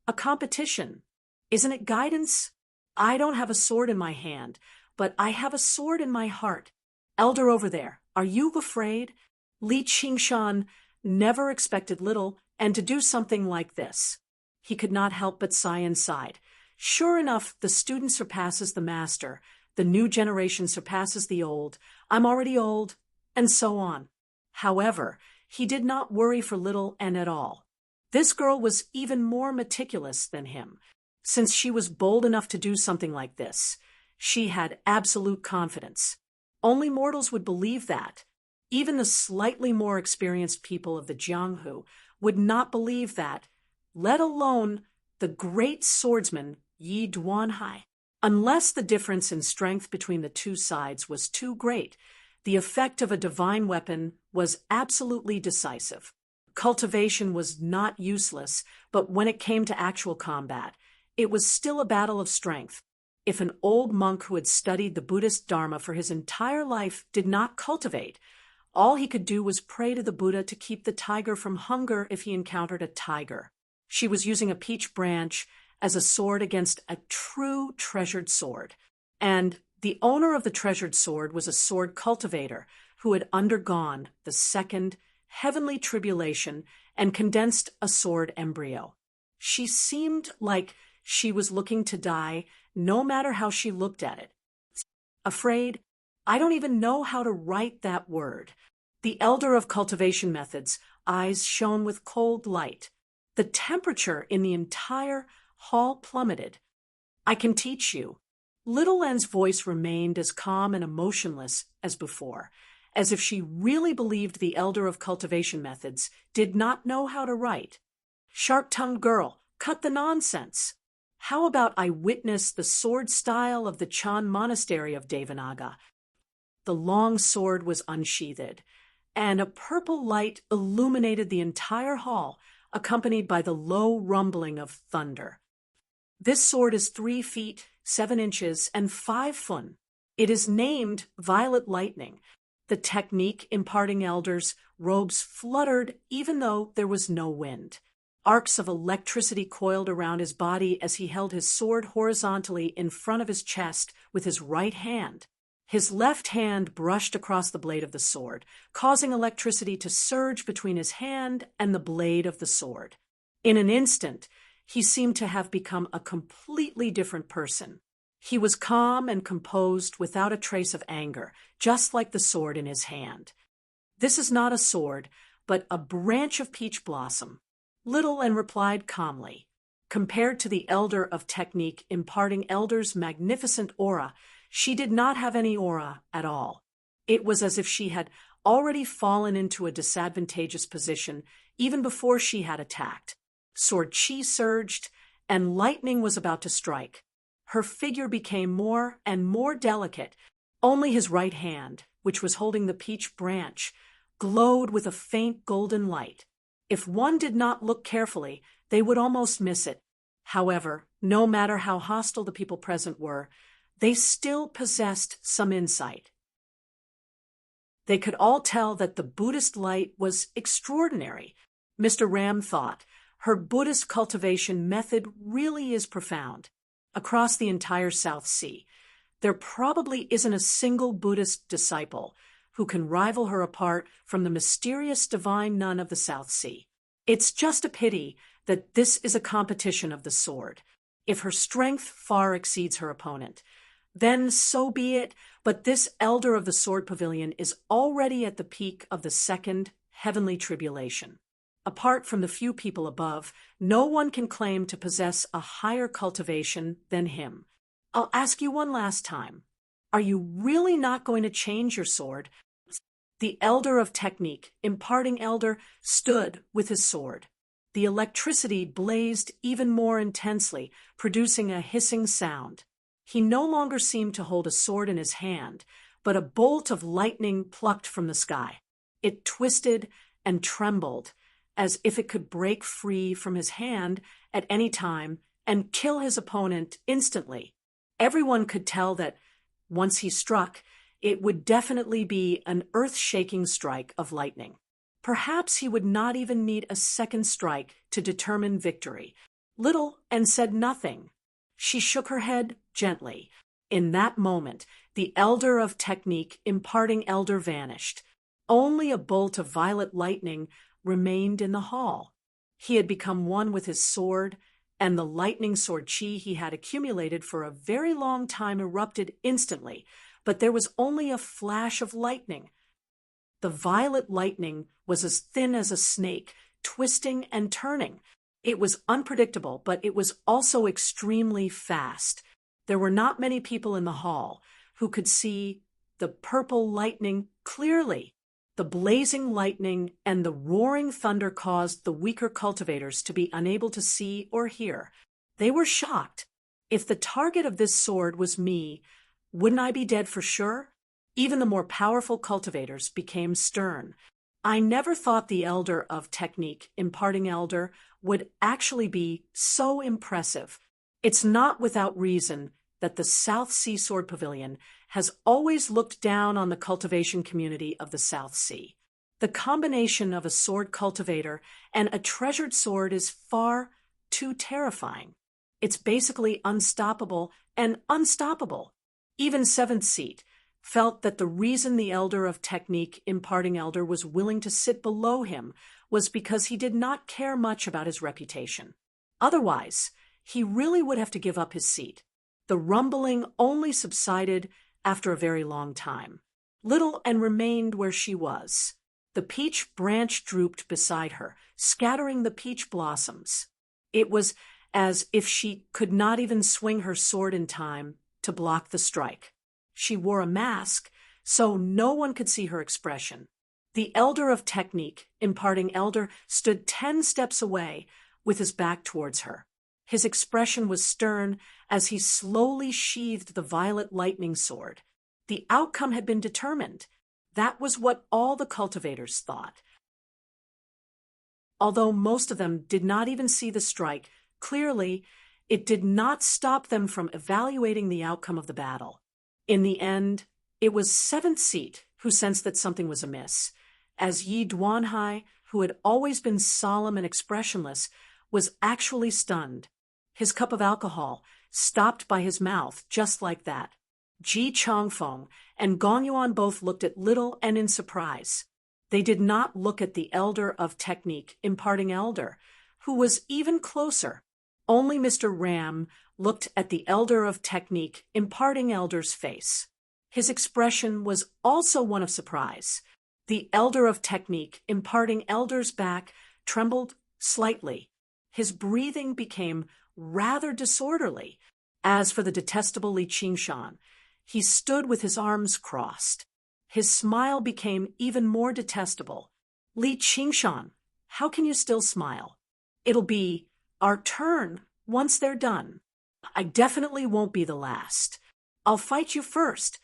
A competition. Isn't it guidance? I don't have a sword in my hand, but I have a sword in my heart. Elder over there, are you afraid? Li Qingshan never expected Little and to do something like this. He could not help but sigh inside. Sure enough, the student surpasses the master, the new generation surpasses the old, I'm already old, and so on. However, he did not worry for Little N at all. This girl was even more meticulous than him. Since she was bold enough to do something like this, she had absolute confidence. Only mortals would believe that. Even the slightly more experienced people of the Jianghu would not believe that, let alone the great swordsman Yi Duanhai. Unless the difference in strength between the 2 sides was too great, the effect of a divine weapon was absolutely decisive. Cultivation was not useless, but when it came to actual combat, it was still a battle of strength. If an old monk who had studied the Buddhist Dharma for his entire life did not cultivate, all he could do was pray to the Buddha to keep the tiger from hunger if he encountered a tiger. She was using a peach branch as a sword against a true treasured sword. And the owner of the treasured sword was a sword cultivator who had undergone the 2nd heavenly tribulation and condensed a sword embryo. She seemed like she was looking to die no matter how she looked at it. Afraid? I don't even know how to write that word. The elder of cultivation methods' eyes shone with cold light. The temperature in the entire hall plummeted. I can teach you. Little N's voice remained as calm and emotionless as before, as if she really believed the elder of cultivation methods did not know how to write. "Sharp-tongued girl, cut the nonsense. How about I witness the sword style of the Chan monastery of Devanaga?" The long sword was unsheathed, and a purple light illuminated the entire hall, accompanied by the low rumbling of thunder. "This sword is 3 feet, 7 inches, and 5 fun. It is named Violet Lightning." The technique imparting elder's robes fluttered even though there was no wind. Arcs of electricity coiled around his body as he held his sword horizontally in front of his chest with his right hand. His left hand brushed across the blade of the sword, causing electricity to surge between his hand and the blade of the sword. In an instant, he seemed to have become a completely different person. He was calm and composed without a trace of anger, just like the sword in his hand. "This is not a sword, but a branch of peach blossom," Little and replied calmly. Compared to the elder of technique imparting elder's magnificent aura, she did not have any aura at all. It was as if she had already fallen into a disadvantageous position even before she had attacked. Sword chi surged, and lightning was about to strike. Her figure became more and more delicate. Only his right hand, which was holding the peach branch, glowed with a faint golden light. If one did not look carefully, they would almost miss it. However, no matter how hostile the people present were, they still possessed some insight. They could all tell that the Buddhist light was extraordinary. Mr. Ram thought, her Buddhist cultivation method really is profound. Across the entire South Sea, there probably isn't a single Buddhist disciple who can rival her apart from the mysterious divine nun of the South Sea. It's just a pity that this is a competition of the sword. If her strength far exceeds her opponent, then so be it, but this elder of the sword pavilion is already at the peak of the second heavenly tribulation. Apart from the few people above, no one can claim to possess a higher cultivation than him. I'll ask you one last time. Are you really not going to change your sword? The elder of technique, imparting elder, stood with his sword. The electricity blazed even more intensely, producing a hissing sound. He no longer seemed to hold a sword in his hand, but a bolt of lightning plucked from the sky. It twisted and trembled, as if it could break free from his hand at any time and kill his opponent instantly. Everyone could tell that, once he struck, it would definitely be an earth-shaking strike of lightning. Perhaps he would not even need a second strike to determine victory. Little and said nothing. She shook her head gently. In that moment, the elder of technique imparting elder vanished. Only a bolt of violet lightning remained in the hall. He had become one with his sword, and the lightning sword chi he had accumulated for a very long time erupted instantly, but there was only a flash of lightning. The violet lightning was as thin as a snake, twisting and turning. It was unpredictable, but it was also extremely fast. There were not many people in the hall who could see the purple lightning clearly. The blazing lightning and the roaring thunder caused the weaker cultivators to be unable to see or hear. They were shocked. If the target of this sword was me, wouldn't I be dead for sure? Even the more powerful cultivators became stern. I never thought the elder of technique, imparting elder, would actually be so impressive. It's not without reason that the South Sea Sword Pavilion has always looked down on the cultivation community of the South Sea. The combination of a sword cultivator and a treasured sword is far too terrifying. It's basically unstoppable and unstoppable. Even Seventh Seat felt that the reason the elder of technique, imparting elder, was willing to sit below him was because he did not care much about his reputation. Otherwise, he really would have to give up his seat. The rumbling only subsided after a very long time. Little and remained where she was. The peach branch drooped beside her, scattering the peach blossoms. It was as if she could not even swing her sword in time to block the strike. She wore a mask, so no one could see her expression. The elder of technique, imparting elder, stood 10 steps away with his back towards her. His expression was stern as he slowly sheathed the violet lightning sword. The outcome had been determined. That was what all the cultivators thought. Although most of them did not even see the strike, clearly, it did not stop them from evaluating the outcome of the battle. In the end, it was Seventh Seat who sensed that something was amiss, as Yi Duanhai, who had always been solemn and expressionless, was actually stunned. His cup of alcohol stopped by his mouth just like that. Ji Changfeng and Gong Yuan both looked at Little and in surprise. They did not look at the elder of technique, imparting elder, who was even closer. Only Mr. Ram looked at the elder of technique, imparting elder's face. His expression was also one of surprise. The elder of technique, imparting elder's back, trembled slightly. His breathing became rather disorderly. As for the detestable Li Qingshan, he stood with his arms crossed. His smile became even more detestable. Li Qingshan, how can you still smile? It'll be our turn once they're done. I definitely won't be the last. I'll fight you first.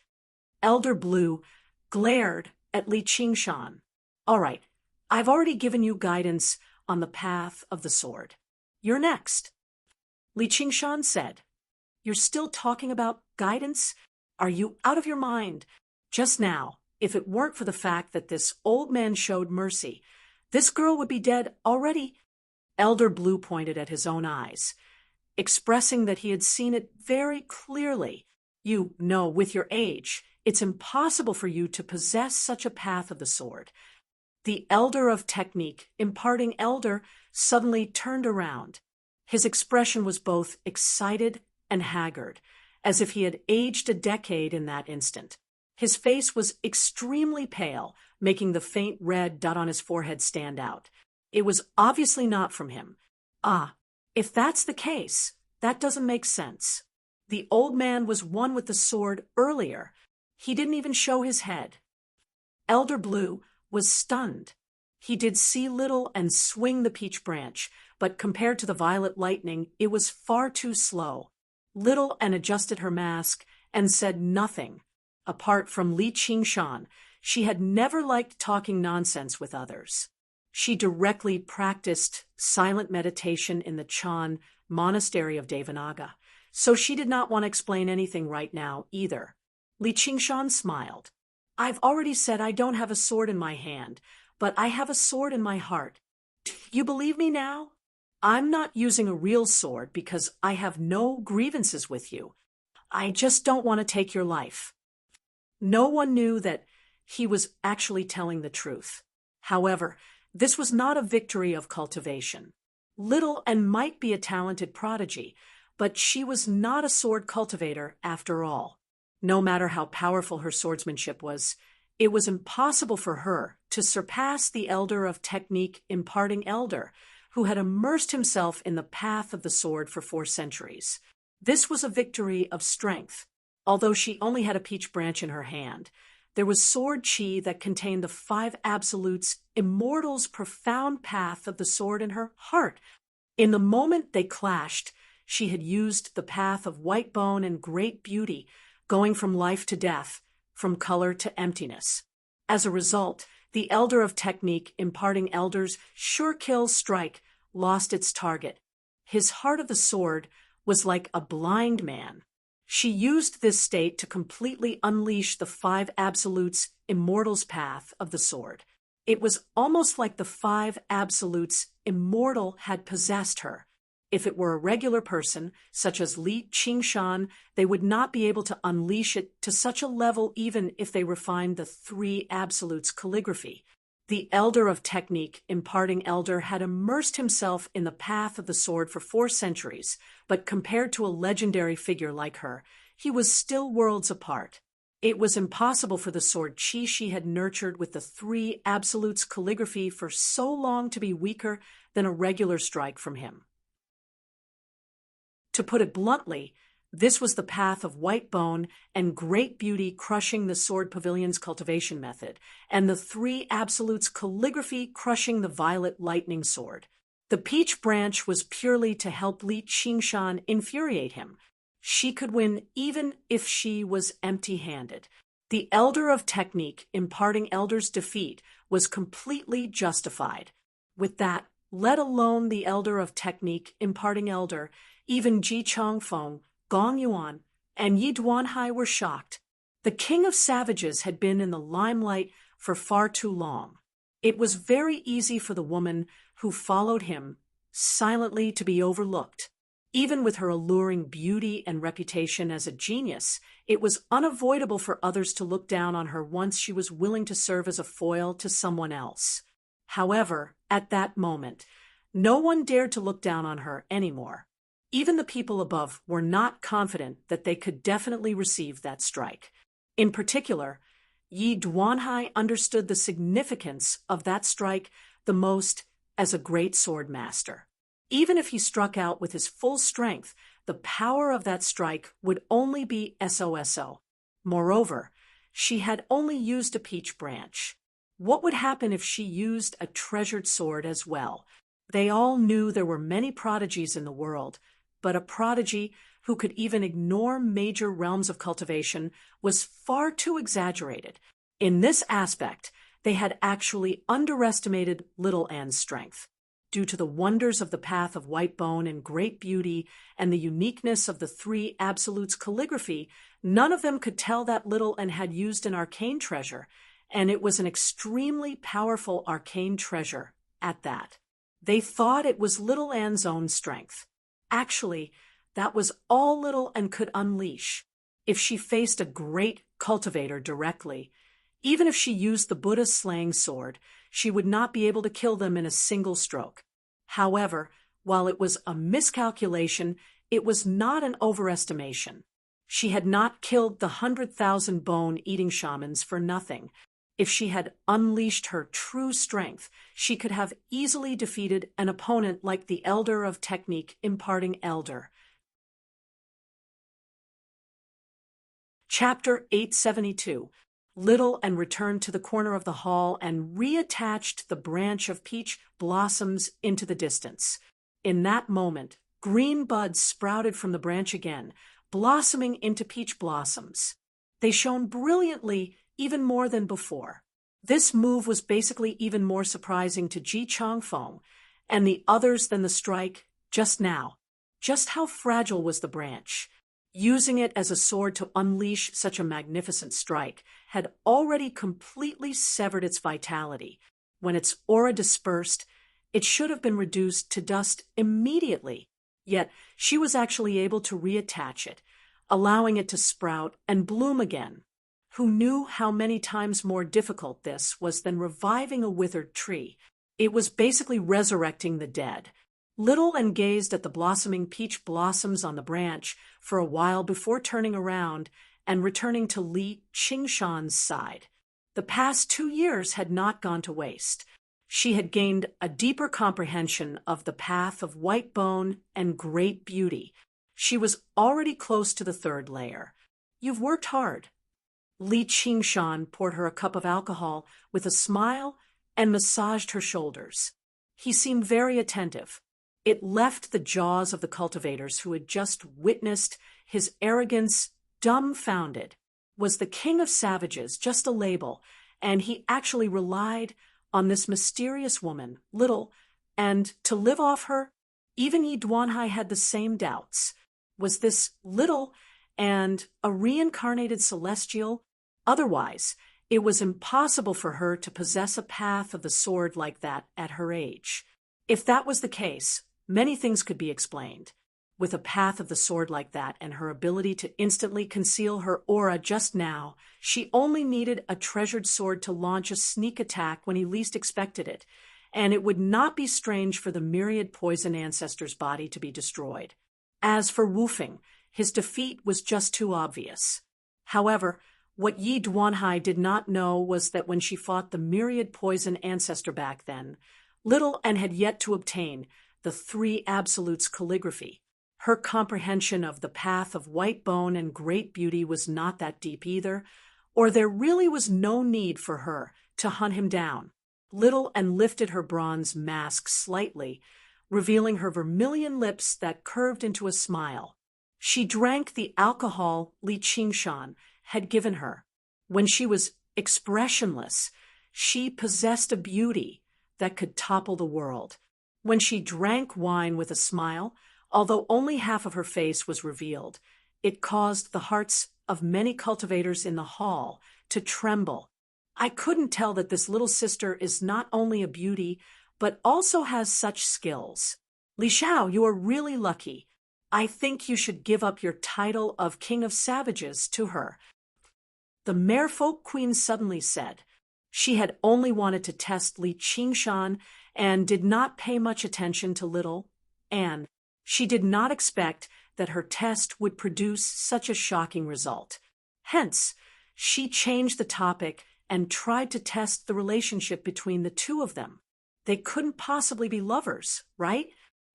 Elder Blue glared at Li Qingshan. All right, I've already given you guidance on the path of the sword. You're next. Li Qingshan said, You're still talking about guidance? Are you out of your mind? Just now, if it weren't for the fact that this old man showed mercy, this girl would be dead already. Elder Blue pointed at his own eyes, expressing that he had seen it very clearly. You know, with your age, it's impossible for you to possess such a path of the sword. The elder of technique, imparting elder, suddenly turned around. His expression was both excited and haggard, as if he had aged a decade in that instant. His face was extremely pale, making the faint red dot on his forehead stand out. It was obviously not from him. Ah, if that's the case, that doesn't make sense. The old man was one with the sword earlier. He didn't even show his head. Elder Blue was stunned. He did see Little and swing the peach branch, but compared to the violet lightning, it was far too slow. Little and adjusted her mask and said nothing. Apart from Li Qingshan, she had never liked talking nonsense with others. She directly practiced silent meditation in the Chan monastery of Devanaga, so she did not want to explain anything right now either. Li Qingshan smiled. I've already said I don't have a sword in my hand, but I have a sword in my heart. You believe me now? I'm not using a real sword because I have no grievances with you. I just don't want to take your life. No one knew that he was actually telling the truth. However, this was not a victory of cultivation. Little and might be a talented prodigy, but she was not a sword cultivator after all. No matter how powerful her swordsmanship was, it was impossible for her to surpass the elder of technique, imparting elder, who had immersed himself in the path of the sword for 4 centuries. This was a victory of strength. Although she only had a peach branch in her hand, there was sword chi that contained the 5 absolutes, immortal's profound path of the sword in her heart. In the moment they clashed, she had used the path of white bone and great beauty, going from life to death, from color to emptiness. As a result, the elder of technique, imparting elder's sure kill strike, lost its target. His heart of the sword was like a blind man. She used this state to completely unleash the 5 absolutes, immortal's path of the sword. It was almost like the 5 absolutes, immortal, had possessed her. If it were a regular person, such as Li Qingshan, they would not be able to unleash it to such a level even if they refined the 3 absolutes calligraphy. The elder of technique, imparting elder, had immersed himself in the path of the sword for 4 centuries, but compared to a legendary figure like her, he was still worlds apart. It was impossible for the sword chi she had nurtured with the 3 absolutes calligraphy for so long to be weaker than a regular strike from him. To put it bluntly, This was the path of white bone and great beauty crushing the sword pavilion's cultivation method, and the three absolutes calligraphy crushing the violet lightning sword. The peach branch was purely to help Li Qingshan infuriate him. She could win even if she was empty-handed. The Elder of Technique imparting Elder's defeat was completely justified. With that, let alone the Elder of Technique imparting Elder, even Ji Chongfeng, Gong Yuan, and Yi Duanhai were shocked. The King of Savages had been in the limelight for far too long. It was very easy for the woman who followed him silently to be overlooked. Even with her alluring beauty and reputation as a genius, it was unavoidable for others to look down on her once she was willing to serve as a foil to someone else. However, at that moment, no one dared to look down on her anymore. Even the people above were not confident that they could definitely receive that strike. In particular, Yi Duanhai understood the significance of that strike the most as a great sword master. Even if he struck out with his full strength, the power of that strike would only be SOSO. Moreover, she had only used a peach branch. What would happen if she used a treasured sword as well? They all knew there were many prodigies in the world, but a prodigy who could even ignore major realms of cultivation was far too exaggerated. In this aspect, they had actually underestimated Little Anne's strength. Due to the wonders of the path of white bone and great beauty and the uniqueness of the three absolutes calligraphy, none of them could tell that Little Anne had used an arcane treasure, and it was an extremely powerful arcane treasure at that. They thought it was Little Anne's own strength. Actually, that was all Little Anne could unleash. If she faced a great cultivator directly, even if she used the Buddha slaying sword, she would not be able to kill them in a single stroke. However, while it was a miscalculation, it was not an overestimation. She had not killed the 100,000 bone-eating shamans for nothing. If she had unleashed her true strength, she could have easily defeated an opponent like the Elder of Technique imparting Elder. Chapter 872. Little Anne returned to the corner of the hall and reattached the branch of peach blossoms into the distance. In that moment, green buds sprouted from the branch again, blossoming into peach blossoms. They shone brilliantly, even more than before. This move was basically even more surprising to Ji Chongfeng and the others than the strike just now. Just how fragile was the branch? Using it as a sword to unleash such a magnificent strike had already completely severed its vitality. When its aura dispersed, it should have been reduced to dust immediately. Yet she was actually able to reattach it, allowing it to sprout and bloom again. Who knew how many times more difficult this was than reviving a withered tree? It was basically resurrecting the dead. Little Anne gazed at the blossoming peach blossoms on the branch for a while before turning around and returning to Li Qingshan's side. The past 2 years had not gone to waste. She had gained a deeper comprehension of the path of white bone and great beauty. She was already close to the 3rd layer. You've worked hard. Li Qingshan poured her a cup of alcohol with a smile and massaged her shoulders. He seemed very attentive. It left the jaws of the cultivators who had just witnessed his arrogance dumbfounded. Was the King of Savages just a label, and he actually relied on this mysterious woman, Little, and to live off her? Even Yi Duanhai had the same doubts. Was this Little and a reincarnated celestial? Otherwise, it was impossible for her to possess a path of the sword like that at her age. If that was the case, many things could be explained. With a path of the sword like that and her ability to instantly conceal her aura just now, she only needed a treasured sword to launch a sneak attack when he least expected it, and it would not be strange for the myriad poison ancestor's body to be destroyed. As for Wu Feng, his defeat was just too obvious. However, what Yi Duanhai did not know was that when she fought the myriad poison ancestor back then, Little Anne had yet to obtain the 3 absolutes calligraphy. Her comprehension of the path of white bone and great beauty was not that deep either, or there really was no need for her to hunt him down. Little and lifted her bronze mask slightly, revealing her vermilion lips that curved into a smile. She drank the alcohol Li Qingshan had given her. When she was expressionless, she possessed a beauty that could topple the world. When she drank wine with a smile, although only half of her face was revealed, it caused the hearts of many cultivators in the hall to tremble. I couldn't tell that this little sister is not only a beauty, but also has such skills. Li Xiao, you are really lucky. I think you should give up your title of King of Savages to her. The Merfolk Queen suddenly said. She had only wanted to test Li Qingshan and did not pay much attention to little Anne. She did not expect that her test would produce such a shocking result. Hence, she changed the topic and tried to test the relationship between the two of them. They couldn't possibly be lovers, right?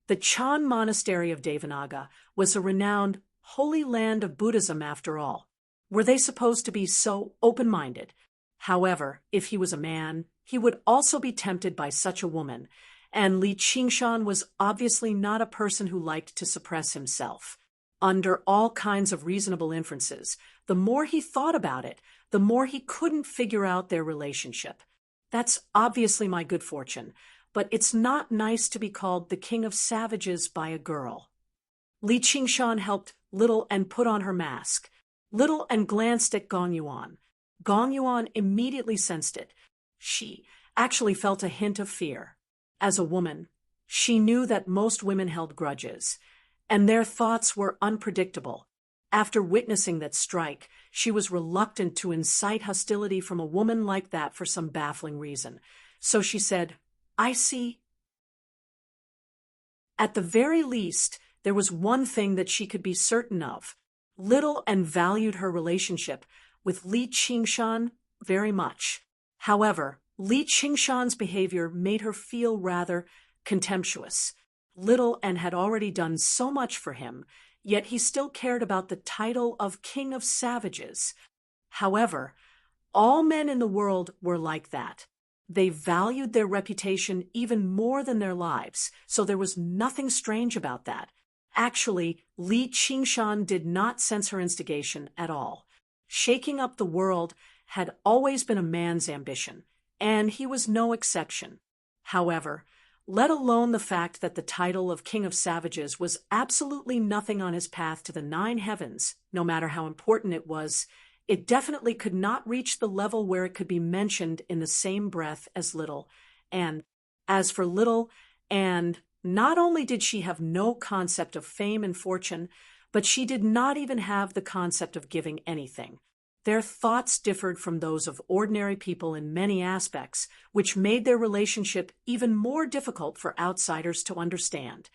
The Chan Monastery of Devanaga was a renowned holy land of Buddhism after all. Were they supposed to be so open-minded? However, if he was a man, he would also be tempted by such a woman, and Li Qingshan was obviously not a person who liked to suppress himself. Under all kinds of reasonable inferences, the more he thought about it, the more he couldn't figure out their relationship. That's obviously my good fortune, but it's not nice to be called the King of Savages by a girl. Li Qingshan helped Little and put on her mask. Little and glanced at Gong Yuan. Gong Yuan immediately sensed it. She actually felt a hint of fear. As a woman, she knew that most women held grudges, and their thoughts were unpredictable. After witnessing that strike, she was reluctant to incite hostility from a woman like that for some baffling reason. So she said, "I see." At the very least, there was one thing that she could be certain of. Little and valued her relationship with Li Qingshan very much. However, Li Qingshan's behavior made her feel rather contemptuous. Little and had already done so much for him, yet he still cared about the title of King of Savages. However, all men in the world were like that. They valued their reputation even more than their lives, so there was nothing strange about that. Actually, Li Qingshan did not sense her instigation at all. Shaking up the world had always been a man's ambition, and he was no exception. However, let alone the fact that the title of King of Savages was absolutely nothing on his path to the 9 heavens, no matter how important it was, it definitely could not reach the level where it could be mentioned in the same breath as Little. And as for Little, and not only did she have no concept of fame and fortune, but she did not even have the concept of giving anything. Their thoughts differed from those of ordinary people in many aspects, which made their relationship even more difficult for outsiders to understand.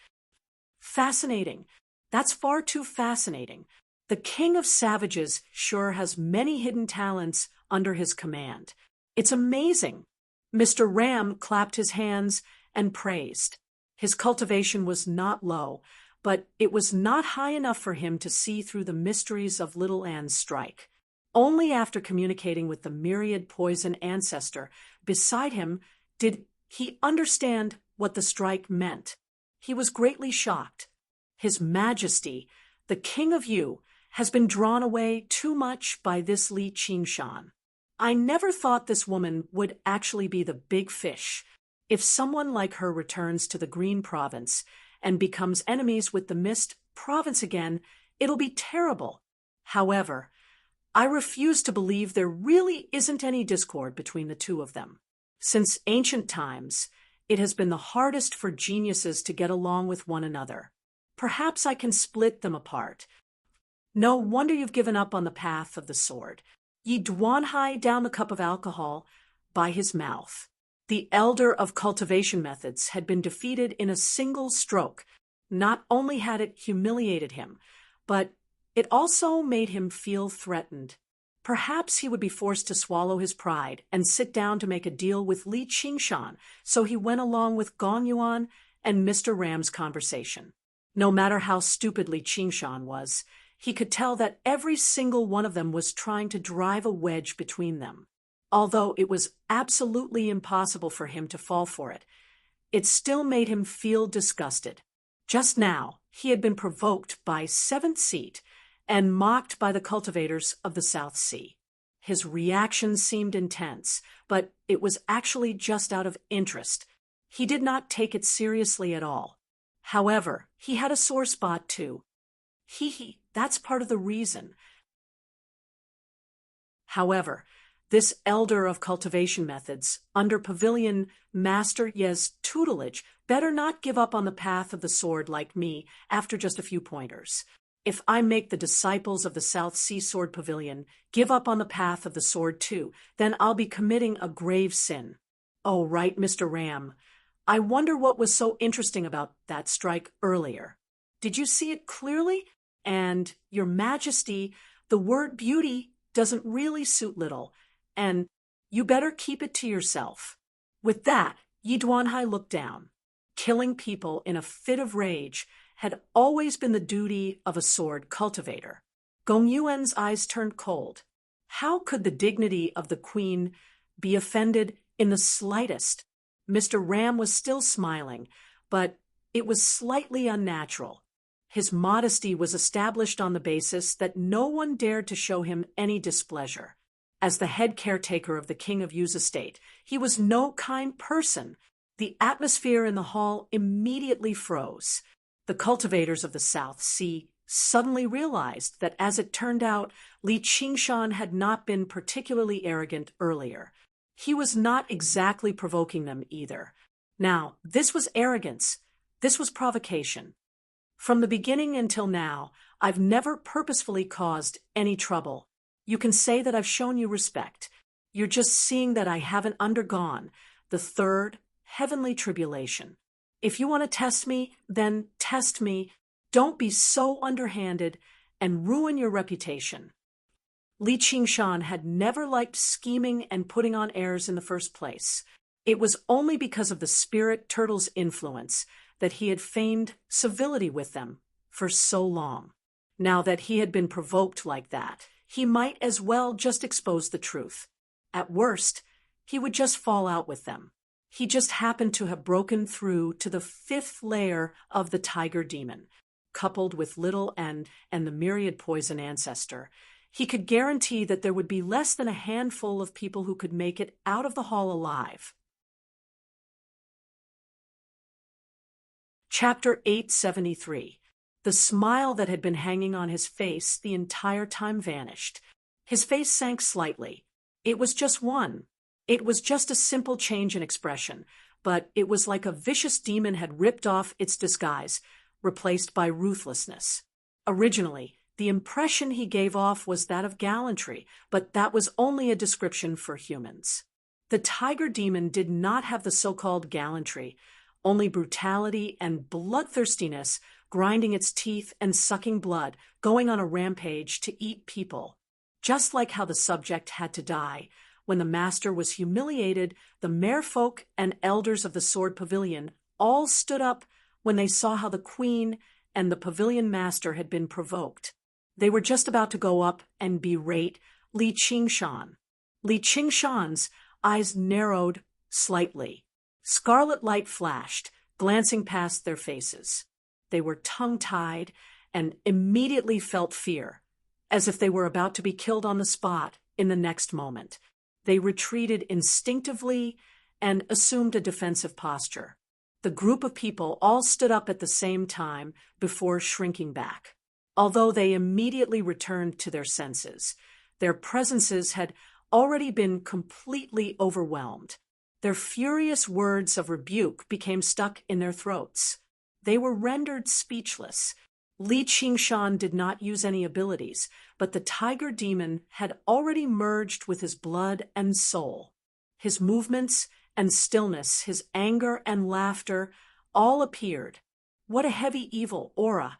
Fascinating. That's far too fascinating. The King of Savages sure has many hidden talents under his command. It's amazing. Mr. Ram clapped his hands and praised. His cultivation was not low, but it was not high enough for him to see through the mysteries of Little Anne's strike. Only after communicating with the myriad poison ancestor beside him did he understand what the strike meant. He was greatly shocked. His Majesty, the King of Yu, has been drawn away too much by this Li Qingshan. I never thought this woman would actually be the big fish. If someone like her returns to the Green Province and becomes enemies with the Mist Province again, it'll be terrible. However, I refuse to believe there really isn't any discord between the two of them. Since ancient times, it has been the hardest for geniuses to get along with one another. Perhaps I can split them apart. No wonder you've given up on the path of the sword. Ye Duanhai down the cup of alcohol by his mouth. The elder of cultivation methods had been defeated in a single stroke. Not only had it humiliated him, but it also made him feel threatened. Perhaps he would be forced to swallow his pride and sit down to make a deal with Li Qingshan, so he went along with Gong Yuan and Mr. Ram's conversation. No matter how stupidly Qingshan was, he could tell that every single one of them was trying to drive a wedge between them. Although it was absolutely impossible for him to fall for it, it still made him feel disgusted. Just now, he had been provoked by Seventh Seat and mocked by the cultivators of the South Sea. His reaction seemed intense, but it was actually just out of interest. He did not take it seriously at all. However, he had a sore spot too. That's part of the reason. However, this elder of cultivation methods, under Pavilion Master Ye's tutelage, better not give up on the path of the sword like me after just a few pointers. If I make the disciples of the South Sea Sword Pavilion give up on the path of the sword too, then I'll be committing a grave sin. Oh, right, Mr. Ram. I wonder what was so interesting about that strike earlier. Did you see it clearly? And, Your Majesty, the word beauty doesn't really suit little, and you better keep it to yourself. With that, Yi Duanhai looked down. Killing people in a fit of rage had always been the duty of a sword cultivator. Gong Yuan's eyes turned cold. How could the dignity of the queen be offended in the slightest? Mr. Ram was still smiling, but it was slightly unnatural. His modesty was established on the basis that no one dared to show him any displeasure. As the head caretaker of the King of Yu's estate, he was no kind person. The atmosphere in the hall immediately froze. The cultivators of the South Sea suddenly realized that, as it turned out, Li Qingshan had not been particularly arrogant earlier. He was not exactly provoking them either. Now, this was arrogance. This was provocation. From the beginning until now, I've never purposefully caused any trouble. You can say that I've shown you respect. You're just seeing that I haven't undergone the third heavenly tribulation. If you want to test me, then test me. Don't be so underhanded and ruin your reputation. Li Qingshan had never liked scheming and putting on airs in the first place. It was only because of the spirit turtle's influence that he had feigned civility with them for so long. Now that he had been provoked like that, he might as well just expose the truth. At worst, he would just fall out with them. He just happened to have broken through to the 5th layer of the tiger demon. Coupled with Little and the myriad poison ancestor, he could guarantee that there would be less than a handful of people who could make it out of the hall alive. Chapter 873. The smile that had been hanging on his face the entire time vanished. His face sank slightly. It was just one. It was just a simple change in expression, but it was like a vicious demon had ripped off its disguise, replaced by ruthlessness. Originally, the impression he gave off was that of gallantry, but that was only a description for humans. The tiger demon did not have the so-called gallantry, only brutality and bloodthirstiness, grinding its teeth and sucking blood, going on a rampage to eat people. Just like how the subject had to die, when the master was humiliated, the merfolk and elders of the Sword Pavilion all stood up when they saw how the queen and the pavilion master had been provoked. They were just about to go up and berate Li Qingshan. Li Qingshan's eyes narrowed slightly. Scarlet light flashed, glancing past their faces. They were tongue-tied and immediately felt fear, as if they were about to be killed on the spot in the next moment. They retreated instinctively and assumed a defensive posture. The group of people all stood up at the same time before shrinking back. Although they immediately returned to their senses, their presences had already been completely overwhelmed. Their furious words of rebuke became stuck in their throats. They were rendered speechless. Li Qingshan did not use any abilities, but the tiger demon had already merged with his blood and soul. His movements and stillness, his anger and laughter, all appeared. What a heavy evil aura!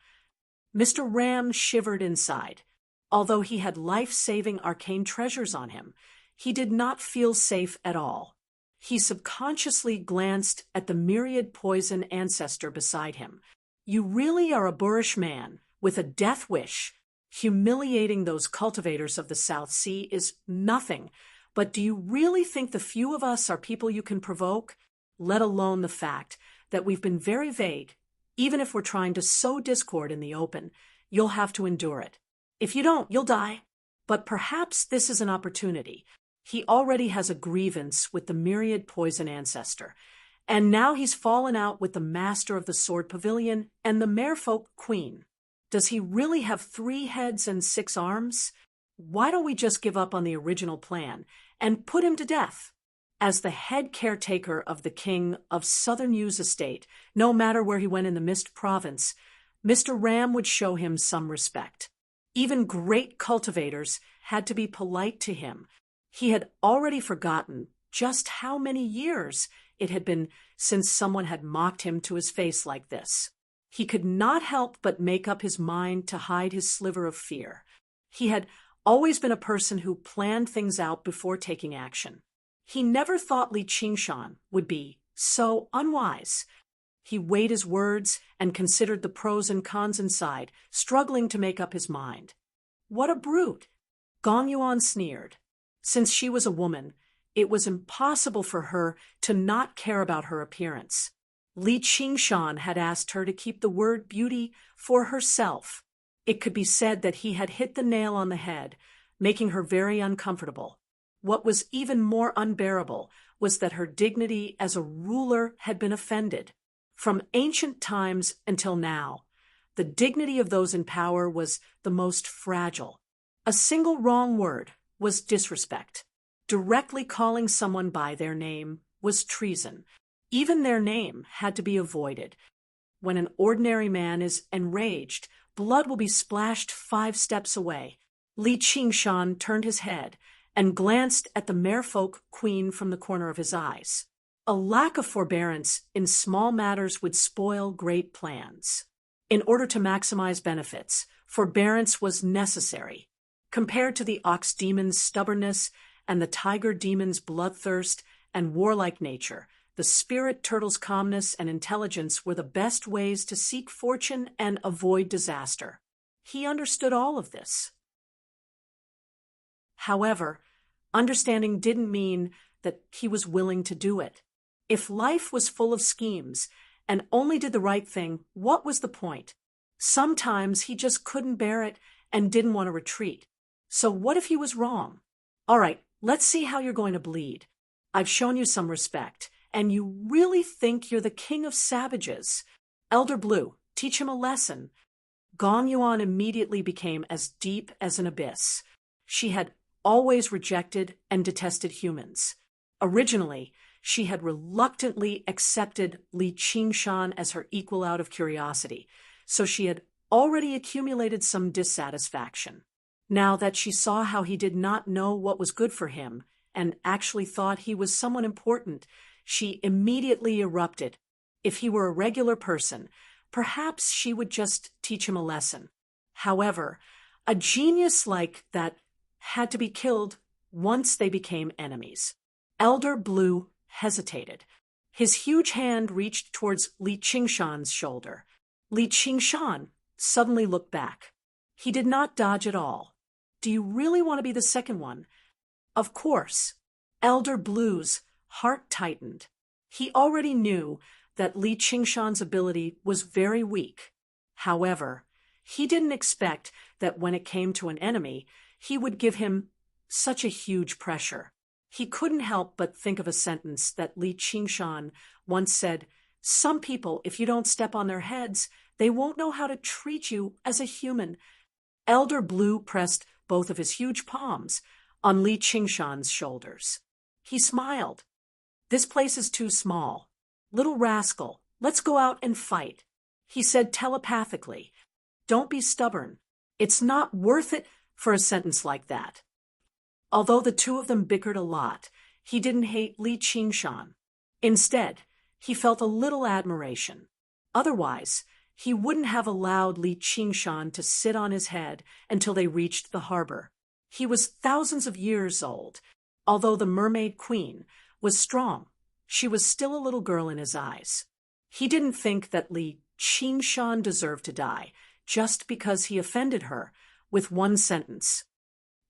Mr. Ram shivered inside. Although he had life-saving arcane treasures on him, he did not feel safe at all. He subconsciously glanced at the myriad poison ancestor beside him. You really are a boorish man with a death wish. Humiliating those cultivators of the South Sea is nothing. But do you really think the few of us are people you can provoke? Let alone the fact that we've been very vague. Even if we're trying to sow discord in the open, you'll have to endure it. If you don't, you'll die. But perhaps this is an opportunity. He already has a grievance with the myriad poison ancestor, and now he's fallen out with the master of the sword pavilion and the merfolk queen. Does he really have 3 heads and 6 arms? Why don't we just give up on the original plan and put him to death? As the head caretaker of the king of Southern U's estate, no matter where he went in the Mist Province, Mr. Ram would show him some respect. Even great cultivators had to be polite to him. He had already forgotten just how many years it had been since someone had mocked him to his face like this. He could not help but make up his mind to hide his sliver of fear. He had always been a person who planned things out before taking action. He never thought Li Qingshan would be so unwise. He weighed his words and considered the pros and cons inside, struggling to make up his mind. What a brute! Gong Yuan sneered. Since she was a woman, it was impossible for her to not care about her appearance. Li Qingshan had asked her to keep the word beauty for herself. It could be said that he had hit the nail on the head, making her very uncomfortable. What was even more unbearable was that her dignity as a ruler had been offended. From ancient times until now, the dignity of those in power was the most fragile. A single wrong word was disrespect. Directly calling someone by their name was treason. Even their name had to be avoided. When an ordinary man is enraged, blood will be splashed 5 steps away. Li Qingshan turned his head and glanced at the merfolk queen from the corner of his eyes. A lack of forbearance in small matters would spoil great plans. In order to maximize benefits, forbearance was necessary. Compared to the ox demon's stubbornness and the tiger demon's bloodthirst and warlike nature, the spirit turtle's calmness and intelligence were the best ways to seek fortune and avoid disaster. He understood all of this. However, understanding didn't mean that he was willing to do it. If life was full of schemes and only did the right thing, what was the point? Sometimes he just couldn't bear it and didn't want to retreat. So what if he was wrong? All right, let's see how you're going to bleed. I've shown you some respect, and you really think you're the king of savages. Elder Blue, teach him a lesson. Gong Yuan immediately became as deep as an abyss. She had always rejected and detested humans. Originally, she had reluctantly accepted Li Qingshan as her equal out of curiosity, so she had already accumulated some dissatisfaction. Now that she saw how he did not know what was good for him and actually thought he was someone important, she immediately erupted. If he were a regular person, perhaps she would just teach him a lesson. However, a genius like that had to be killed once they became enemies. Elder Blue hesitated. His huge hand reached towards Li Qingshan's shoulder. Li Qingshan suddenly looked back. He did not dodge at all. Do you really want to be the second one? Of course. Elder Blue's heart tightened. He already knew that Li Qingshan's ability was very weak. However, he didn't expect that when it came to an enemy, he would give him such a huge pressure. He couldn't help but think of a sentence that Li Qingshan once said, "Some people, if you don't step on their heads, they won't know how to treat you as a human." Elder Blue pressed both of his huge palms on Li Qingshan's shoulders. He smiled. "This place is too small. Little rascal, let's go out and fight," he said telepathically. "Don't be stubborn. It's not worth it for a sentence like that." Although the two of them bickered a lot, he didn't hate Li Qingshan. Instead, he felt a little admiration. Otherwise, he wouldn't have allowed Li Qingshan to sit on his head until they reached the harbor. He was thousands of years old. Although the mermaid queen was strong, she was still a little girl in his eyes. He didn't think that Li Qingshan deserved to die, just because he offended her, with one sentence.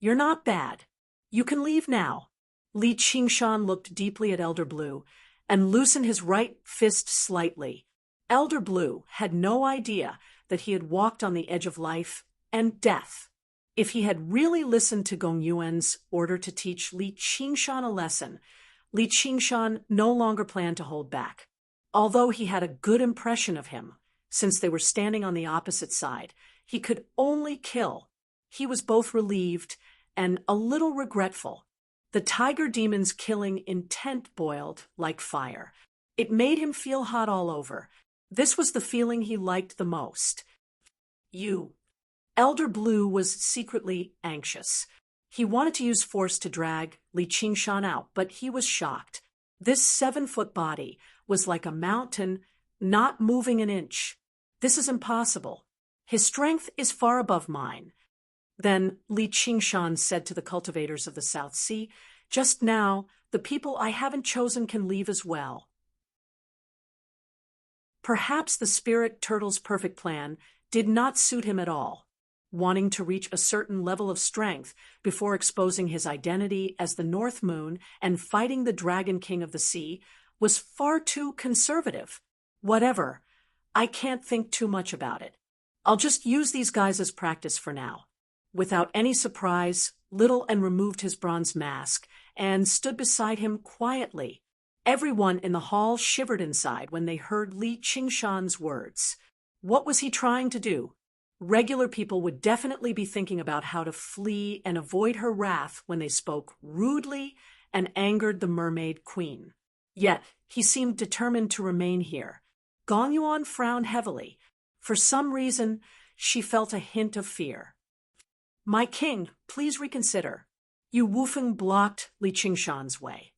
"You're not bad. You can leave now." Li Qingshan looked deeply at Elder Blue and loosened his right fist slightly. Elder Blue had no idea that he had walked on the edge of life and death. If he had really listened to Gong Yuan's order to teach Li Qingshan a lesson, Li Qingshan no longer planned to hold back. Although he had a good impression of him, since they were standing on the opposite side, he could only kill. He was both relieved and a little regretful. The tiger demon's killing intent boiled like fire. It made him feel hot all over. This was the feeling he liked the most. Elder Blue was secretly anxious. He wanted to use force to drag Li Qingshan out, but he was shocked. This 7-foot body was like a mountain, not moving an inch. "This is impossible. His strength is far above mine." Then Li Qingshan said to the cultivators of the South Sea, "Just now, the people I haven't chosen can leave as well." Perhaps the spirit turtle's perfect plan did not suit him at all. Wanting to reach a certain level of strength before exposing his identity as the North Moon and fighting the Dragon King of the Sea was far too conservative. "Whatever. I can't think too much about it. I'll just use these guys as practice for now." Without any surprise, Little N removed his bronze mask and stood beside him quietly. Everyone in the hall shivered inside when they heard Li Qingshan's words. What was he trying to do? Regular people would definitely be thinking about how to flee and avoid her wrath when they spoke rudely and angered the mermaid queen. Yet he seemed determined to remain here. Gong Yuan frowned heavily. For some reason, she felt a hint of fear. "My king, please reconsider." Yu Wufeng blocked Li Qingshan's way.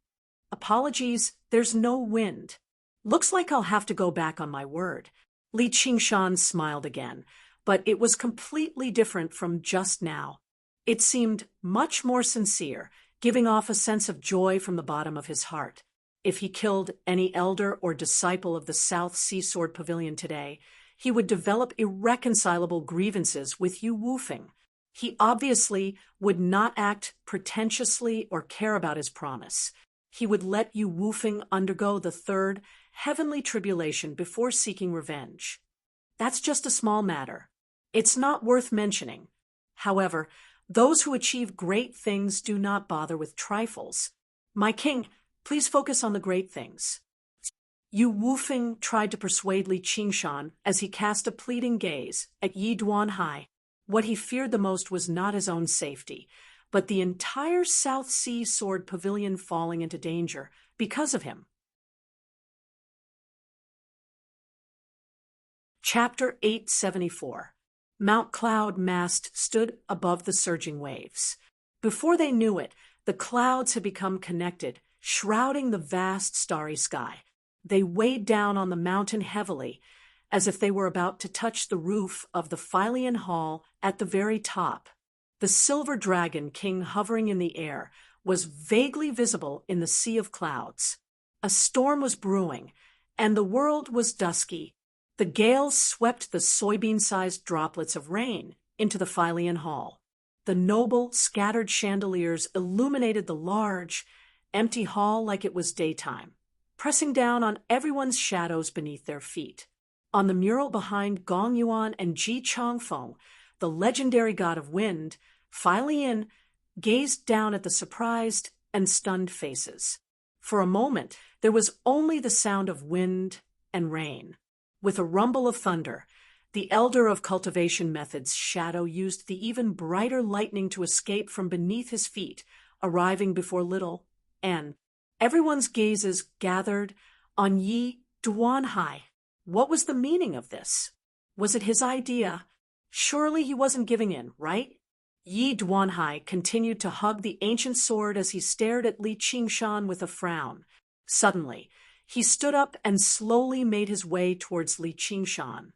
"Apologies, there's no wind. Looks like I'll have to go back on my word." Li Qingshan smiled again, but it was completely different from just now. It seemed much more sincere, giving off a sense of joy from the bottom of his heart. If he killed any elder or disciple of the South Sea Sword Pavilion today, he would develop irreconcilable grievances with Yu Wufeng. He obviously would not act pretentiously or care about his promise. He would let Yu Wufeng undergo the third heavenly tribulation before seeking revenge. That's just a small matter. It's not worth mentioning. However, those who achieve great things do not bother with trifles. "My king, please focus on the great things." Yu Wufeng tried to persuade Li Qingshan as he cast a pleading gaze at Yi Duanhai. What he feared the most was not his own safety, but the entire South Sea Sword Pavilion falling into danger because of him. Chapter 874. Mount Cloud Mast stood above the surging waves. Before they knew it, the clouds had become connected, shrouding the vast starry sky. They weighed down on the mountain heavily, as if they were about to touch the roof of the Philian Hall at the very top. The silver dragon king hovering in the air was vaguely visible in the sea of clouds. A storm was brewing, and the world was dusky. The gales swept the soybean-sized droplets of rain into the Philian Hall. The noble, scattered chandeliers illuminated the large, empty hall like it was daytime, pressing down on everyone's shadows beneath their feet. On the mural behind Gong Yuan and Ji Changfeng, the legendary god of wind, Philian gazed down at the surprised and stunned faces. For a moment, there was only the sound of wind and rain. With a rumble of thunder, the elder of cultivation methods' shadow used the even brighter lightning to escape from beneath his feet, arriving before Little N. Everyone's gazes gathered on Yi Duanhai. What was the meaning of this? Was it his idea? Surely he wasn't giving in, right? Yi Duanhai continued to hug the ancient sword as he stared at Li Qingshan with a frown. Suddenly, he stood up and slowly made his way towards Li Qingshan.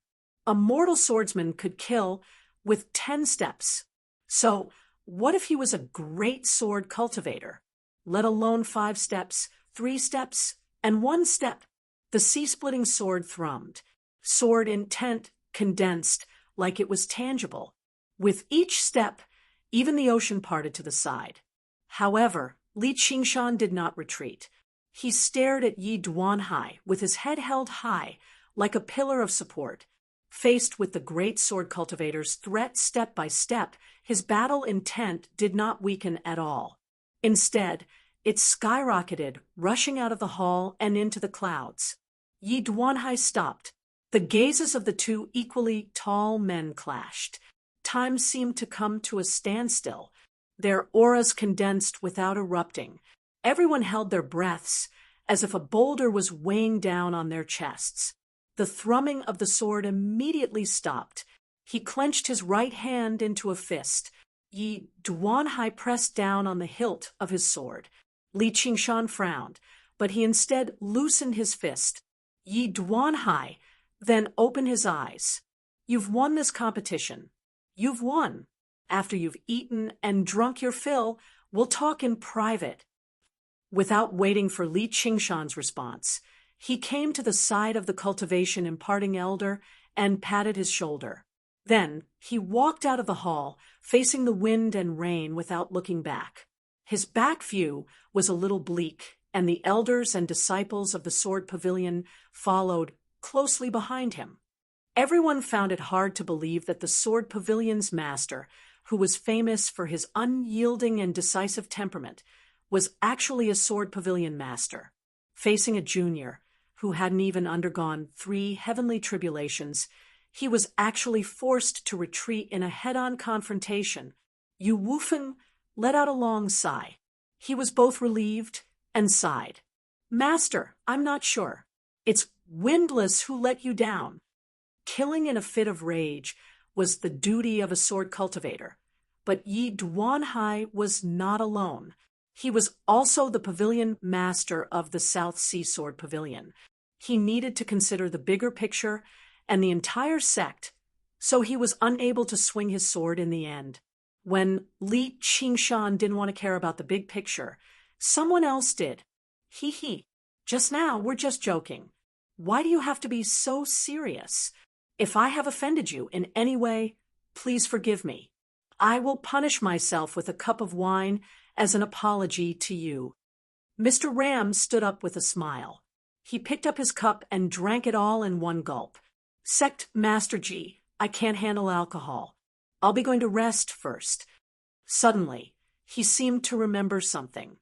A mortal swordsman could kill with 10 steps. So, what if he was a great sword cultivator? Let alone 5 steps, 3 steps, and 1 step. The sea-splitting sword thrummed. sword intent condensed like it was tangible. With each step, even the ocean parted to the side. However, Li Qingshan did not retreat. He stared at Yi Duanhai with his head held high, like a pillar of support. Faced with the great sword cultivator's threat step by step, his battle intent did not weaken at all. Instead, it skyrocketed, rushing out of the hall and into the clouds. Yi Duanhai stopped. The gazes of the two equally tall men clashed. Time seemed to come to a standstill. Their auras condensed without erupting. Everyone held their breaths, as if a boulder was weighing down on their chests. The thrumming of the sword immediately stopped. He clenched his right hand into a fist. Yi Duanhai pressed down on the hilt of his sword. Li Qingshan frowned, but he instead loosened his fist. Yi Duanhai then opened his eyes. "You've won this competition. You've won. After you've eaten and drunk your fill, we'll talk in private." Without waiting for Li Qingshan's response, he came to the side of the cultivation imparting elder and patted his shoulder. Then he walked out of the hall, facing the wind and rain without looking back. His back view was a little bleak, and the elders and disciples of the sword pavilion followed closely behind him. Everyone found it hard to believe that the sword pavilion's master, who was famous for his unyielding and decisive temperament, was actually a sword pavilion master. Facing a junior who hadn't even undergone 3 heavenly tribulations, he was actually forced to retreat in a head-on confrontation. Yu Wufeng let out a long sigh. He was both relieved and sighed. "Master, I'm not sure. It's Windless who let you down." Killing in a fit of rage was the duty of a sword cultivator, but Yi Duanhai was not alone. He was also the pavilion master of the South Sea Sword Pavilion. He needed to consider the bigger picture and the entire sect, so he was unable to swing his sword in the end. When Li Qingshan didn't want to care about the big picture, someone else did. "Hee. Just now, we're just joking. Why do you have to be so serious? If I have offended you in any way, please forgive me. I will punish myself with a cup of wine as an apology to you." Mr. Ram stood up with a smile. He picked up his cup and drank it all in one gulp. "Sect Master Ji, I can't handle alcohol. I'll be going to rest first." Suddenly, he seemed to remember something.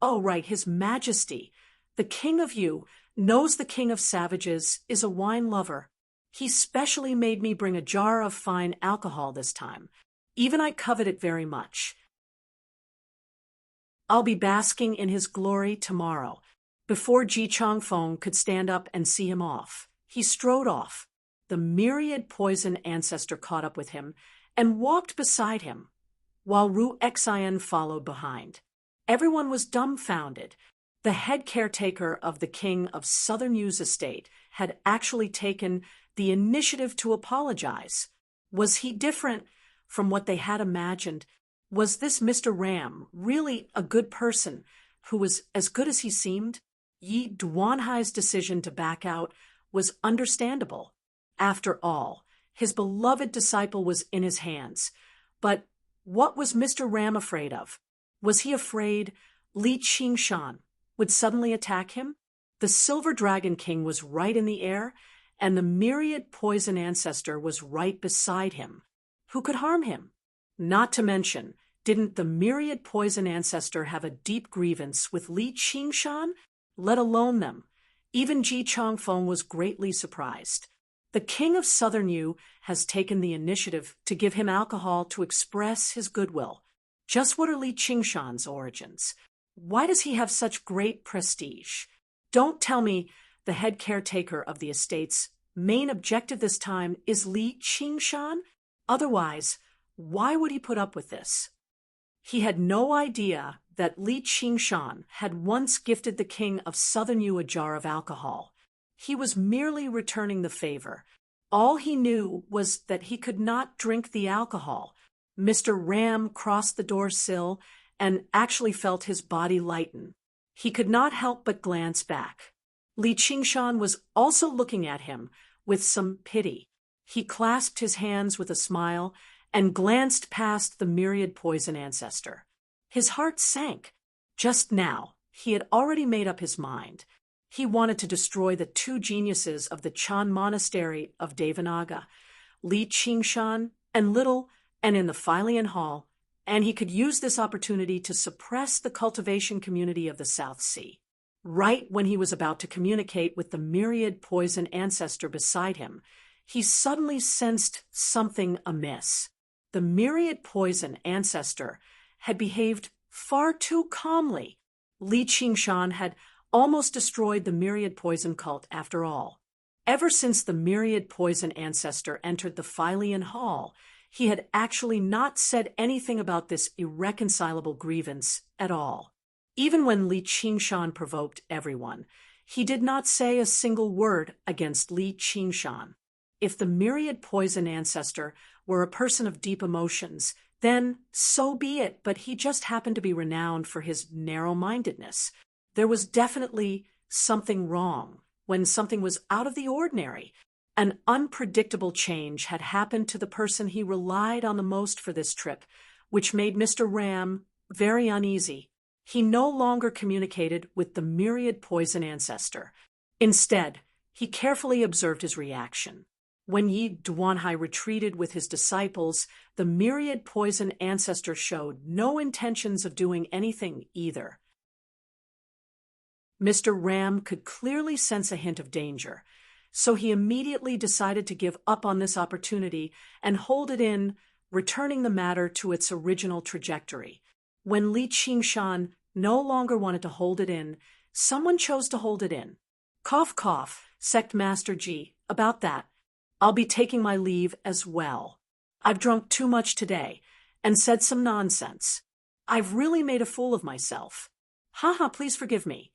"Oh, right, His Majesty, the King of Yu, knows the King of Savages is a wine lover. He specially made me bring a jar of fine alcohol this time. Even I covet it very much. I'll be basking in his glory tomorrow." Before Ji Changfeng could stand up and see him off, he strode off. The myriad poison ancestor caught up with him and walked beside him, while Ru Xian followed behind. Everyone was dumbfounded. The head caretaker of the king of Southern Yu's estate had actually taken the initiative to apologize. Was he different from what they had imagined? Was this Mr. Ram really a good person who was as good as he seemed? Yi Duanhai's decision to back out was understandable. After all, his beloved disciple was in his hands. But what was Mr. Ram afraid of? Was he afraid Li Qingshan would suddenly attack him? The Silver Dragon King was right in the air, and the myriad poison ancestor was right beside him. Who could harm him? Not to mention, didn't the myriad poison ancestor have a deep grievance with Li Qingshan? Let alone them. Even Ji Changfeng was greatly surprised. The king of Southern Yu has taken the initiative to give him alcohol to express his goodwill. Just what are Li Qingshan's origins? Why does he have such great prestige? Don't tell me the head caretaker of the estate's main objective this time is Li Qingshan? Otherwise, why would he put up with this? He had no idea that Li Qingshan had once gifted the king of Southern Yu a jar of alcohol. He was merely returning the favor. All he knew was that he could not drink the alcohol. Mr. Ram crossed the door sill and actually felt his body lighten. He could not help but glance back. Li Qingshan was also looking at him with some pity. He clasped his hands with a smile and glanced past the myriad poison ancestor. His heart sank. Just now, he had already made up his mind. He wanted to destroy the two geniuses of the Chan monastery of Devanaga, Li Qingshan and Little, and in the Philian Hall, and he could use this opportunity to suppress the cultivation community of the South Sea. Right when he was about to communicate with the myriad poison ancestor beside him, he suddenly sensed something amiss. The myriad poison ancestor had behaved far too calmly. Li Qingshan had almost destroyed the myriad poison cult after all. Ever since the myriad poison ancestor entered the Philian Hall, he had actually not said anything about this irreconcilable grievance at all. Even when Li Qingshan provoked everyone, he did not say a single word against Li Qingshan. If the myriad poison ancestor were a person of deep emotions, then so be it, but he just happened to be renowned for his narrow-mindedness. There was definitely something wrong when something was out of the ordinary. An unpredictable change had happened to the person he relied on the most for this trip, which made Mr. Ram very uneasy. He no longer communicated with the myriad poison ancestor. Instead, he carefully observed his reaction. When Yi Duanhai retreated with his disciples, the myriad poison ancestor showed no intentions of doing anything either. Mr. Ram could clearly sense a hint of danger, so he immediately decided to give up on this opportunity and hold it in, returning the matter to its original trajectory. When Li Qingshan no longer wanted to hold it in, someone chose to hold it in. Cough, cough, Sect Master Ji, about that. I'll be taking my leave as well. I've drunk too much today and said some nonsense. I've really made a fool of myself. Haha, please forgive me.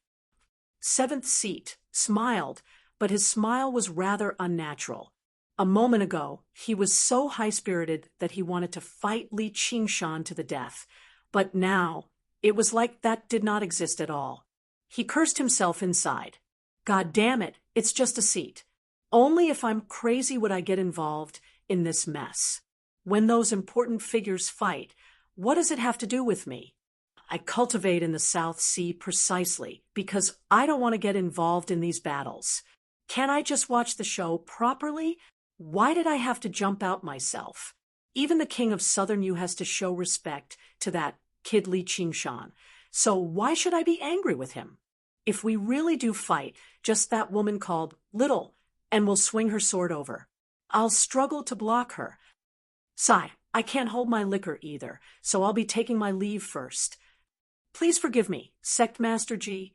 Seventh Seat smiled, but his smile was rather unnatural. A moment ago, he was so high-spirited that he wanted to fight Li Qingshan to the death, but now it was like that did not exist at all. He cursed himself inside. God damn it, it's just a seat. Only if I'm crazy would I get involved in this mess. When those important figures fight, what does it have to do with me? I cultivate in the South Sea precisely because I don't want to get involved in these battles. Can't I just watch the show properly? Why did I have to jump out myself? Even the king of Southern Yu has to show respect to that kid Li Qingshan. So why should I be angry with him? If we really do fight, just that woman called Little, and will swing her sword over. I'll struggle to block her. Sigh, I can't hold my liquor either, so I'll be taking my leave first. Please forgive me, Sect Master Ji.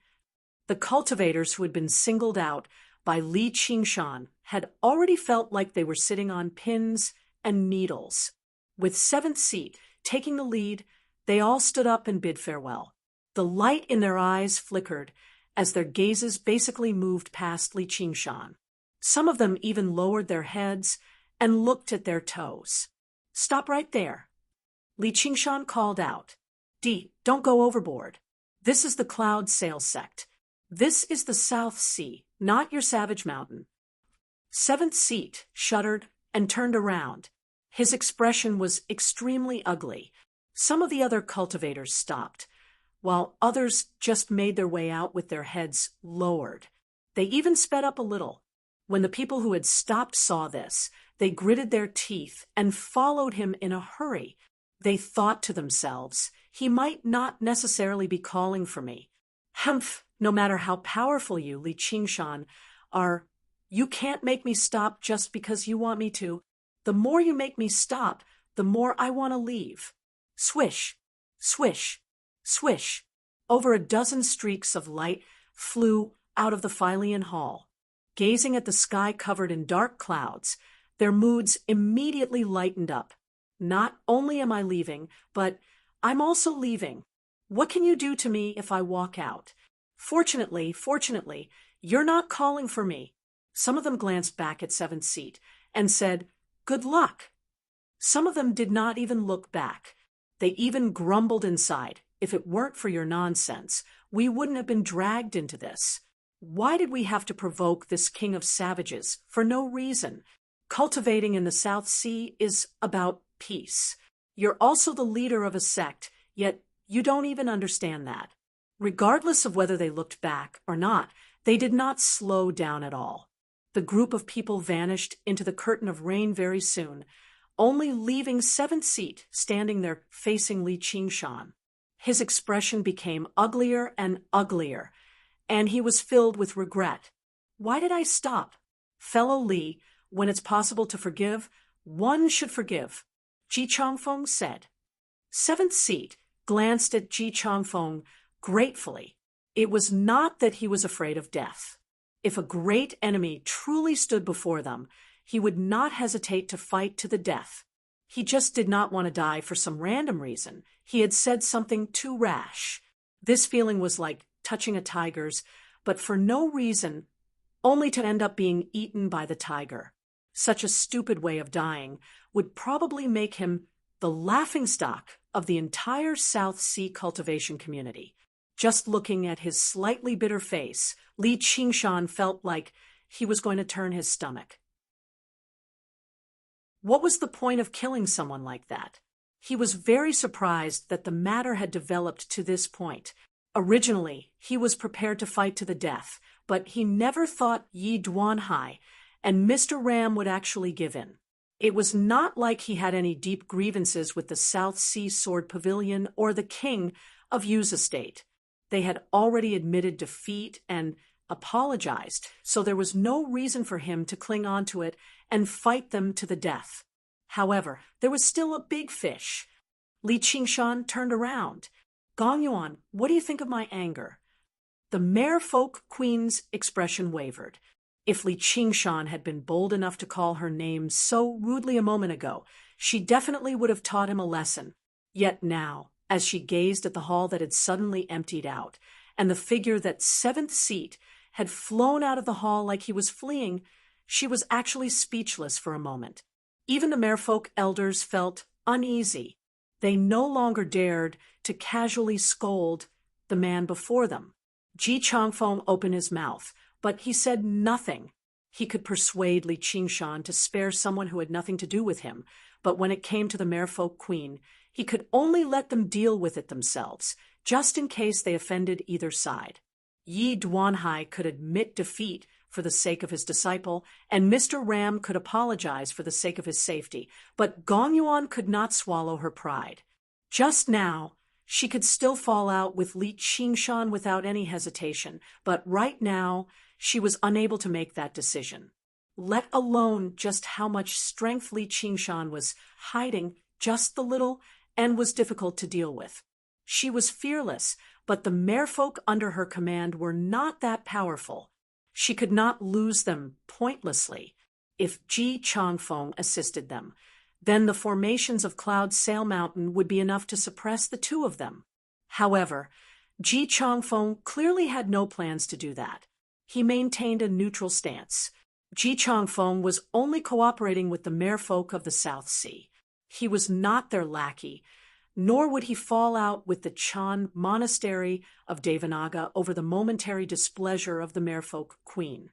The cultivators who had been singled out by Li Qingshan had already felt like they were sitting on pins and needles. With Seventh Seat taking the lead, they all stood up and bid farewell. The light in their eyes flickered as their gazes basically moved past Li Qingshan. Some of them even lowered their heads and looked at their toes. Stop right there. Li Qingshan called out. Don't go overboard. This is the Cloud Sail Sect. This is the South Sea, not your savage mountain. Seventh Seat shuddered and turned around. His expression was extremely ugly. Some of the other cultivators stopped, while others just made their way out with their heads lowered. They even sped up a little. When the people who had stopped saw this, they gritted their teeth and followed him in a hurry. They thought to themselves, he might not necessarily be calling for me. Humph, no matter how powerful you, Li Qingshan, are, you can't make me stop just because you want me to. The more you make me stop, the more I want to leave. Swish, swish, swish. Over a dozen streaks of light flew out of the Philian Hall. Gazing at the sky covered in dark clouds, their moods immediately lightened up. Not only am I leaving, but I'm also leaving. What can you do to me if I walk out? Fortunately, you're not calling for me. Some of them glanced back at Seventh Seat and said, good luck. Some of them did not even look back. They even grumbled inside. If it weren't for your nonsense, we wouldn't have been dragged into this. Why did we have to provoke this king of savages for no reason? Cultivating in the South Sea is about peace. You're also the leader of a sect, yet you don't even understand that. Regardless of whether they looked back or not, they did not slow down at all. The group of people vanished into the curtain of rain very soon, only leaving Seventh Seat standing there facing Li Qingshan. His expression became uglier and uglier, and he was filled with regret. Why did I stop? Fellow Li, when it's possible to forgive, one should forgive, Ji Changfeng said. Seventh Seat glanced at Ji Changfeng gratefully. It was not that he was afraid of death. If a great enemy truly stood before them, he would not hesitate to fight to the death. He just did not want to die for some random reason. He had said something too rash. This feeling was like touching a tiger's, but for no reason, only to end up being eaten by the tiger. Such a stupid way of dying would probably make him the laughingstock of the entire South Sea cultivation community. Just looking at his slightly bitter face, Li Qingshan felt like he was going to turn his stomach. What was the point of killing someone like that? He was very surprised that the matter had developed to this point. Originally, he was prepared to fight to the death, but he never thought Yi Duanhai and Mr. Ram would actually give in. It was not like he had any deep grievances with the South Sea Sword Pavilion or the king of Yu's estate. They had already admitted defeat and apologized, so there was no reason for him to cling on to it and fight them to the death. However, there was still a big fish. Li Qingshan turned around. Gong Yuan, what do you think of my anger? The merfolk queen's expression wavered. If Li Qingshan had been bold enough to call her name so rudely a moment ago, she definitely would have taught him a lesson. Yet now, as she gazed at the hall that had suddenly emptied out, and the figure that Seventh Seat had flown out of the hall like he was fleeing, she was actually speechless for a moment. Even the merfolk elders felt uneasy. They no longer dared to casually scold the man before them. Ji Changfeng opened his mouth, but he said nothing. He could persuade Li Qingshan to spare someone who had nothing to do with him, but when it came to the merfolk queen, he could only let them deal with it themselves, just in case they offended either side. Yi Duanhai could admit defeat for the sake of his disciple, and Mr. Ram could apologize for the sake of his safety, but Gong Yuan could not swallow her pride. Just now, she could still fall out with Li Qingshan without any hesitation, but right now, she was unable to make that decision. Let alone just how much strength Li Qingshan was hiding, just a little, and was difficult to deal with. She was fearless, but the merfolk under her command were not that powerful. She could not lose them pointlessly. If Ji Changfeng assisted them, then the formations of Cloud Sail Mountain would be enough to suppress the two of them. However, Ji Changfeng clearly had no plans to do that. He maintained a neutral stance. Ji Changfeng was only cooperating with the merfolk of the South Sea. He was not their lackey, nor would he fall out with the Chan monastery of Devanaga over the momentary displeasure of the merfolk queen.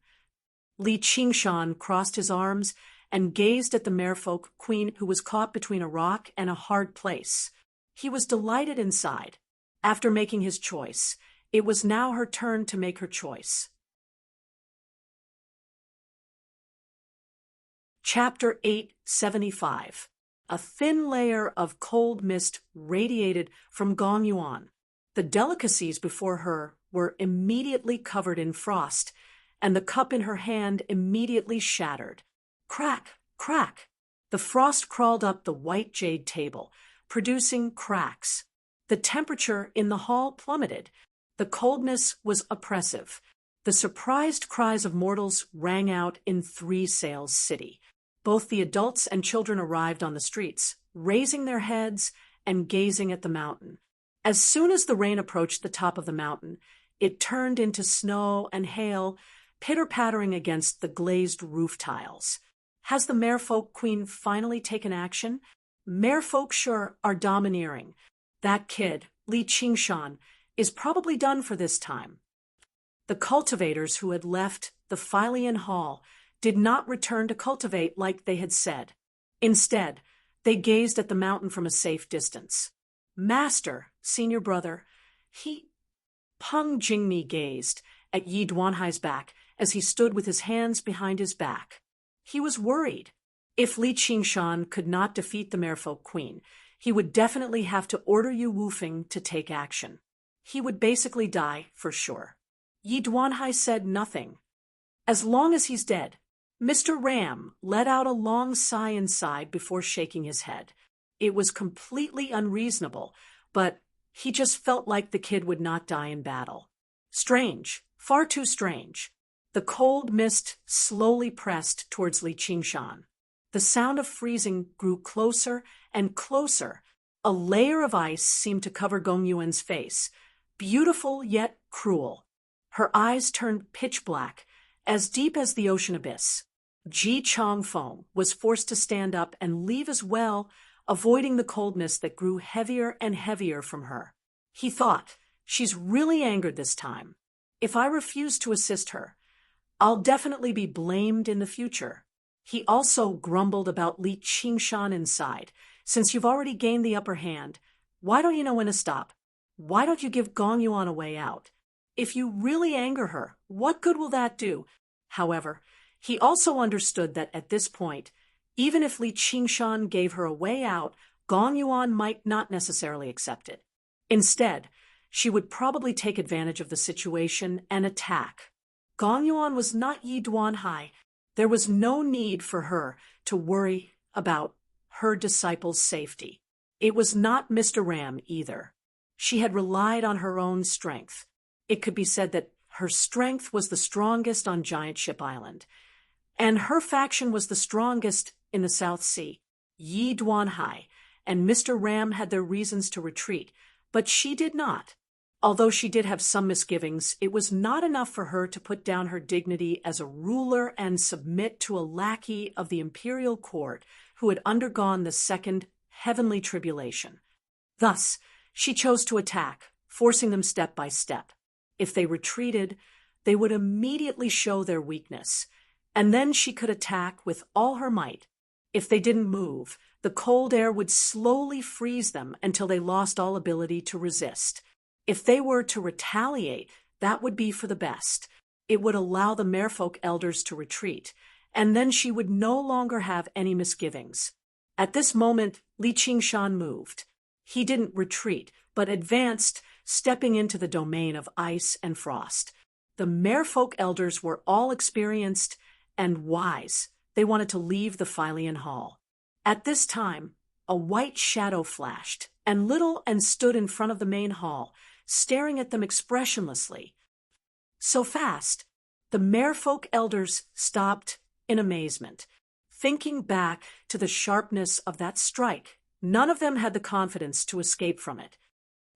Li Qingshan crossed his arms and gazed at the merfolk queen who was caught between a rock and a hard place. He was delighted inside. After making his choice, it was now her turn to make her choice. Chapter 875. A thin layer of cold mist radiated from Gong Yuan. The delicacies before her were immediately covered in frost, and the cup in her hand immediately shattered. Crack, crack! The frost crawled up the white jade table, producing cracks. The temperature in the hall plummeted. The coldness was oppressive. The surprised cries of mortals rang out in Three Sails City. Both the adults and children arrived on the streets, raising their heads and gazing at the mountain. As soon as the rain approached the top of the mountain, it turned into snow and hail, pitter-pattering against the glazed roof tiles. Has the merfolk queen finally taken action? Merfolk sure are domineering. That kid, Li Qingshan, is probably done for this time. The cultivators who had left the Philean Hall did not return to cultivate like they had said. Instead, they gazed at the mountain from a safe distance. Master, senior brother, Peng Jingmi gazed at Yi Duanhai's back as he stood with his hands behind his back. He was worried. If Li Qingshan could not defeat the Merfolk Queen, he would definitely have to order Yu Wufeng to take action. He would basically die for sure. Yi Duanhai said nothing. As long as he's dead. Mr. Ram let out a long sigh inside before shaking his head. It was completely unreasonable, but he just felt like the kid would not die in battle. Strange, far too strange. The cold mist slowly pressed towards Li Qingshan. The sound of freezing grew closer and closer. A layer of ice seemed to cover Gong Yuan's face, beautiful yet cruel. Her eyes turned pitch black, as deep as the ocean abyss. Ji Chongfeng was forced to stand up and leave as well, avoiding the coldness that grew heavier and heavier from her. He thought, she's really angered this time. If I refuse to assist her, I'll definitely be blamed in the future. He also grumbled about Li Qingshan inside. Since you've already gained the upper hand, why don't you know when to stop? Why don't you give Gong Yuan a way out? If you really anger her, what good will that do? However, he also understood that at this point, even if Li Qingshan gave her a way out, Gong Yuan might not necessarily accept it. Instead, she would probably take advantage of the situation and attack. Gong Yuan was not Yi Duanhai. There was no need for her to worry about her disciples' safety. It was not Mr. Ram either. She had relied on her own strength. It could be said that her strength was the strongest on Giant Ship Island, and her faction was the strongest in the South Sea. Yi Duanhai and Mr. Ram had their reasons to retreat, but she did not. Although she did have some misgivings, it was not enough for her to put down her dignity as a ruler and submit to a lackey of the imperial court who had undergone the second heavenly tribulation. Thus, she chose to attack, forcing them step by step. If they retreated, they would immediately show their weakness, and then she could attack with all her might. If they didn't move, the cold air would slowly freeze them until they lost all ability to resist. If they were to retaliate, that would be for the best. It would allow the Merfolk elders to retreat, and then she would no longer have any misgivings. At this moment, Li Qingshan moved. He didn't retreat, but advanced, stepping into the domain of ice and frost. The Merfolk elders were all experienced and wise. They wanted to leave the Philean Hall. At this time, a white shadow flashed and stood in front of the main hall, staring at them expressionlessly. So fast, the Merfolk elders stopped in amazement, thinking back to the sharpness of that strike. None of them had the confidence to escape from it.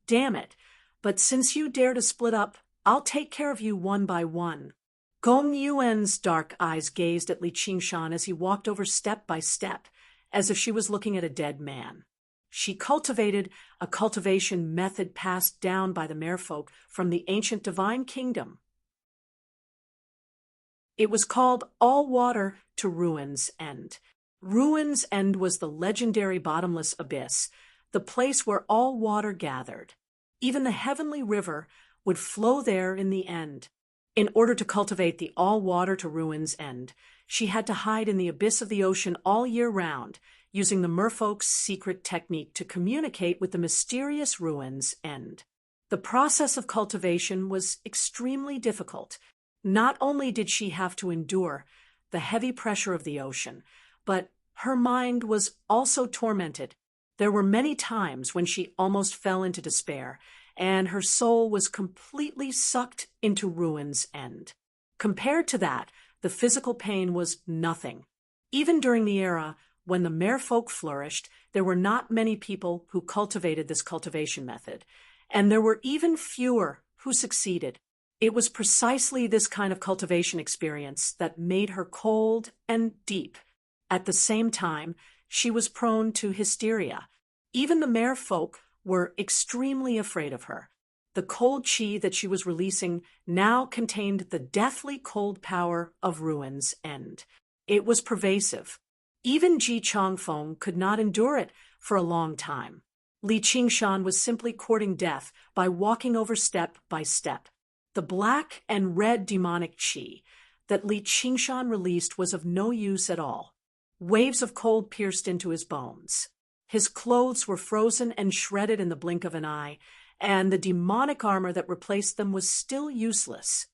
Damn it, but since you dare to split up, I'll take care of you one by one. Gong Yuan's dark eyes gazed at Li Qingshan as he walked over step by step, as if she was looking at a dead man. She cultivated a cultivation method passed down by the Merfolk from the ancient divine kingdom. It was called All Water to Ruin's End. Ruin's End was the legendary bottomless abyss, the place where all water gathered. Even the heavenly river would flow there in the end. In order to cultivate the All Water to Ruin's End, she had to hide in the abyss of the ocean all year round, using the merfolk's secret technique to communicate with the mysterious Ruin's End. The process of cultivation was extremely difficult. Not only did she have to endure the heavy pressure of the ocean, but her mind was also tormented. There were many times when she almost fell into despair, and her soul was completely sucked into Ruin's End. Compared to that, the physical pain was nothing. Even during the era when the Merfolk flourished, there were not many people who cultivated this cultivation method, and there were even fewer who succeeded. It was precisely this kind of cultivation experience that made her cold and deep. At the same time, she was prone to hysteria. Even the Merfolk were extremely afraid of her. The cold chi that she was releasing now contained the deathly cold power of ruin's end. It was pervasive. Even Ji Changfeng could not endure it for a long time. Li Qingshan was simply courting death by walking over step by step. The black and red demonic chi that Li Qingshan released was of no use at all. Waves of cold pierced into his bones. His clothes were frozen and shredded in the blink of an eye, and the demonic armor that replaced them was still useless.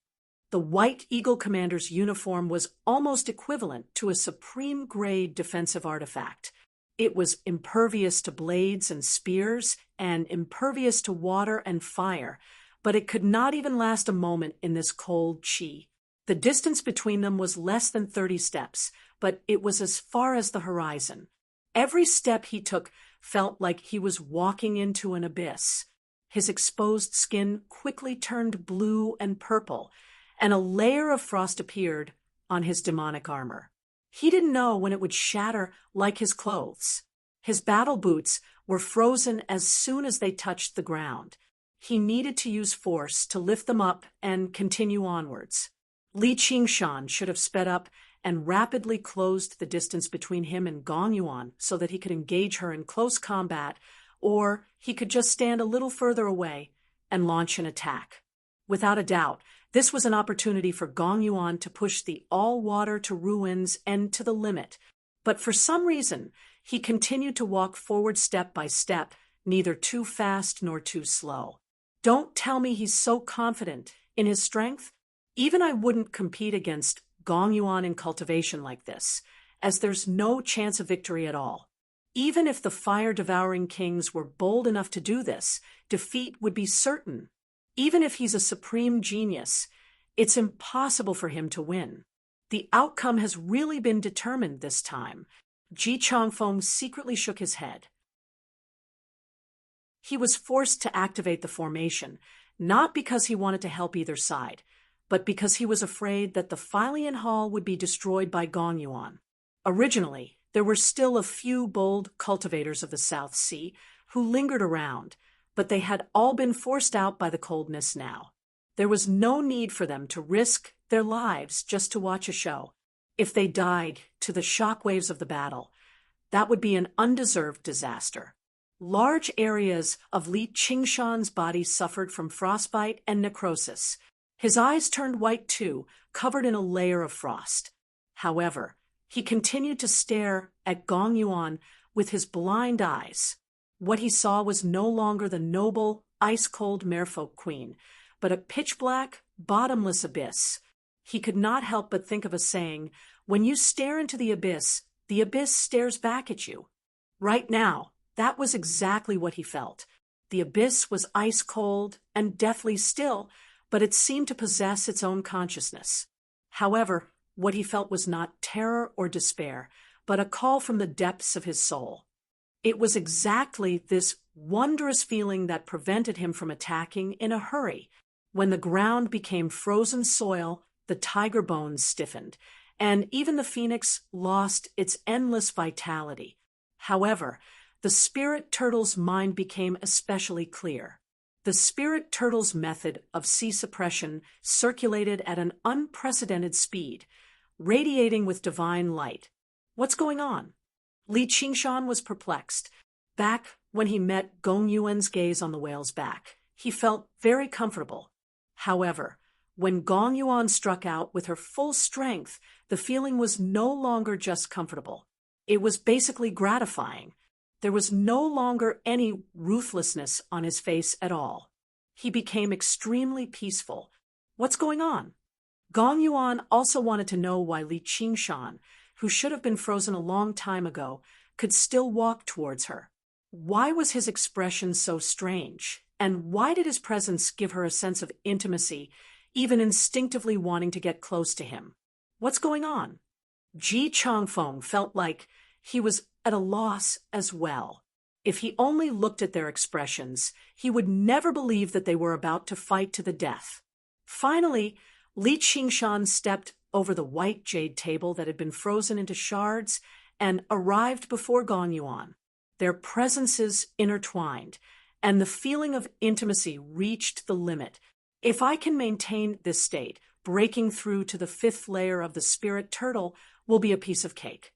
The White Eagle Commander's uniform was almost equivalent to a supreme-grade defensive artifact. It was impervious to blades and spears, and impervious to water and fire, but it could not even last a moment in this cold chi. The distance between them was less than 30 steps, but it was as far as the horizon. Every step he took felt like he was walking into an abyss. His exposed skin quickly turned blue and purple, and a layer of frost appeared on his demonic armor. He didn't know when it would shatter like his clothes. His battle boots were frozen as soon as they touched the ground. He needed to use force to lift them up and continue onwards. Li Qingshan should have sped up and rapidly closed the distance between him and Gong Yuan so that he could engage her in close combat, or he could just stand a little further away and launch an attack. Without a doubt, this was an opportunity for Gong Yuan to push the all-water to ruins and to the limit, but for some reason, he continued to walk forward step by step, neither too fast nor too slow. Don't tell me he's so confident in his strength. Even I wouldn't compete against Gong Yuan in cultivation like this, as there's no chance of victory at all. Even if the fire-devouring kings were bold enough to do this, defeat would be certain. Even if he's a supreme genius, it's impossible for him to win. The outcome has really been determined this time. Ji Changfeng secretly shook his head. He was forced to activate the formation, not because he wanted to help either side, but because he was afraid that the Fylian Hall would be destroyed by Gong Yuan. Originally, there were still a few bold cultivators of the South Sea who lingered around, but they had all been forced out by the coldness now. There was no need for them to risk their lives just to watch a show. If they died to the shockwaves of the battle, that would be an undeserved disaster. Large areas of Li Qingshan's body suffered from frostbite and necrosis. His eyes turned white too, covered in a layer of frost. However, he continued to stare at Gong Yuan with his blind eyes. What he saw was no longer the noble, ice-cold merfolk queen, but a pitch-black, bottomless abyss. He could not help but think of a saying, when you stare into the abyss stares back at you. Right now, that was exactly what he felt. The abyss was ice-cold and deathly still, but it seemed to possess its own consciousness. However, what he felt was not terror or despair, but a call from the depths of his soul. It was exactly this wondrous feeling that prevented him from attacking in a hurry. When the ground became frozen soil, the tiger bones stiffened, and even the phoenix lost its endless vitality. However, the spirit turtle's mind became especially clear. The spirit turtle's method of sea suppression circulated at an unprecedented speed, radiating with divine light. What's going on? Li Qingshan was perplexed. Back when he met Gong Yuan's gaze on the whale's back, he felt very comfortable. However, when Gong Yuan struck out with her full strength, the feeling was no longer just comfortable. It was basically gratifying. There was no longer any ruthlessness on his face at all. He became extremely peaceful. What's going on? Gong Yuan also wanted to know why Li Qingshan, who should have been frozen a long time ago, could still walk towards her. Why was his expression so strange? And why did his presence give her a sense of intimacy, even instinctively wanting to get close to him? What's going on? Ji Changfeng felt like he was at a loss as well. If he only looked at their expressions, he would never believe that they were about to fight to the death. Finally, Li Qingshan stepped over the white jade table that had been frozen into shards and arrived before Gong Yuan. Their presences intertwined, and the feeling of intimacy reached the limit. If I can maintain this state, breaking through to the fifth layer of the spirit turtle will be a piece of cake.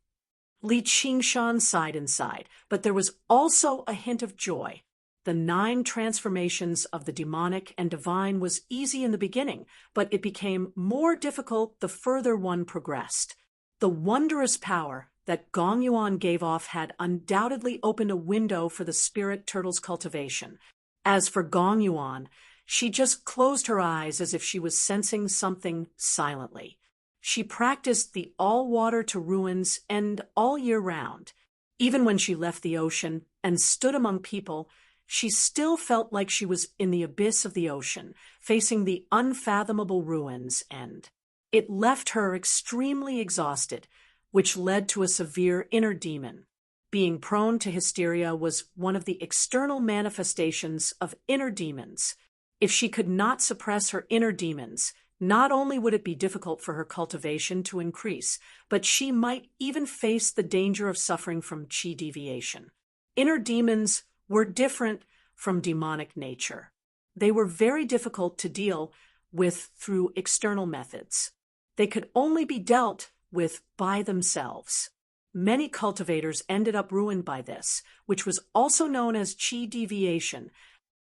Li Qingshan sighed inside, but there was also a hint of joy. The 9 transformations of the demonic and divine was easy in the beginning, but it became more difficult the further one progressed. The wondrous power that Gong Yuan gave off had undoubtedly opened a window for the spirit turtle's cultivation. As for Gong Yuan, she just closed her eyes as if she was sensing something silently. She practiced the all-water to ruins and all year round. Even when she left the ocean and stood among people, she still felt like she was in the abyss of the ocean, facing the unfathomable ruins, and it left her extremely exhausted, which led to a severe inner demon. Being prone to hysteria was one of the external manifestations of inner demons. If she could not suppress her inner demons, not only would it be difficult for her cultivation to increase, but she might even face the danger of suffering from qi deviation. Inner demons were different from demonic nature. They were very difficult to deal with through external methods. They could only be dealt with by themselves. Many cultivators ended up ruined by this, which was also known as qi deviation.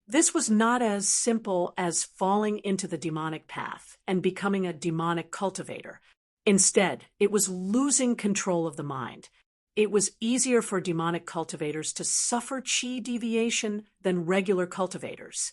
This was not as simple as falling into the demonic path and becoming a demonic cultivator. Instead, it was losing control of the mind. It was easier for demonic cultivators to suffer qi deviation than regular cultivators.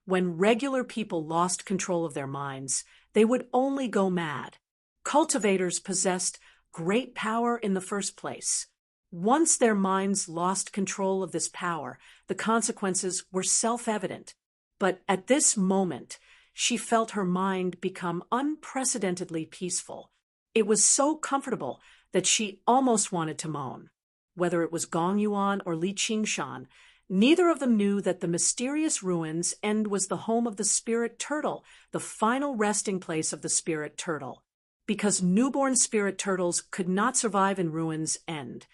When regular people lost control of their minds, they would only go mad. Cultivators possessed great power in the first place. Once their minds lost control of this power, the consequences were self-evident. But at this moment, she felt her mind become unprecedentedly peaceful. It was so comfortable that she almost wanted to moan. Whether it was Gong Yuan or Li Qingshan, neither of them knew that the mysterious ruins end was the home of the spirit turtle, the final resting place of the spirit turtle. Because newborn spirit turtles could not survive in ruins end,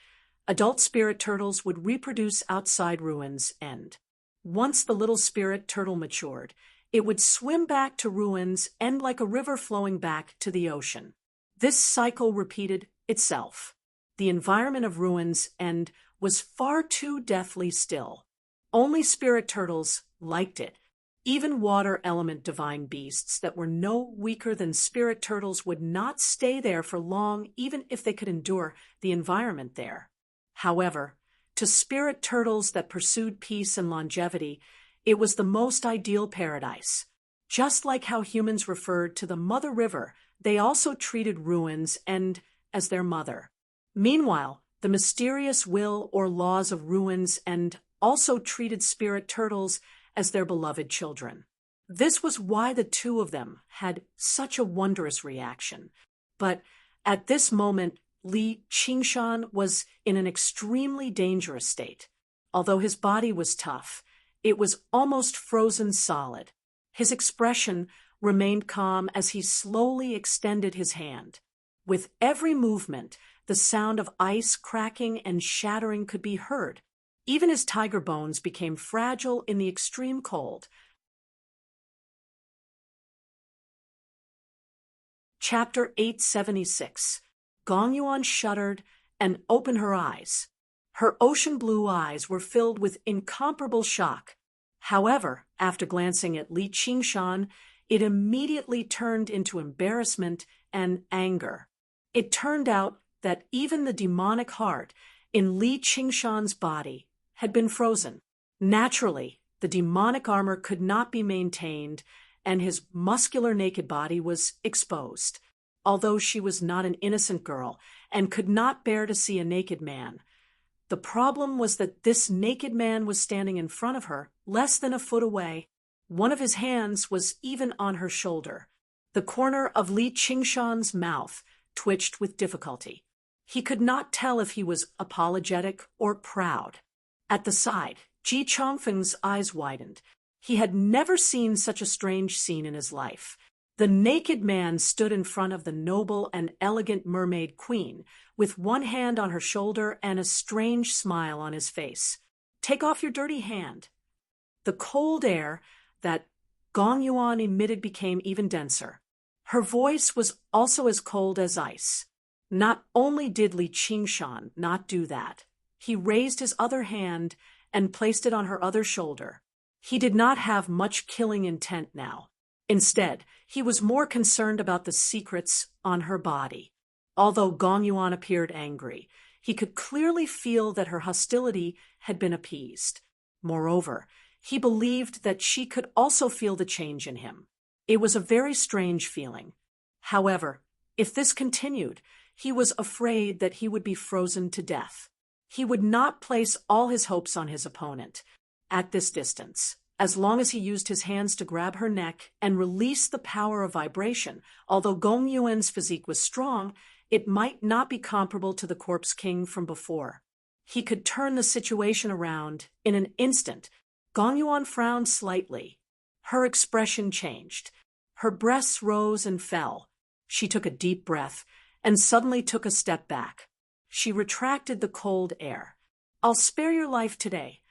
adult spirit turtles would reproduce outside ruins end. Once the little spirit turtle matured, it would swim back to ruins end like a river flowing back to the ocean. This cycle repeated itself. The environment of ruins end was far too deathly still. Only spirit turtles liked it. Even water element divine beasts that were no weaker than spirit turtles would not stay there for long, even if they could endure the environment there. However, to spirit turtles that pursued peace and longevity, it was the most ideal paradise. Just like how humans referred to the Mother River, they also treated ruins end as their mother. Meanwhile, the mysterious will or laws of ruins end also treated spirit turtles as their beloved children. This was why the two of them had such a wondrous reaction. But at this moment, Li Qingshan was in an extremely dangerous state. Although his body was tough, it was almost frozen solid. His expression remained calm as he slowly extended his hand. With every movement, the sound of ice cracking and shattering could be heard. Even his tiger bones became fragile in the extreme cold. Chapter 876. Gong Yuan shuddered and opened her eyes. Her ocean blue eyes were filled with incomparable shock. However, after glancing at Li Qingshan, it immediately turned into embarrassment and anger. It turned out that even the demonic heart in Li Qingshan's body had been frozen. Naturally, the demonic armor could not be maintained, and his muscular naked body was exposed. Although she was not an innocent girl and could not bear to see a naked man, the problem was that this naked man was standing in front of her, less than a foot away. One of his hands was even on her shoulder. The corner of Li Qingshan's mouth twitched with difficulty. He could not tell if he was apologetic or proud. At the side, Ji Chongfeng's eyes widened. He had never seen such a strange scene in his life. The naked man stood in front of the noble and elegant mermaid queen, with one hand on her shoulder and a strange smile on his face. Take off your dirty hand." The cold air that Gong Yuan emitted became even denser. Her voice was also as cold as ice. Not only did Li Qingshan not do that, he raised his other hand and placed it on her other shoulder. He did not have much killing intent now. Instead, he was more concerned about the secrets on her body. Although Gong Yuan appeared angry, he could clearly feel that her hostility had been appeased. Moreover, he believed that she could also feel the change in him. It was a very strange feeling. However, if this continued, he was afraid that he would be frozen to death. He would not place all his hopes on his opponent. At this distance, as long as he used his hands to grab her neck and release the power of vibration, although Gong Yuan's physique was strong, it might not be comparable to the Corpse King from before. He could turn the situation around in an instant. Gong Yuan frowned slightly. Her expression changed. Her breasts rose and fell. She took a deep breath and suddenly took a step back. She retracted the cold air. "I'll spare your life today."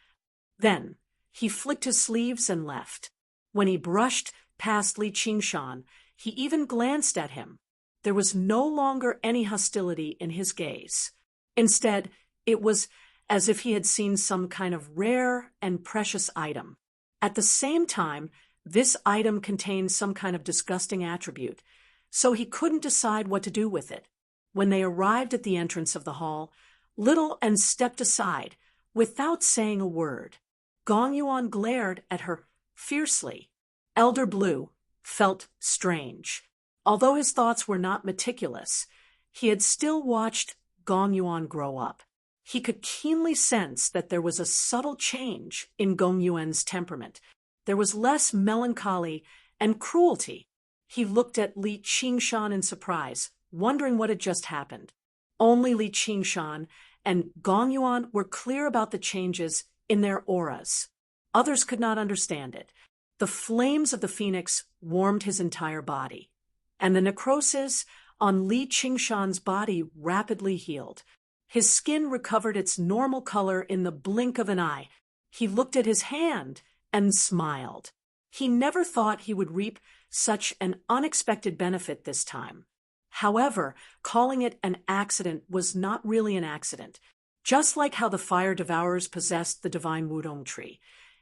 Then, he flicked his sleeves and left. When he brushed past Li Qingshan, he even glanced at him. There was no longer any hostility in his gaze. Instead, it was as if he had seen some kind of rare and precious item. At the same time, this item contained some kind of disgusting attribute, so he couldn't decide what to do with it. When they arrived at the entrance of the hall, Little N stepped aside, without saying a word. Gong Yuan glared at her fiercely. Elder Blue felt strange. Although his thoughts were not meticulous, he had still watched Gong Yuan grow up. He could keenly sense that there was a subtle change in Gong Yuan's temperament. There was less melancholy and cruelty. He looked at Li Qingshan in surprise, wondering what had just happened. Only Li Qingshan and Gong Yuan were clear about the changes in their auras. Others could not understand it. The flames of the phoenix warmed his entire body, and the necrosis on Li Qingshan's body rapidly healed. His skin recovered its normal color in the blink of an eye. He looked at his hand and smiled. He never thought he would reap such an unexpected benefit this time. However, calling it an accident was not really an accident. Just like how the fire devourers possessed the divine Wudong tree,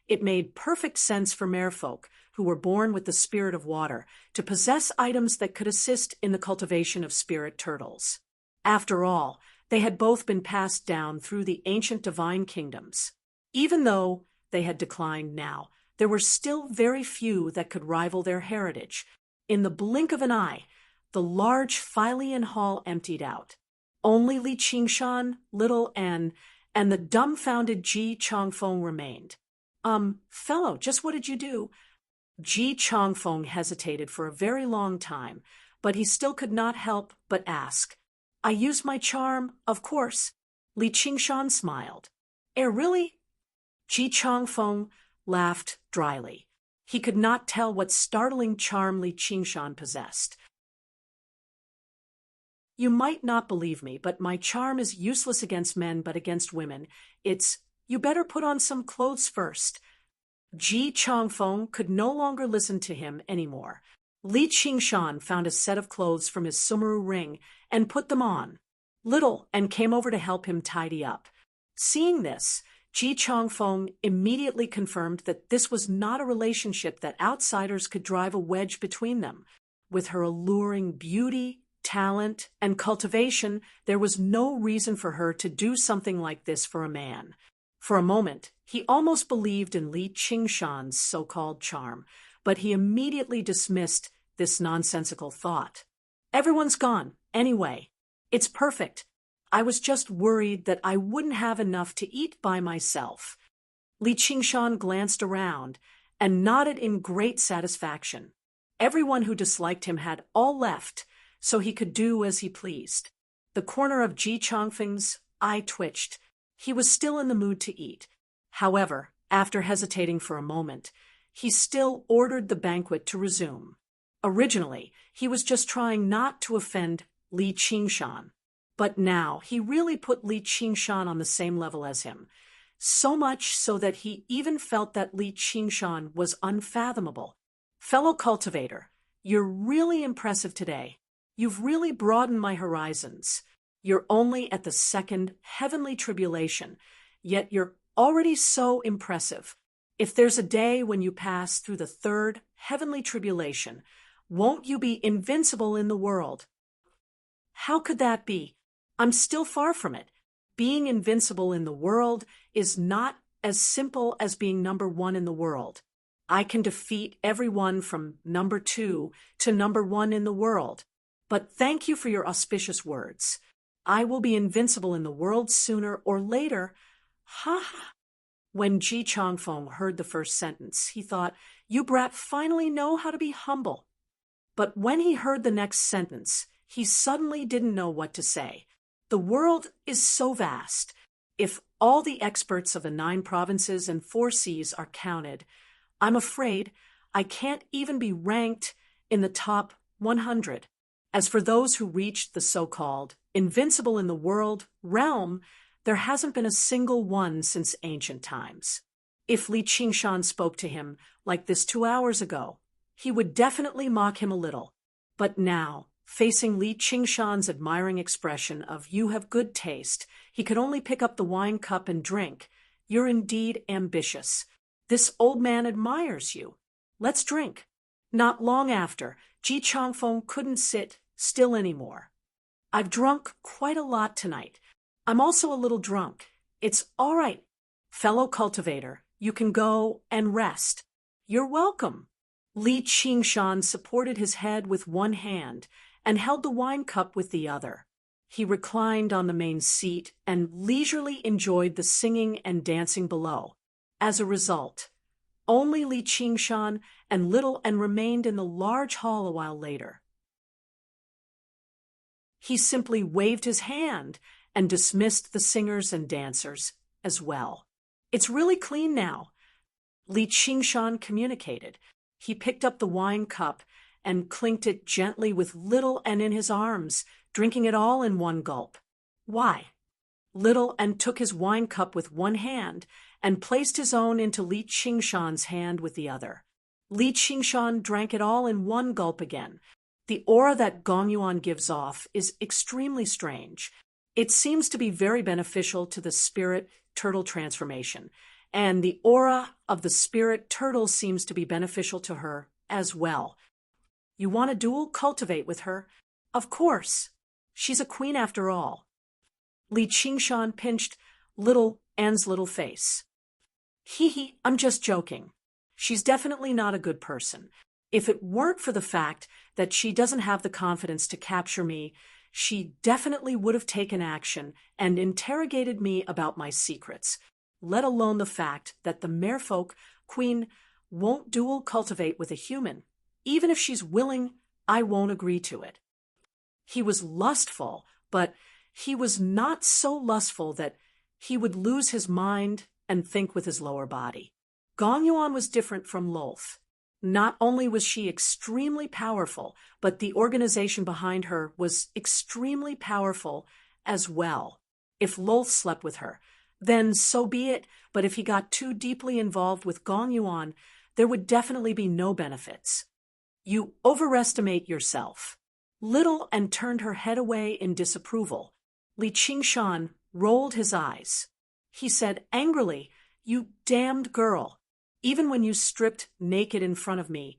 it made perfect sense for merfolk, who were born with the spirit of water, to possess items that could assist in the cultivation of spirit turtles. After all, they had both been passed down through the ancient divine kingdoms. Even though they had declined now, there were still very few that could rival their heritage. In the blink of an eye, the large Philian hall emptied out. Only Li Qingshan, Little N, and the dumbfounded Ji Chongfeng remained. Fellow, just what did you do?" Ji Chongfeng hesitated for a very long time, but he still could not help but ask. "I used my charm, of course." Li Qingshan smiled. Really?" Ji Chongfeng laughed dryly. He could not tell what startling charm Li Qingshan possessed. "You might not believe me, but my charm is useless against men but against women. You better put on some clothes first." Ji Chongfeng could no longer listen to him anymore. Li Qingshan found a set of clothes from his sumaru ring and put them on. Little and came over to help him tidy up. Seeing this, Ji Chongfeng immediately confirmed that this was not a relationship that outsiders could drive a wedge between them. With her alluring beauty, talent, and cultivation, there was no reason for her to do something like this for a man. For a moment, he almost believed in Li Qingshan's so-called charm, but he immediately dismissed this nonsensical thought. "Everyone's gone, anyway. It's perfect. I was just worried that I wouldn't have enough to eat by myself." Li Qingshan glanced around and nodded in great satisfaction. Everyone who disliked him had all left, so he could do as he pleased. The corner of Ji Chongfeng's eye twitched. He was still in the mood to eat. However, after hesitating for a moment, he still ordered the banquet to resume. Originally, he was just trying not to offend Li Qingshan, but now he really put Li Qingshan on the same level as him. so much so that he even felt that Li Qingshan was unfathomable. Fellow cultivator, you're really impressive today. You've really broadened my horizons. You're only at the second heavenly tribulation, yet you're already so impressive. If there's a day when you pass through the third heavenly tribulation, won't you be invincible in the world? How could that be? I'm still far from it. Being invincible in the world is not as simple as being number one in the world. I can defeat everyone from number 2 to number 1 in the world. But thank you for your auspicious words. I will be invincible in the world sooner or later. Ha ha. When Ji Changfeng heard the first sentence, he thought, you brat finally know how to be humble. But when he heard the next sentence, he suddenly didn't know what to say. The world is so vast. If all the experts of the 9 provinces and 4 seas are counted, I'm afraid I can't even be ranked in the top 100. As for those who reached the so-called invincible in the world realm, there hasn't been a single one since ancient times. If Li Qingshan spoke to him like this 2 hours ago, he would definitely mock him a little. But now, facing Li Qingshan's admiring expression of "you have good taste," he could only pick up the wine cup and drink. You're indeed ambitious. This old man admires you. Let's drink. Not long after, Ji Changfeng couldn't sit still anymore. I've drunk quite a lot tonight. I'm also a little drunk. It's all right. Fellow cultivator, you can go and rest. You're welcome. Li Qingshan supported his head with one hand and held the wine cup with the other. He reclined on the main seat and leisurely enjoyed the singing and dancing below. As a result, only Li Qingshan and Little N remained in the large hall a while later. He simply waved his hand and dismissed the singers and dancers as well. It's really clean now, Li Qingshan communicated. He picked up the wine cup and clinked it gently with Little N in his arms, drinking it all in one gulp. Why? Little N took his wine cup with one hand and placed his own into Li Qingshan's hand with the other. Li Qingshan drank it all in one gulp again. The aura that Gong Yuan gives off is extremely strange. It seems to be very beneficial to the spirit turtle transformation, and the aura of the spirit turtle seems to be beneficial to her as well. You want to dual cultivate with her? Of course. She's a queen after all. Li Qingshan pinched Little N's little face. Hee, I'm just joking. She's definitely not a good person. If it weren't for the fact that she doesn't have the confidence to capture me, she definitely would have taken action and interrogated me about my secrets, let alone the fact that the merfolk queen won't dual cultivate with a human. Even if she's willing, I won't agree to it. He was lustful, but he was not so lustful that he would lose his mind and think with his lower body. Gong Yuan was different from Lolth. Not only was she extremely powerful, but the organization behind her was extremely powerful as well. If Lolth slept with her, then so be it, but if he got too deeply involved with Gong Yuan, there would definitely be no benefits. You overestimate yourself. Little and turned her head away in disapproval. Li Qingshan rolled his eyes. He said angrily, "You damned girl. Even when you stripped naked in front of me,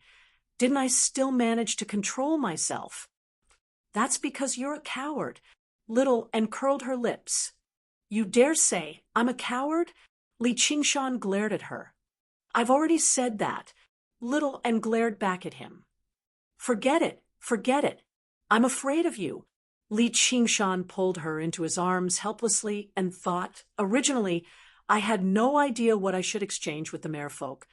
didn't I still manage to control myself?" "That's because you're a coward." Little and curled her lips. "You dare say I'm a coward?" Li Qingshan glared at her. "I've already said that." Little and glared back at him. Forget it. I'm afraid of you." Li Qingshan pulled her into his arms helplessly and thought, originally, I had no idea what I should exchange with the merfolk,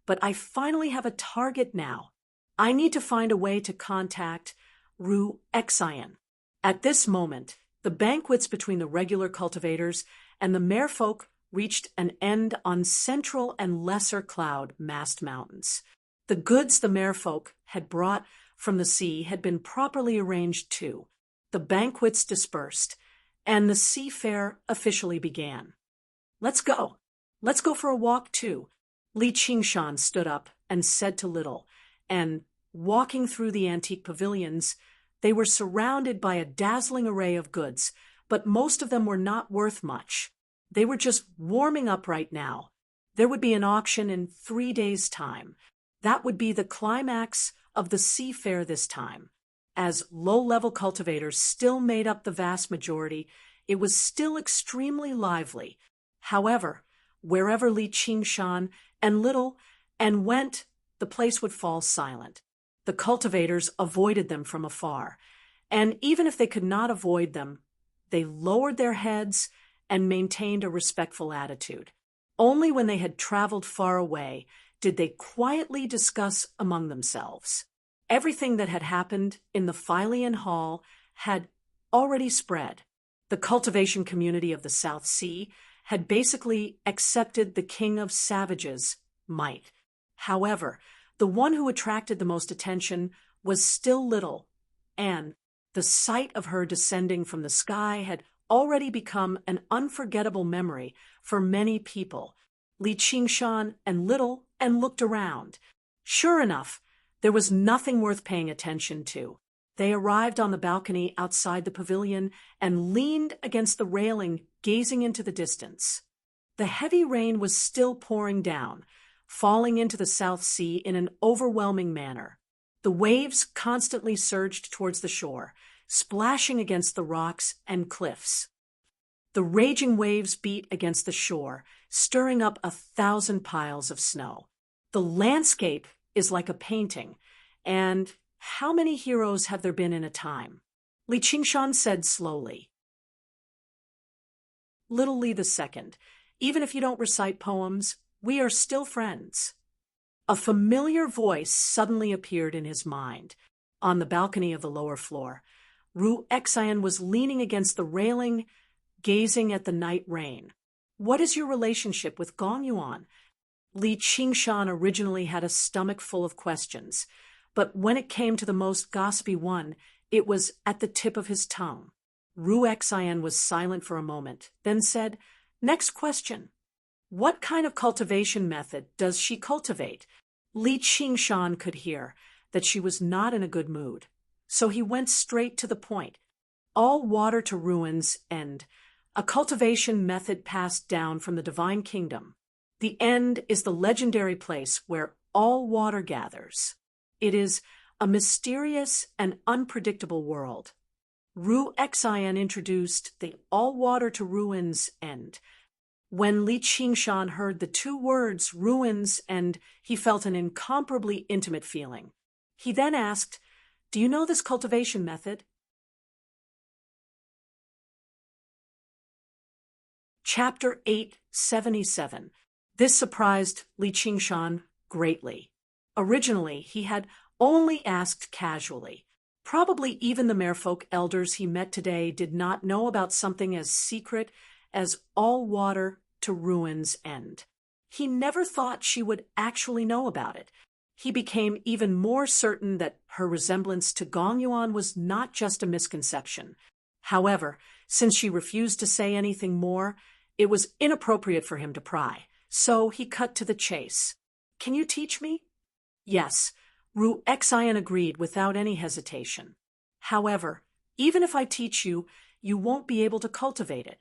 but I finally have a target now. I need to find a way to contact Ru Xian. At this moment, the banquets between the regular cultivators and the merfolk reached an end on Central and Lesser Cloud Mast Mountains. The goods the merfolk had brought from the sea had been properly arranged too. The banquets dispersed, and the sea fair officially began. "Let's go." Let's go for a walk too. Li Qingshan stood up and said to Little, and walking through the antique pavilions, they were surrounded by a dazzling array of goods, but most of them were not worth much. They were just warming up right now. There would be an auction in 3 days' time. That would be the climax of the sea fair this time. As low-level cultivators still made up the vast majority, it was still extremely lively. However, wherever Li Qingshan and Little and went, the place would fall silent. The cultivators avoided them from afar, and even if they could not avoid them, they lowered their heads and maintained a respectful attitude. Only when they had traveled far away did they quietly discuss among themselves. Everything that had happened in the Philian Hall had already spread. The cultivation community of the South Sea had basically accepted the king of savages' might. However, the one who attracted the most attention was still Little, and the sight of her descending from the sky had already become an unforgettable memory for many people. Li Qingshan and Little and looked around. Sure enough, there was nothing worth paying attention to. They arrived on the balcony outside the pavilion and leaned against the railing, gazing into the distance. The heavy rain was still pouring down, falling into the South Sea in an overwhelming manner. The waves constantly surged towards the shore, splashing against the rocks and cliffs. The raging waves beat against the shore, stirring up 1,000 piles of snow. The landscape is like a painting, and how many heroes have there been in a time? Li Qingshan said slowly. Little Li II, even if you don't recite poems, we are still friends. A familiar voice suddenly appeared in his mind. On the balcony of the lower floor, Ru Xian was leaning against the railing, gazing at the night rain. What is your relationship with Gong Yuan? Li Qingshan originally had a stomach full of questions, but when it came to the most gossipy one, it was at the tip of his tongue. Ru Xian was silent for a moment, then said, "Next question. What kind of cultivation method does she cultivate?" Li Qingshan could hear that she was not in a good mood, so he went straight to the point. All water to ruins end, a cultivation method passed down from the divine kingdom. The end is the legendary place where all water gathers. It is a mysterious and unpredictable world. Ru Xian introduced the all water to ruins end. When Li Qingshan heard the 2 words ruins end, he felt an incomparably intimate feeling. He then asked, "Do you know this cultivation method?" Chapter 877. This surprised Li Qingshan greatly. Originally, he had only asked casually. Probably even the merfolk elders he met today did not know about something as secret as all water to ruins end. He never thought she would actually know about it. He became even more certain that her resemblance to Gong Yuan was not just a misconception. However, since she refused to say anything more, it was inappropriate for him to pry, so he cut to the chase. "Can you teach me?" "Yes," Ru Xian agreed without any hesitation. "However, even if I teach you, you won't be able to cultivate it."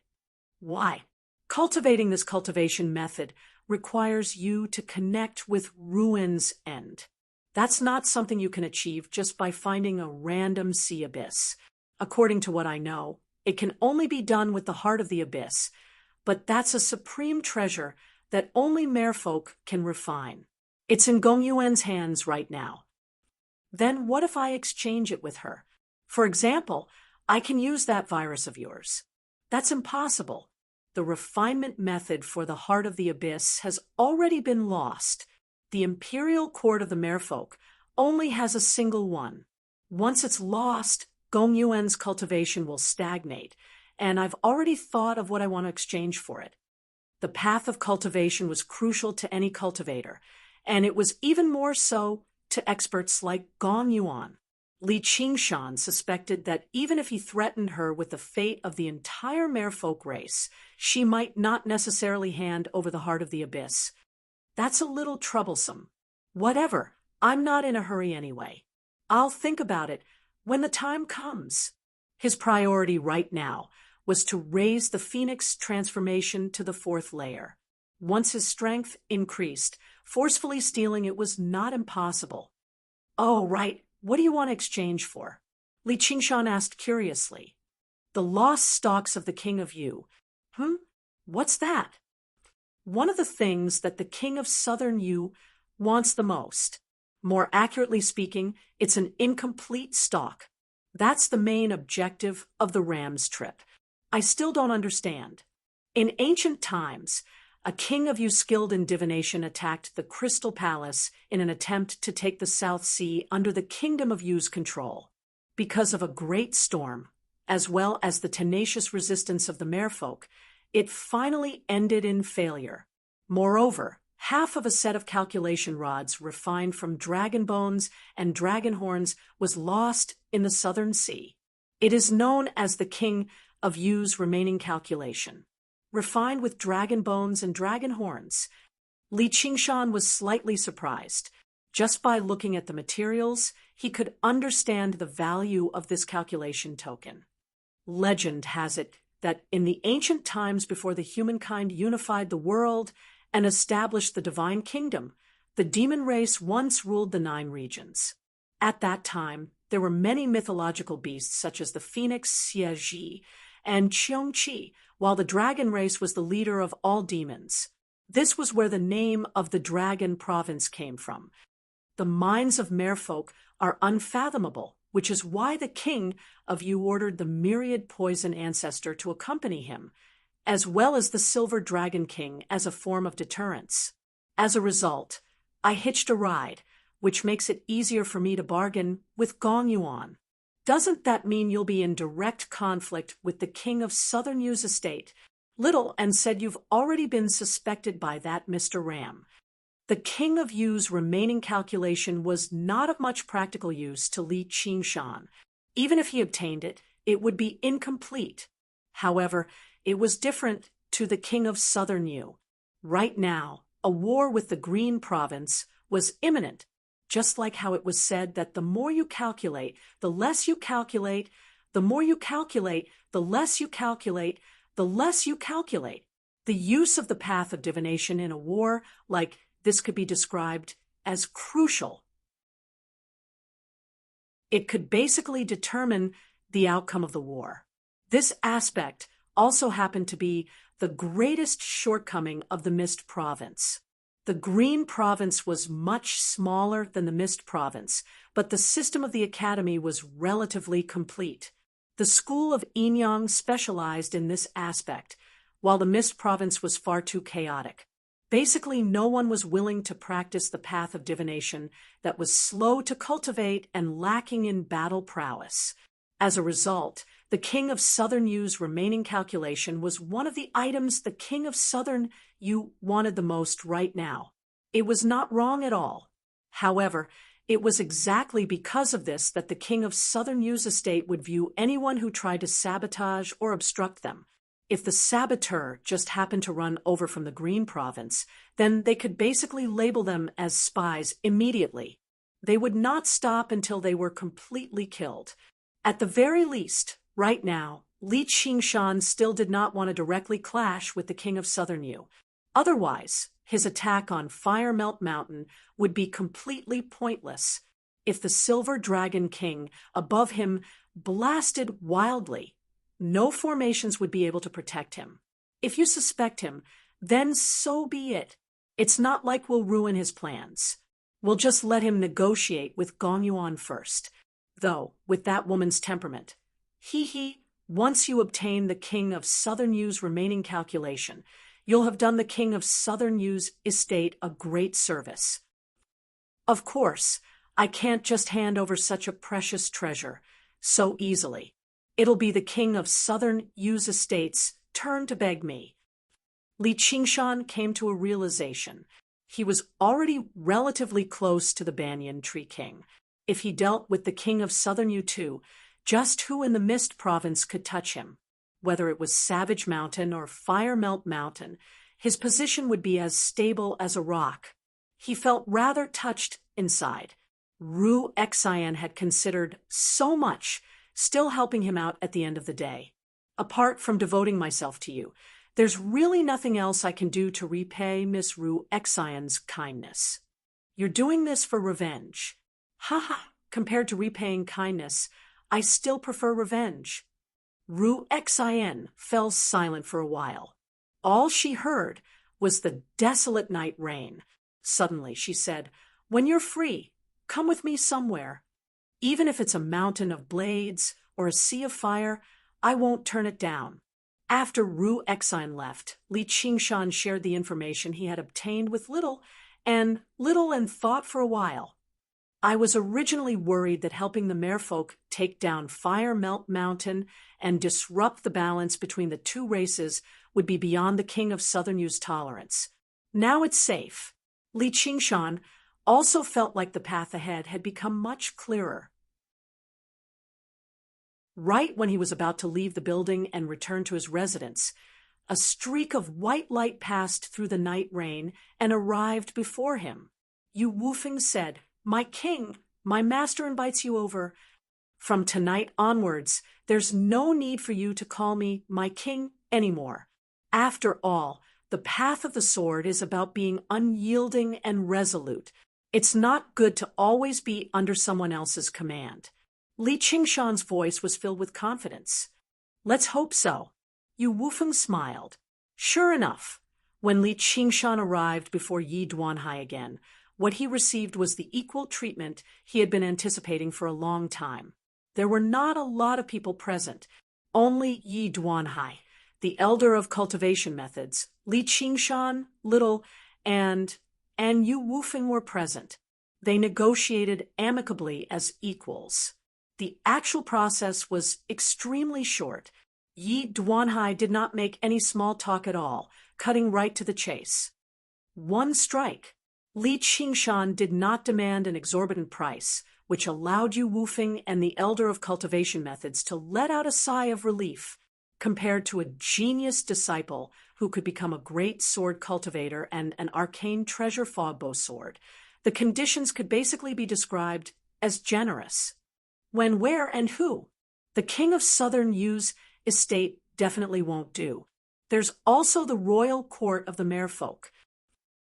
"Why?" "Cultivating this cultivation method requires you to connect with ruins end. That's not something you can achieve just by finding a random sea abyss. According to what I know, it can only be done with the heart of the abyss, but that's a supreme treasure that only merfolk can refine. It's in Gong Yuan's hands right now." "Then what if I exchange it with her? For example, I can use that virus of yours." "That's impossible. The refinement method for the heart of the abyss has already been lost. The imperial court of the merfolk only has a single one. Once it's lost, Gong Yuan's cultivation will stagnate, and I've already thought of what I want to exchange for it." The path of cultivation was crucial to any cultivator, and it was even more so to experts like Gong Yuan. Li Qingshan suspected that even if he threatened her with the fate of the entire merfolk race, she might not necessarily hand over the heart of the abyss. That's a little troublesome. Whatever, I'm not in a hurry anyway. I'll think about it when the time comes. His priority right now was to raise the Phoenix transformation to the 4th layer. Once his strength increased, forcefully stealing it was not impossible. Oh, right. What do you want to exchange for? Li Qingshan asked curiously. The lost stalks of the King of Yu. What's that? One of the things that the King of Southern Yu wants the most. More accurately speaking, it's an incomplete stalk. That's the main objective of the Ram's trip. I still don't understand. In ancient times, a king of Yu skilled in divination attacked the Crystal Palace in an attempt to take the South Sea under the Kingdom of Yu's control. Because of a great storm, as well as the tenacious resistance of the merfolk, it finally ended in failure. Moreover, half of a set of calculation rods refined from dragon bones and dragon horns was lost in the Southern Sea. It is known as the King of Yu's remaining calculation. Refined with dragon bones and dragon horns. Li Qingshan was slightly surprised. Just by looking at the materials, he could understand the value of this calculation token. Legend has it that in the ancient times before the humankind unified the world and established the divine kingdom, the demon race once ruled the 9 regions. At that time, there were many mythological beasts such as the phoenix Xie and Qiongqi, while the dragon race was the leader of all demons. This was where the name of the dragon province came from. The minds of merfolk are unfathomable, which is why the King of Yu ordered the myriad poison ancestor to accompany him, as well as the Silver Dragon King as a form of deterrence. As a result, I hitched a ride, which makes it easier for me to bargain with Gong Yuan. Doesn't that mean you'll be in direct conflict with the King of Southern Yu's estate? Little and said you've already been suspected by that Mr. Ram. The King of Yu's remaining calculation was not of much practical use to Li Qingshan. Even if he obtained it, it would be incomplete. However, it was different to the King of Southern Yu. Right now, a war with the Green Province was imminent, just like how it was said that the more you calculate, the less you calculate, the more you calculate, the less you calculate, the less you calculate. The use of the path of divination in a war like this could be described as crucial. It could basically determine the outcome of the war. This aspect also happened to be the greatest shortcoming of the Mist Province. The Green Province was much smaller than the Mist Province, but the system of the academy was relatively complete. The school of Yinyang specialized in this aspect, while the Mist Province was far too chaotic. Basically, no one was willing to practice the path of divination that was slow to cultivate and lacking in battle prowess. As a result, the King of Southern Yu's remaining calculation was one of the items the King of Southern Yu wanted the most right now. It was not wrong at all. However, it was exactly because of this that the King of Southern Yu's estate would view anyone who tried to sabotage or obstruct them. If the saboteur just happened to run over from the Green Province, then they could basically label them as spies immediately. They would not stop until they were completely killed. At the very least, right now, Li Qingshan still did not want to directly clash with the King of Southern Yu. Otherwise, his attack on Firemelt Mountain would be completely pointless. If the Silver Dragon King above him blasted wildly, no formations would be able to protect him. If you suspect him, then so be it. It's not like we'll ruin his plans. We'll just let him negotiate with Gong Yuan first. Though, with that woman's temperament. Once you obtain the King of Southern Yu's remaining calculation, you'll have done the King of Southern Yu's estate a great service. Of course, I can't just hand over such a precious treasure so easily. It'll be the King of Southern Yu's estate's turn to beg me. Li Qingshan came to a realization. He was already relatively close to the Banyan Tree King. if he dealt with the king of southern U2, just who in the Mist province could touch him. Whether it was Savage Mountain or Firemelt Mountain, his position would be as stable as a rock. He felt rather touched inside. Ru Xian had considered so much, still helping him out at the end of the day. Apart from devoting myself to you, there's really nothing else I can do to repay Miss Ru Xian's kindness. You're doing this for revenge. Ha! Compared to repaying kindness, I still prefer revenge. Ru Xian fell silent for a while. All she heard was the desolate night rain. Suddenly she said, "When you're free, come with me somewhere. Even if it's a mountain of blades or a sea of fire, I won't turn it down." After Ru Xian left, Li Qingshan shared the information he had obtained with Little and thought for a while. I was originally worried that helping the merfolk take down Firemelt Mountain and disrupt the balance between the two races would be beyond the King of Southern Yu's tolerance. Now it's safe. Li Qingshan also felt like the path ahead had become much clearer. Right when he was about to leave the building and return to his residence, a streak of white light passed through the night rain and arrived before him. Yu Wufeng said, "My king, my master invites you over. From tonight onwards, there's no need for you to call me my king anymore. After all, the path of the sword is about being unyielding and resolute. It's not good to always be under someone else's command." Li Qingshan's voice was filled with confidence. "Let's hope so." Yu Wufeng smiled. Sure enough, when Li Qingshan arrived before Yi Duanhai again, what he received was the equal treatment he had been anticipating for a long time. There were not a lot of people present, only Yi Duanhai, the elder of cultivation methods, Li Qingshan, Little, and Yu Wufeng were present. They negotiated amicably as equals. The actual process was extremely short. Yi Duanhai did not make any small talk at all, cutting right to the chase. One strike. Li Qingshan did not demand an exorbitant price, which allowed Yu Wufeng and the elder of cultivation methods to let out a sigh of relief. Compared to a genius disciple who could become a great sword cultivator and an arcane treasure fogbow sword, the conditions could basically be described as generous. When, where, and who? The King of Southern Yu's estate definitely won't do. There's also the royal court of the merfolk.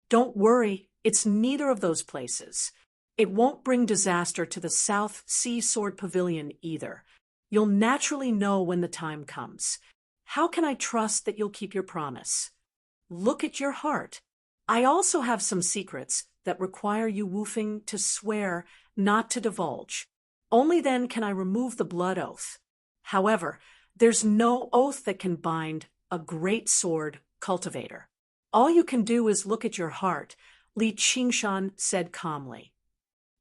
Don't worry, it's neither of those places. It won't bring disaster to the South Sea Sword Pavilion either. You'll naturally know when the time comes. How can I trust that you'll keep your promise? Look at your heart. I also have some secrets that require Yu Wufeng to swear not to divulge. Only then can I remove the blood oath. However, there's no oath that can bind a great sword cultivator. All you can do is look at your heart, Li Qingshan said calmly.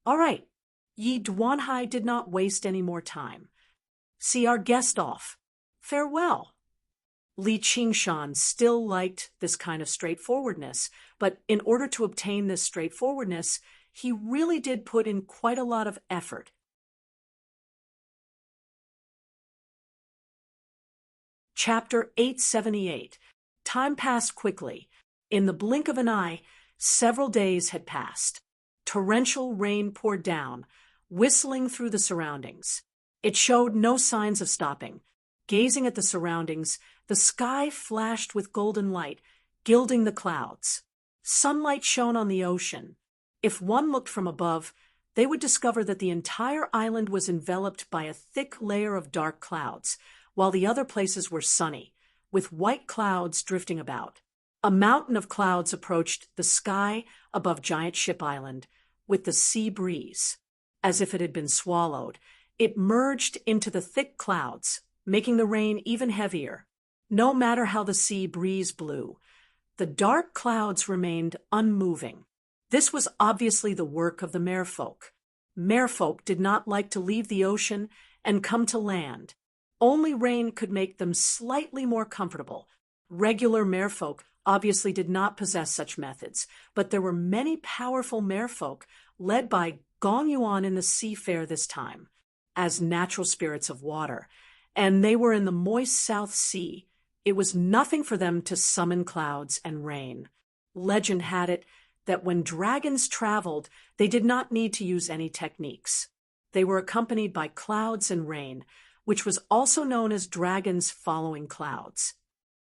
All right. Yi Duanhai did not waste any more time. See our guest off. Farewell. Li Qingshan still liked this kind of straightforwardness, but in order to obtain this straightforwardness, he really did put in quite a lot of effort. Chapter 878. Time passed quickly. In the blink of an eye, several days had passed. Torrential rain poured down, whistling through the surroundings. It showed no signs of stopping. Gazing at the surroundings, the sky flashed with golden light, gilding the clouds. Sunlight shone on the ocean. If one looked from above, they would discover that the entire island was enveloped by a thick layer of dark clouds, while the other places were sunny, with white clouds drifting about. A mountain of clouds approached the sky above Giant Ship Island with the sea breeze. As if it had been swallowed, it merged into the thick clouds, making the rain even heavier. No matter how the sea breeze blew, the dark clouds remained unmoving. This was obviously the work of the merfolk. Merfolk did not like to leave the ocean and come to land. Only rain could make them slightly more comfortable. Regular merfolk obviously did not possess such methods, but there were many powerful merfolk led by Gong Yuan and the sea fair this time, as natural spirits of water, and they were in the moist South Sea. It was nothing for them to summon clouds and rain. Legend had it that when dragons traveled, they did not need to use any techniques. They were accompanied by clouds and rain, which was also known as dragons following clouds.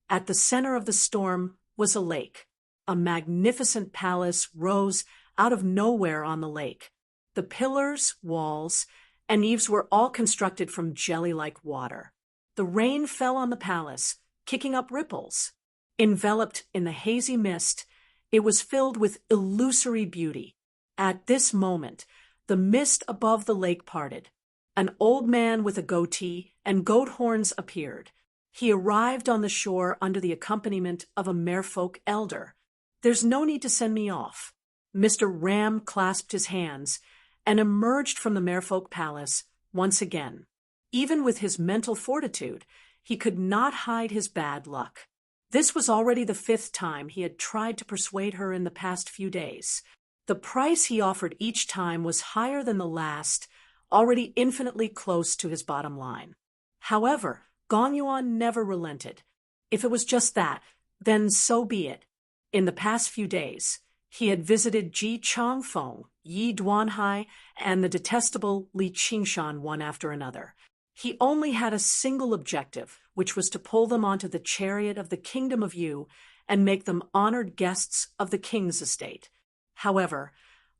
At the center of the storm was a lake. A magnificent palace rose out of nowhere on the lake. The pillars, walls, and eaves were all constructed from jelly-like water. The rain fell on the palace, kicking up ripples. Enveloped in the hazy mist, it was filled with illusory beauty. At this moment, the mist above the lake parted. An old man with a goatee and goat horns appeared. He arrived on the shore under the accompaniment of a merfolk elder. "There's no need to send me off." Mr. Ram clasped his hands and emerged from the merfolk palace once again. Even with his mental fortitude, he could not hide his bad luck. This was already the 5th time he had tried to persuade her in the past few days. The price he offered each time was higher than the last, already infinitely close to his bottom line. However, Gong Yuan never relented. If it was just that, then so be it. In the past few days, he had visited Ji Changfeng, Yi Duanhai, and the detestable Li Qingshan one after another. He only had a single objective, which was to pull them onto the chariot of the kingdom of Yu and make them honored guests of the king's estate. However,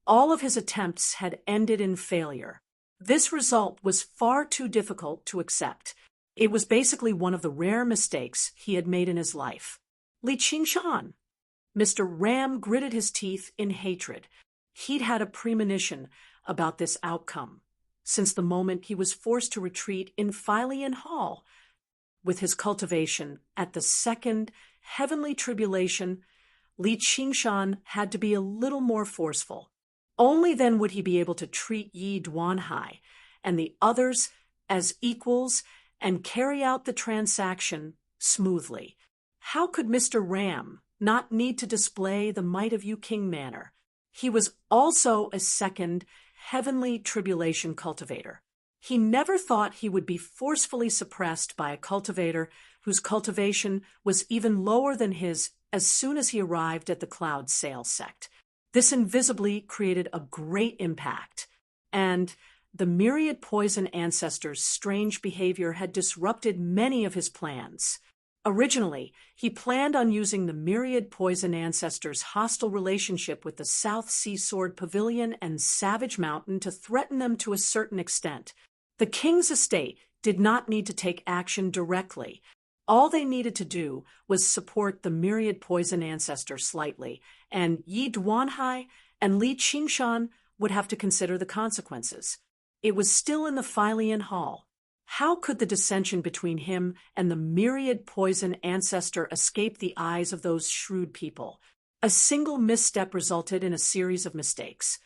all of his attempts had ended in failure. This result was far too difficult to accept. It was basically one of the rare mistakes he had made in his life. Li Qingshan. Mr. Ram gritted his teeth in hatred. He'd had a premonition about this outcome since the moment he was forced to retreat in Philian Hall. With his cultivation at the second heavenly tribulation, Li Qingshan had to be a little more forceful. Only then would he be able to treat Yi Duanhai and the others as equals and carry out the transaction smoothly. How could Mr. Ram not need to display the might of Yu King Manor? He was also a second heavenly tribulation cultivator. He never thought he would be forcefully suppressed by a cultivator whose cultivation was even lower than his as soon as he arrived at the Cloud Sail sect. This invisibly created a great impact, and the myriad poison ancestors' strange behavior had disrupted many of his plans. Originally, he planned on using the myriad poison ancestors' hostile relationship with the South Sea Sword Pavilion and Savage Mountain to threaten them to a certain extent. The king's estate did not need to take action directly. All they needed to do was support the myriad poison ancestor slightly, and Yi Duanhai and Li Qingshan would have to consider the consequences. It was still in the Philian Hall. How could the dissension between him and the myriad poison ancestor escape the eyes of those shrewd people? A single misstep resulted in a series of mistakes.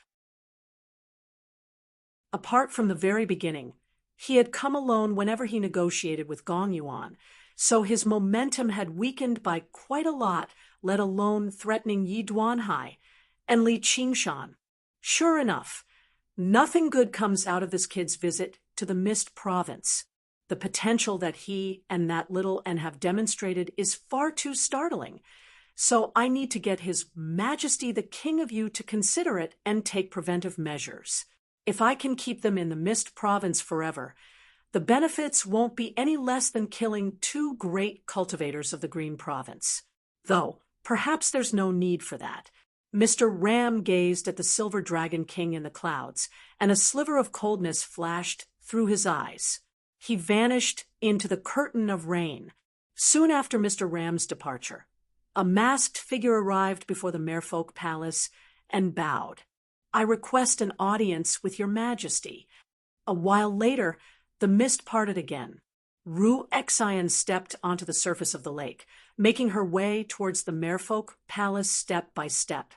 Apart from the very beginning, he had come alone whenever he negotiated with Gong Yuan, so his momentum had weakened by quite a lot, let alone threatening Yi Duanhai and Li Qingshan. Sure enough, nothing good comes out of this kid's visit to the Mist Province. The potential that he and that little N have demonstrated is far too startling. So I need to get His Majesty the King of Yu to consider it and take preventive measures. If I can keep them in the Mist Province forever, the benefits won't be any less than killing 2 great cultivators of the Green Province. Though, perhaps there's no need for that. Mr. Ram gazed at the Silver Dragon King in the clouds, and a sliver of coldness flashed through his eyes. He vanished into the curtain of rain. Soon after Mr. Ram's departure, a masked figure arrived before the Merfolk Palace and bowed. "I request an audience with your Majesty." A while later, the mist parted again. Ru Exian stepped onto the surface of the lake, making her way towards the Merfolk Palace step by step.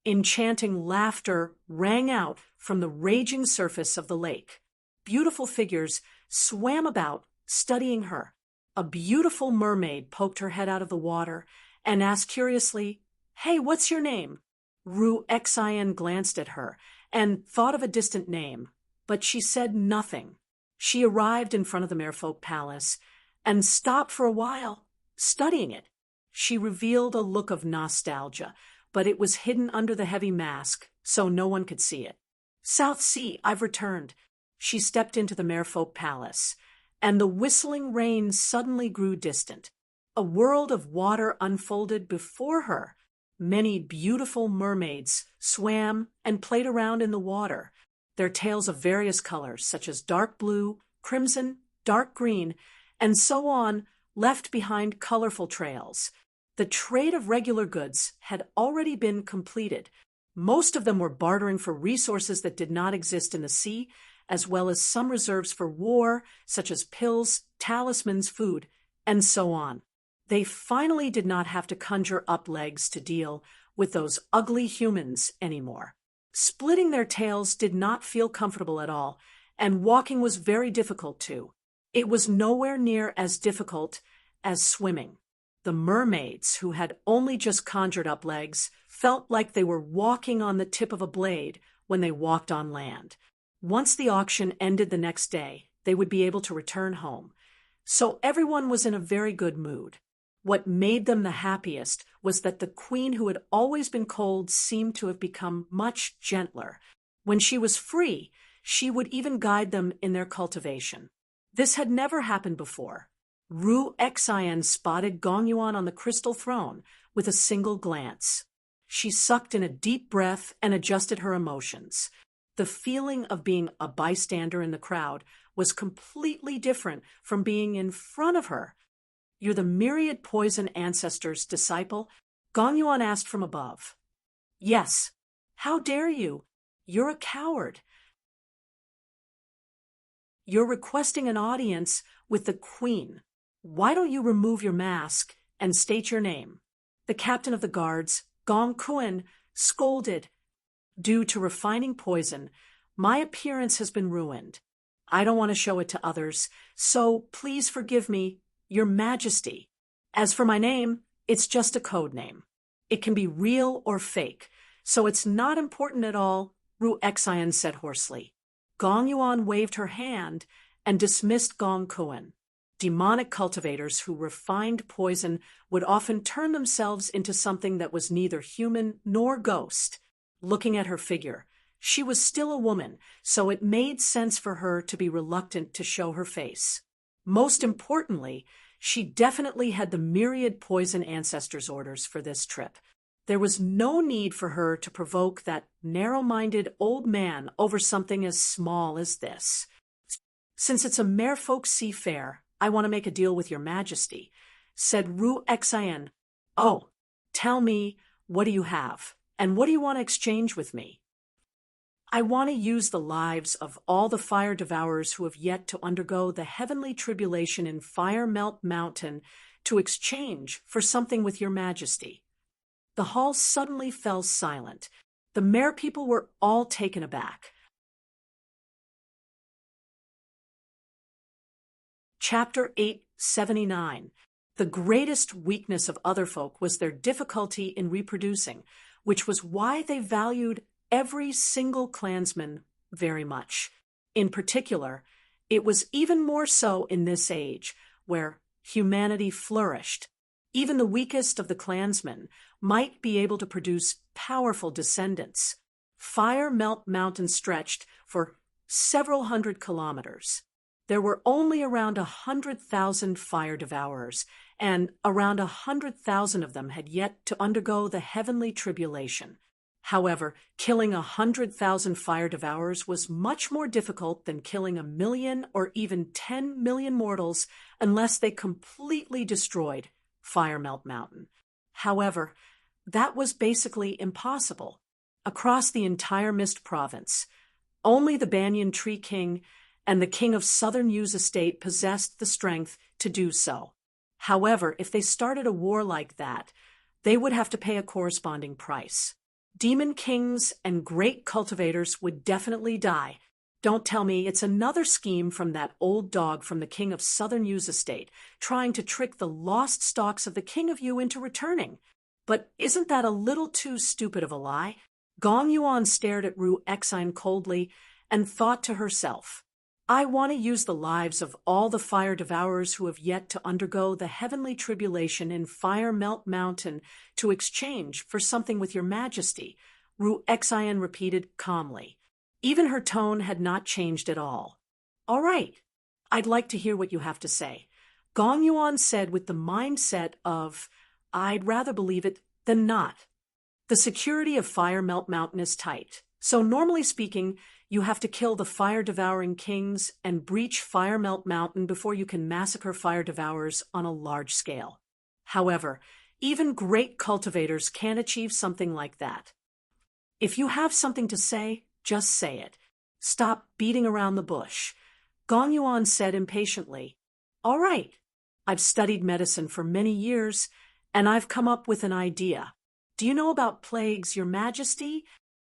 Enchanting laughter rang out from the raging surface of the lake. Beautiful figures swam about, studying her. A beautiful mermaid poked her head out of the water and asked curiously, "Hey, what's your name?" Ru Exian glanced at her and thought of a distant name, but she said nothing. She arrived in front of the Merfolk Palace and stopped for a while, studying it. She revealed a look of nostalgia, but it was hidden under the heavy mask, so no one could see it. South Sea, I've returned. She stepped into the Merfolk Palace, and the whistling rain suddenly grew distant. A world of water unfolded before her. Many beautiful mermaids swam and played around in the water, their tails of various colors, such as dark blue, crimson, dark green, and so on, left behind colorful trails. The trade of regular goods had already been completed. Most of them were bartering for resources that did not exist in the sea, as well as some reserves for war, such as pills, talismans, food, and so on. They finally did not have to conjure up legs to deal with those ugly humans anymore. Splitting their tails did not feel comfortable at all, and walking was very difficult too. It was nowhere near as difficult as swimming. The mermaids, who had only just conjured up legs, felt like they were walking on the tip of a blade when they walked on land. Once the auction ended the next day, they would be able to return home. So everyone was in a very good mood. What made them the happiest was that the queen, who had always been cold, seemed to have become much gentler. When she was free, she would even guide them in their cultivation. This had never happened before. Ru Xian spotted Gong Yuan on the crystal throne with a single glance. She sucked in a deep breath and adjusted her emotions. The feeling of being a bystander in the crowd was completely different from being in front of her. "You're the myriad poison ancestor's disciple?" Gong Yuan asked from above. "Yes." "How dare you? You're a coward. You're requesting an audience with the queen. Why don't you remove your mask and state your name?" The captain of the guards, Gong Kun, scolded. "Due to refining poison, my appearance has been ruined. I don't want to show it to others, so please forgive me, Your Majesty. As for my name, it's just a code name. It can be real or fake, so it's not important at all," Ru Xian said hoarsely. Gong Yuan waved her hand and dismissed Gong Kun. Demonic cultivators who refined poison would often turn themselves into something that was neither human nor ghost. Looking at her figure, she was still a woman, so it made sense for her to be reluctant to show her face. Most importantly, she definitely had the myriad poison ancestors' orders for this trip. There was no need for her to provoke that narrow-minded old man over something as small as this. "Since it's a Merfolk Sea fair, I want to make a deal with Your Majesty," said Ru Xian. "Oh, tell me, what do you have? And what do you want to exchange with me?" "I want to use the lives of all the fire devourers who have yet to undergo the heavenly tribulation in Fire Melt Mountain to exchange for something with Your Majesty." The hall suddenly fell silent. The mere people were all taken aback. Chapter 879. The greatest weakness of other folk was their difficulty in reproducing, which was why they valued every single clansman very much. In particular, it was even more so in this age, where humanity flourished. Even the weakest of the clansmen might be able to produce powerful descendants. Fire Melt Mountain stretched for several hundred kilometers. There were only around 100,000 fire devourers, and around 100,000 of them had yet to undergo the heavenly tribulation. However, killing 100,000 fire devourers was much more difficult than killing 1,000,000 or even 10 million mortals unless they completely destroyed Fire Melt Mountain. However, that was basically impossible. Across the entire Mist Province, only the Banyan Tree King and the King of Southern Yu's estate possessed the strength to do so. However, if they started a war like that, they would have to pay a corresponding price. Demon kings and great cultivators would definitely die. Don't tell me it's another scheme from that old dog from the King of Southern Yu's estate, trying to trick the lost stalks of the King of Yu into returning. But isn't that a little too stupid of a lie? Gong Yuan stared at Ru Exine coldly and thought to herself, I want to use the lives of all the fire devourers who have yet to undergo the heavenly tribulation in Fire Melt Mountain to exchange for something with your majesty, Ru Exine repeated calmly. Even her tone had not changed at all. All right, I'd like to hear what you have to say, Gong Yuan said with the mindset of, I'd rather believe it than not. The security of Fire Melt Mountain is tight, so normally speaking, you have to kill the fire-devouring kings and breach Fire Melt Mountain before you can massacre fire devourers on a large scale. However, even great cultivators can't achieve something like that. If you have something to say, just say it. Stop beating around the bush, Gong Yuan said impatiently. All right, I've studied medicine for many years, and I've come up with an idea. Do you know about plagues, your majesty?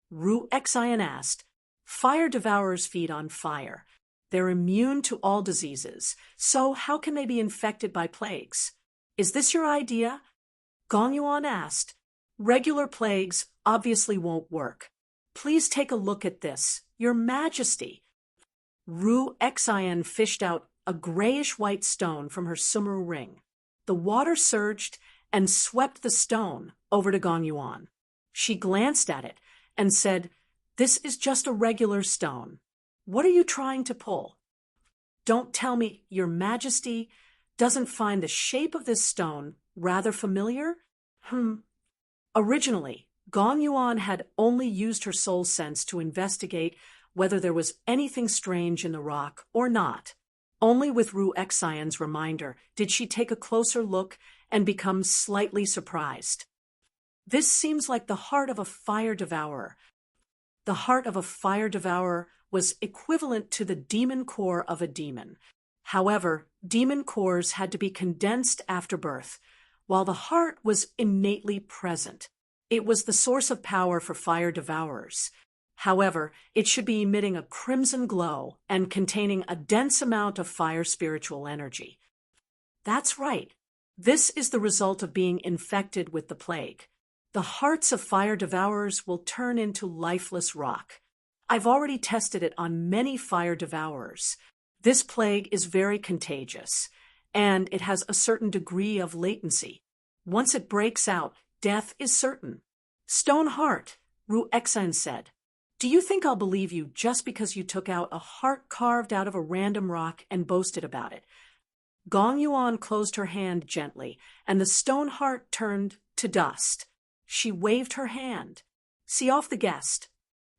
Ru Exine asked. Fire devourers feed on fire. They're immune to all diseases, so how can they be infected by plagues? Is this your idea? Gong Yuan asked. Regular plagues obviously won't work. Please take a look at this, your majesty. Ru Exine fished out a grayish-white stone from her sumeru ring. The water surged and swept the stone over to Gong Yuan. She glanced at it and said, This is just a regular stone. What are you trying to pull? Don't tell me your majesty doesn't find the shape of this stone rather familiar? Originally, Gong Yuan had only used her soul sense to investigate whether there was anything strange in the rock or not. Only with Ru Exine's reminder did she take a closer look and become slightly surprised. This seems like the heart of a fire devourer. The heart of a fire devourer was equivalent to the demon core of a demon. However, demon cores had to be condensed after birth, while the heart was innately present. It was the source of power for fire devourers. However, it should be emitting a crimson glow and containing a dense amount of fire spiritual energy. That's right. This is the result of being infected with the plague. The hearts of fire devourers will turn into lifeless rock. I've already tested it on many fire devourers. This plague is very contagious, and it has a certain degree of latency. Once it breaks out, death is certain. Stone heart, Ru Exine said. Do you think I'll believe you just because you took out a heart carved out of a random rock and boasted about it? Gong Yuan closed her hand gently, and the stone heart turned to dust. She waved her hand. See off the guest.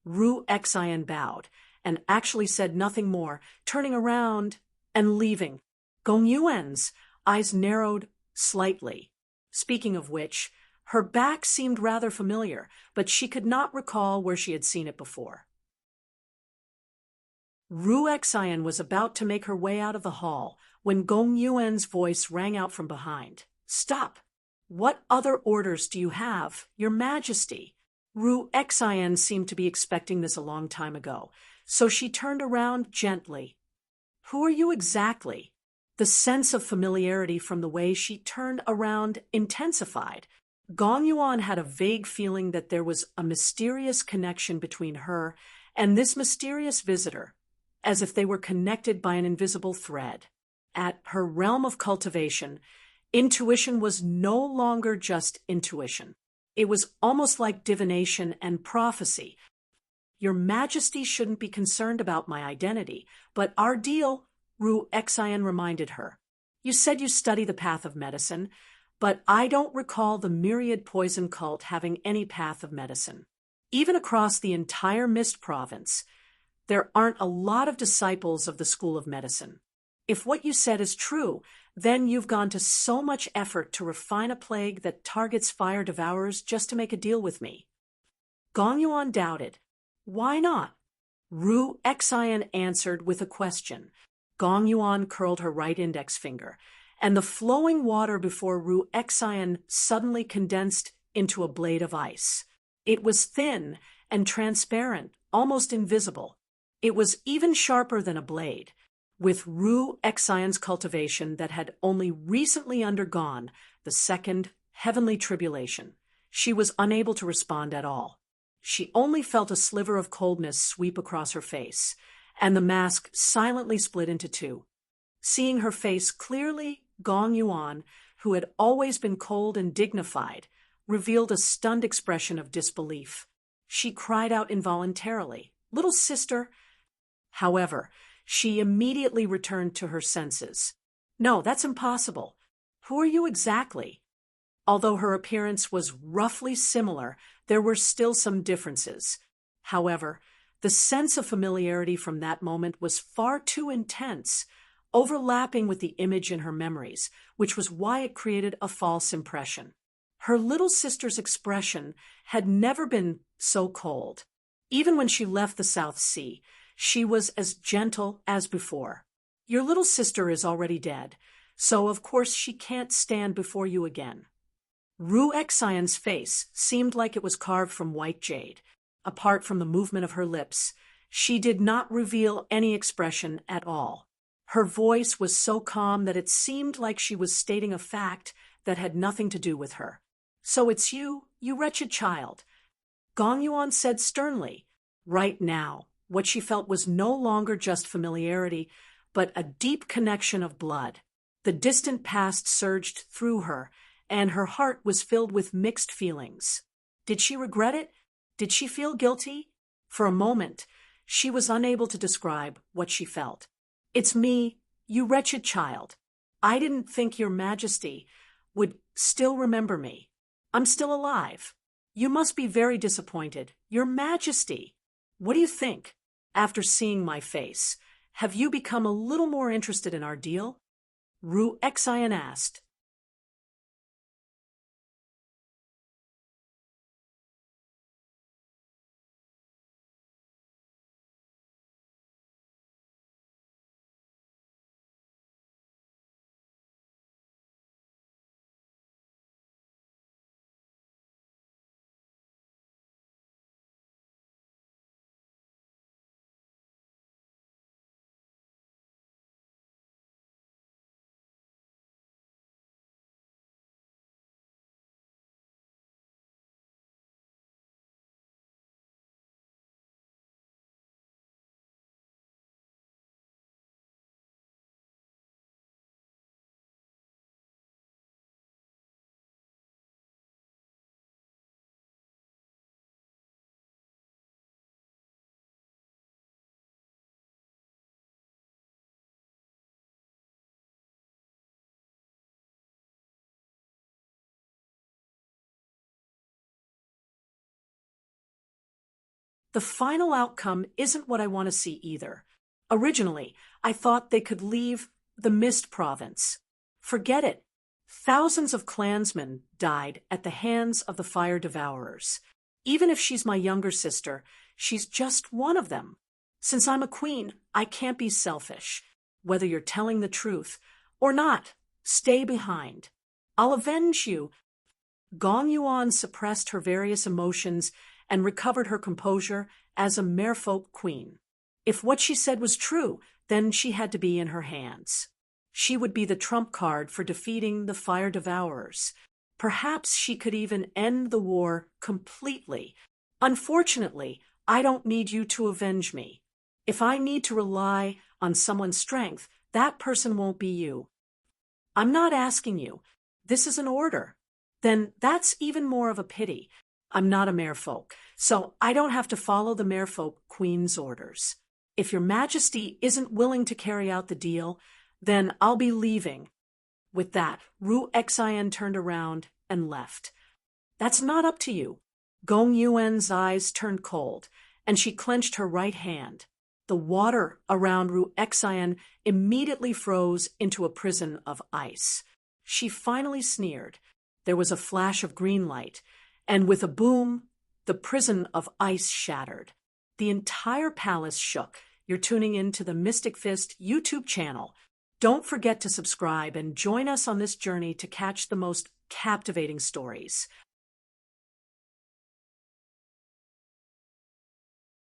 Ru Exine bowed, and actually said nothing more, turning around and leaving. Gong Yuan's eyes narrowed slightly. Speaking of which, her back seemed rather familiar, but she could not recall where she had seen it before. Ru Exine was about to make her way out of the hall when Gong Yuan's voice rang out from behind. Stop! What other orders do you have, your majesty? Ru Exine seemed to be expecting this a long time ago, so she turned around gently. Who are you exactly? The sense of familiarity from the way she turned around intensified. Gong Yuan had a vague feeling that there was a mysterious connection between her and this mysterious visitor, as if they were connected by an invisible thread. At her realm of cultivation, intuition was no longer just intuition. It was almost like divination and prophecy. Your Majesty shouldn't be concerned about my identity, but our deal, Ru Exine reminded her. You said you study the path of medicine, but I don't recall the myriad poison cult having any path of medicine. Even across the entire Mist Province, there aren't a lot of disciples of the School of Medicine. If what you said is true, then you've gone to so much effort to refine a plague that targets fire devourers just to make a deal with me. Gong Yuan doubted. Why not? Ru Exine answered with a question. Gong Yuan curled her right index finger, and the flowing water before Ru Exine suddenly condensed into a blade of ice. It was thin and transparent, almost invisible. It was even sharper than a blade. With Ru Exine's cultivation that had only recently undergone the second heavenly tribulation, she was unable to respond at all. She only felt a sliver of coldness sweep across her face, and the mask silently split into two. Seeing her face clearly, Gong Yuan, who had always been cold and dignified, revealed a stunned expression of disbelief. She cried out involuntarily, "Little sister!" However, she immediately returned to her senses. "No, that's impossible. Who are you exactly?" Although her appearance was roughly similar, there were still some differences. However, the sense of familiarity from that moment was far too intense, overlapping with the image in her memories, which was why it created a false impression. Her little sister's expression had never been so cold. Even when she left the South Sea, she was as gentle as before. "Your little sister is already dead, so of course she can't stand before you again." Ru Xian's face seemed like it was carved from white jade. Apart from the movement of her lips, she did not reveal any expression at all. Her voice was so calm that it seemed like she was stating a fact that had nothing to do with her. "So it's you, you wretched child," Gong Yuan said sternly. Right now, what she felt was no longer just familiarity, but a deep connection of blood. The distant past surged through her, and her heart was filled with mixed feelings. Did she regret it? Did she feel guilty? For a moment, she was unable to describe what she felt. "It's me, you wretched child. I didn't think your Majesty would still remember me. I'm still alive. You must be very disappointed. Your Majesty! What do you think? After seeing my face, have you become a little more interested in our deal?" Ru Xian asked. The final outcome isn't what I want to see either. Originally, I thought they could leave the Mist Province. Forget it. Thousands of clansmen died at the hands of the Fire Devourers. Even if she's my younger sister, she's just one of them. Since I'm a queen, I can't be selfish. Whether you're telling the truth or not, stay behind. I'll avenge you. Gong Yuan suppressed her various emotions and recovered her composure as a merfolk queen. If what she said was true, then she had to be in her hands. She would be the trump card for defeating the Fire Devourers. Perhaps she could even end the war completely. Unfortunately, I don't need you to avenge me. If I need to rely on someone's strength, that person won't be you. I'm not asking you. This is an order. Then that's even more of a pity. I'm not a merfolk, so I don't have to follow the merfolk queen's orders. If your Majesty isn't willing to carry out the deal, then I'll be leaving. With that, Ru Xian turned around and left. That's not up to you. Gong Yuan's eyes turned cold, and she clenched her right hand. The water around Ru Xian immediately froze into a prison of ice. She finally sneered. There was a flash of green light, and with a boom, the prison of ice shattered. The entire palace shook. You're tuning in to the Mystic Fist YouTube channel. Don't forget to subscribe and join us on this journey to catch the most captivating stories.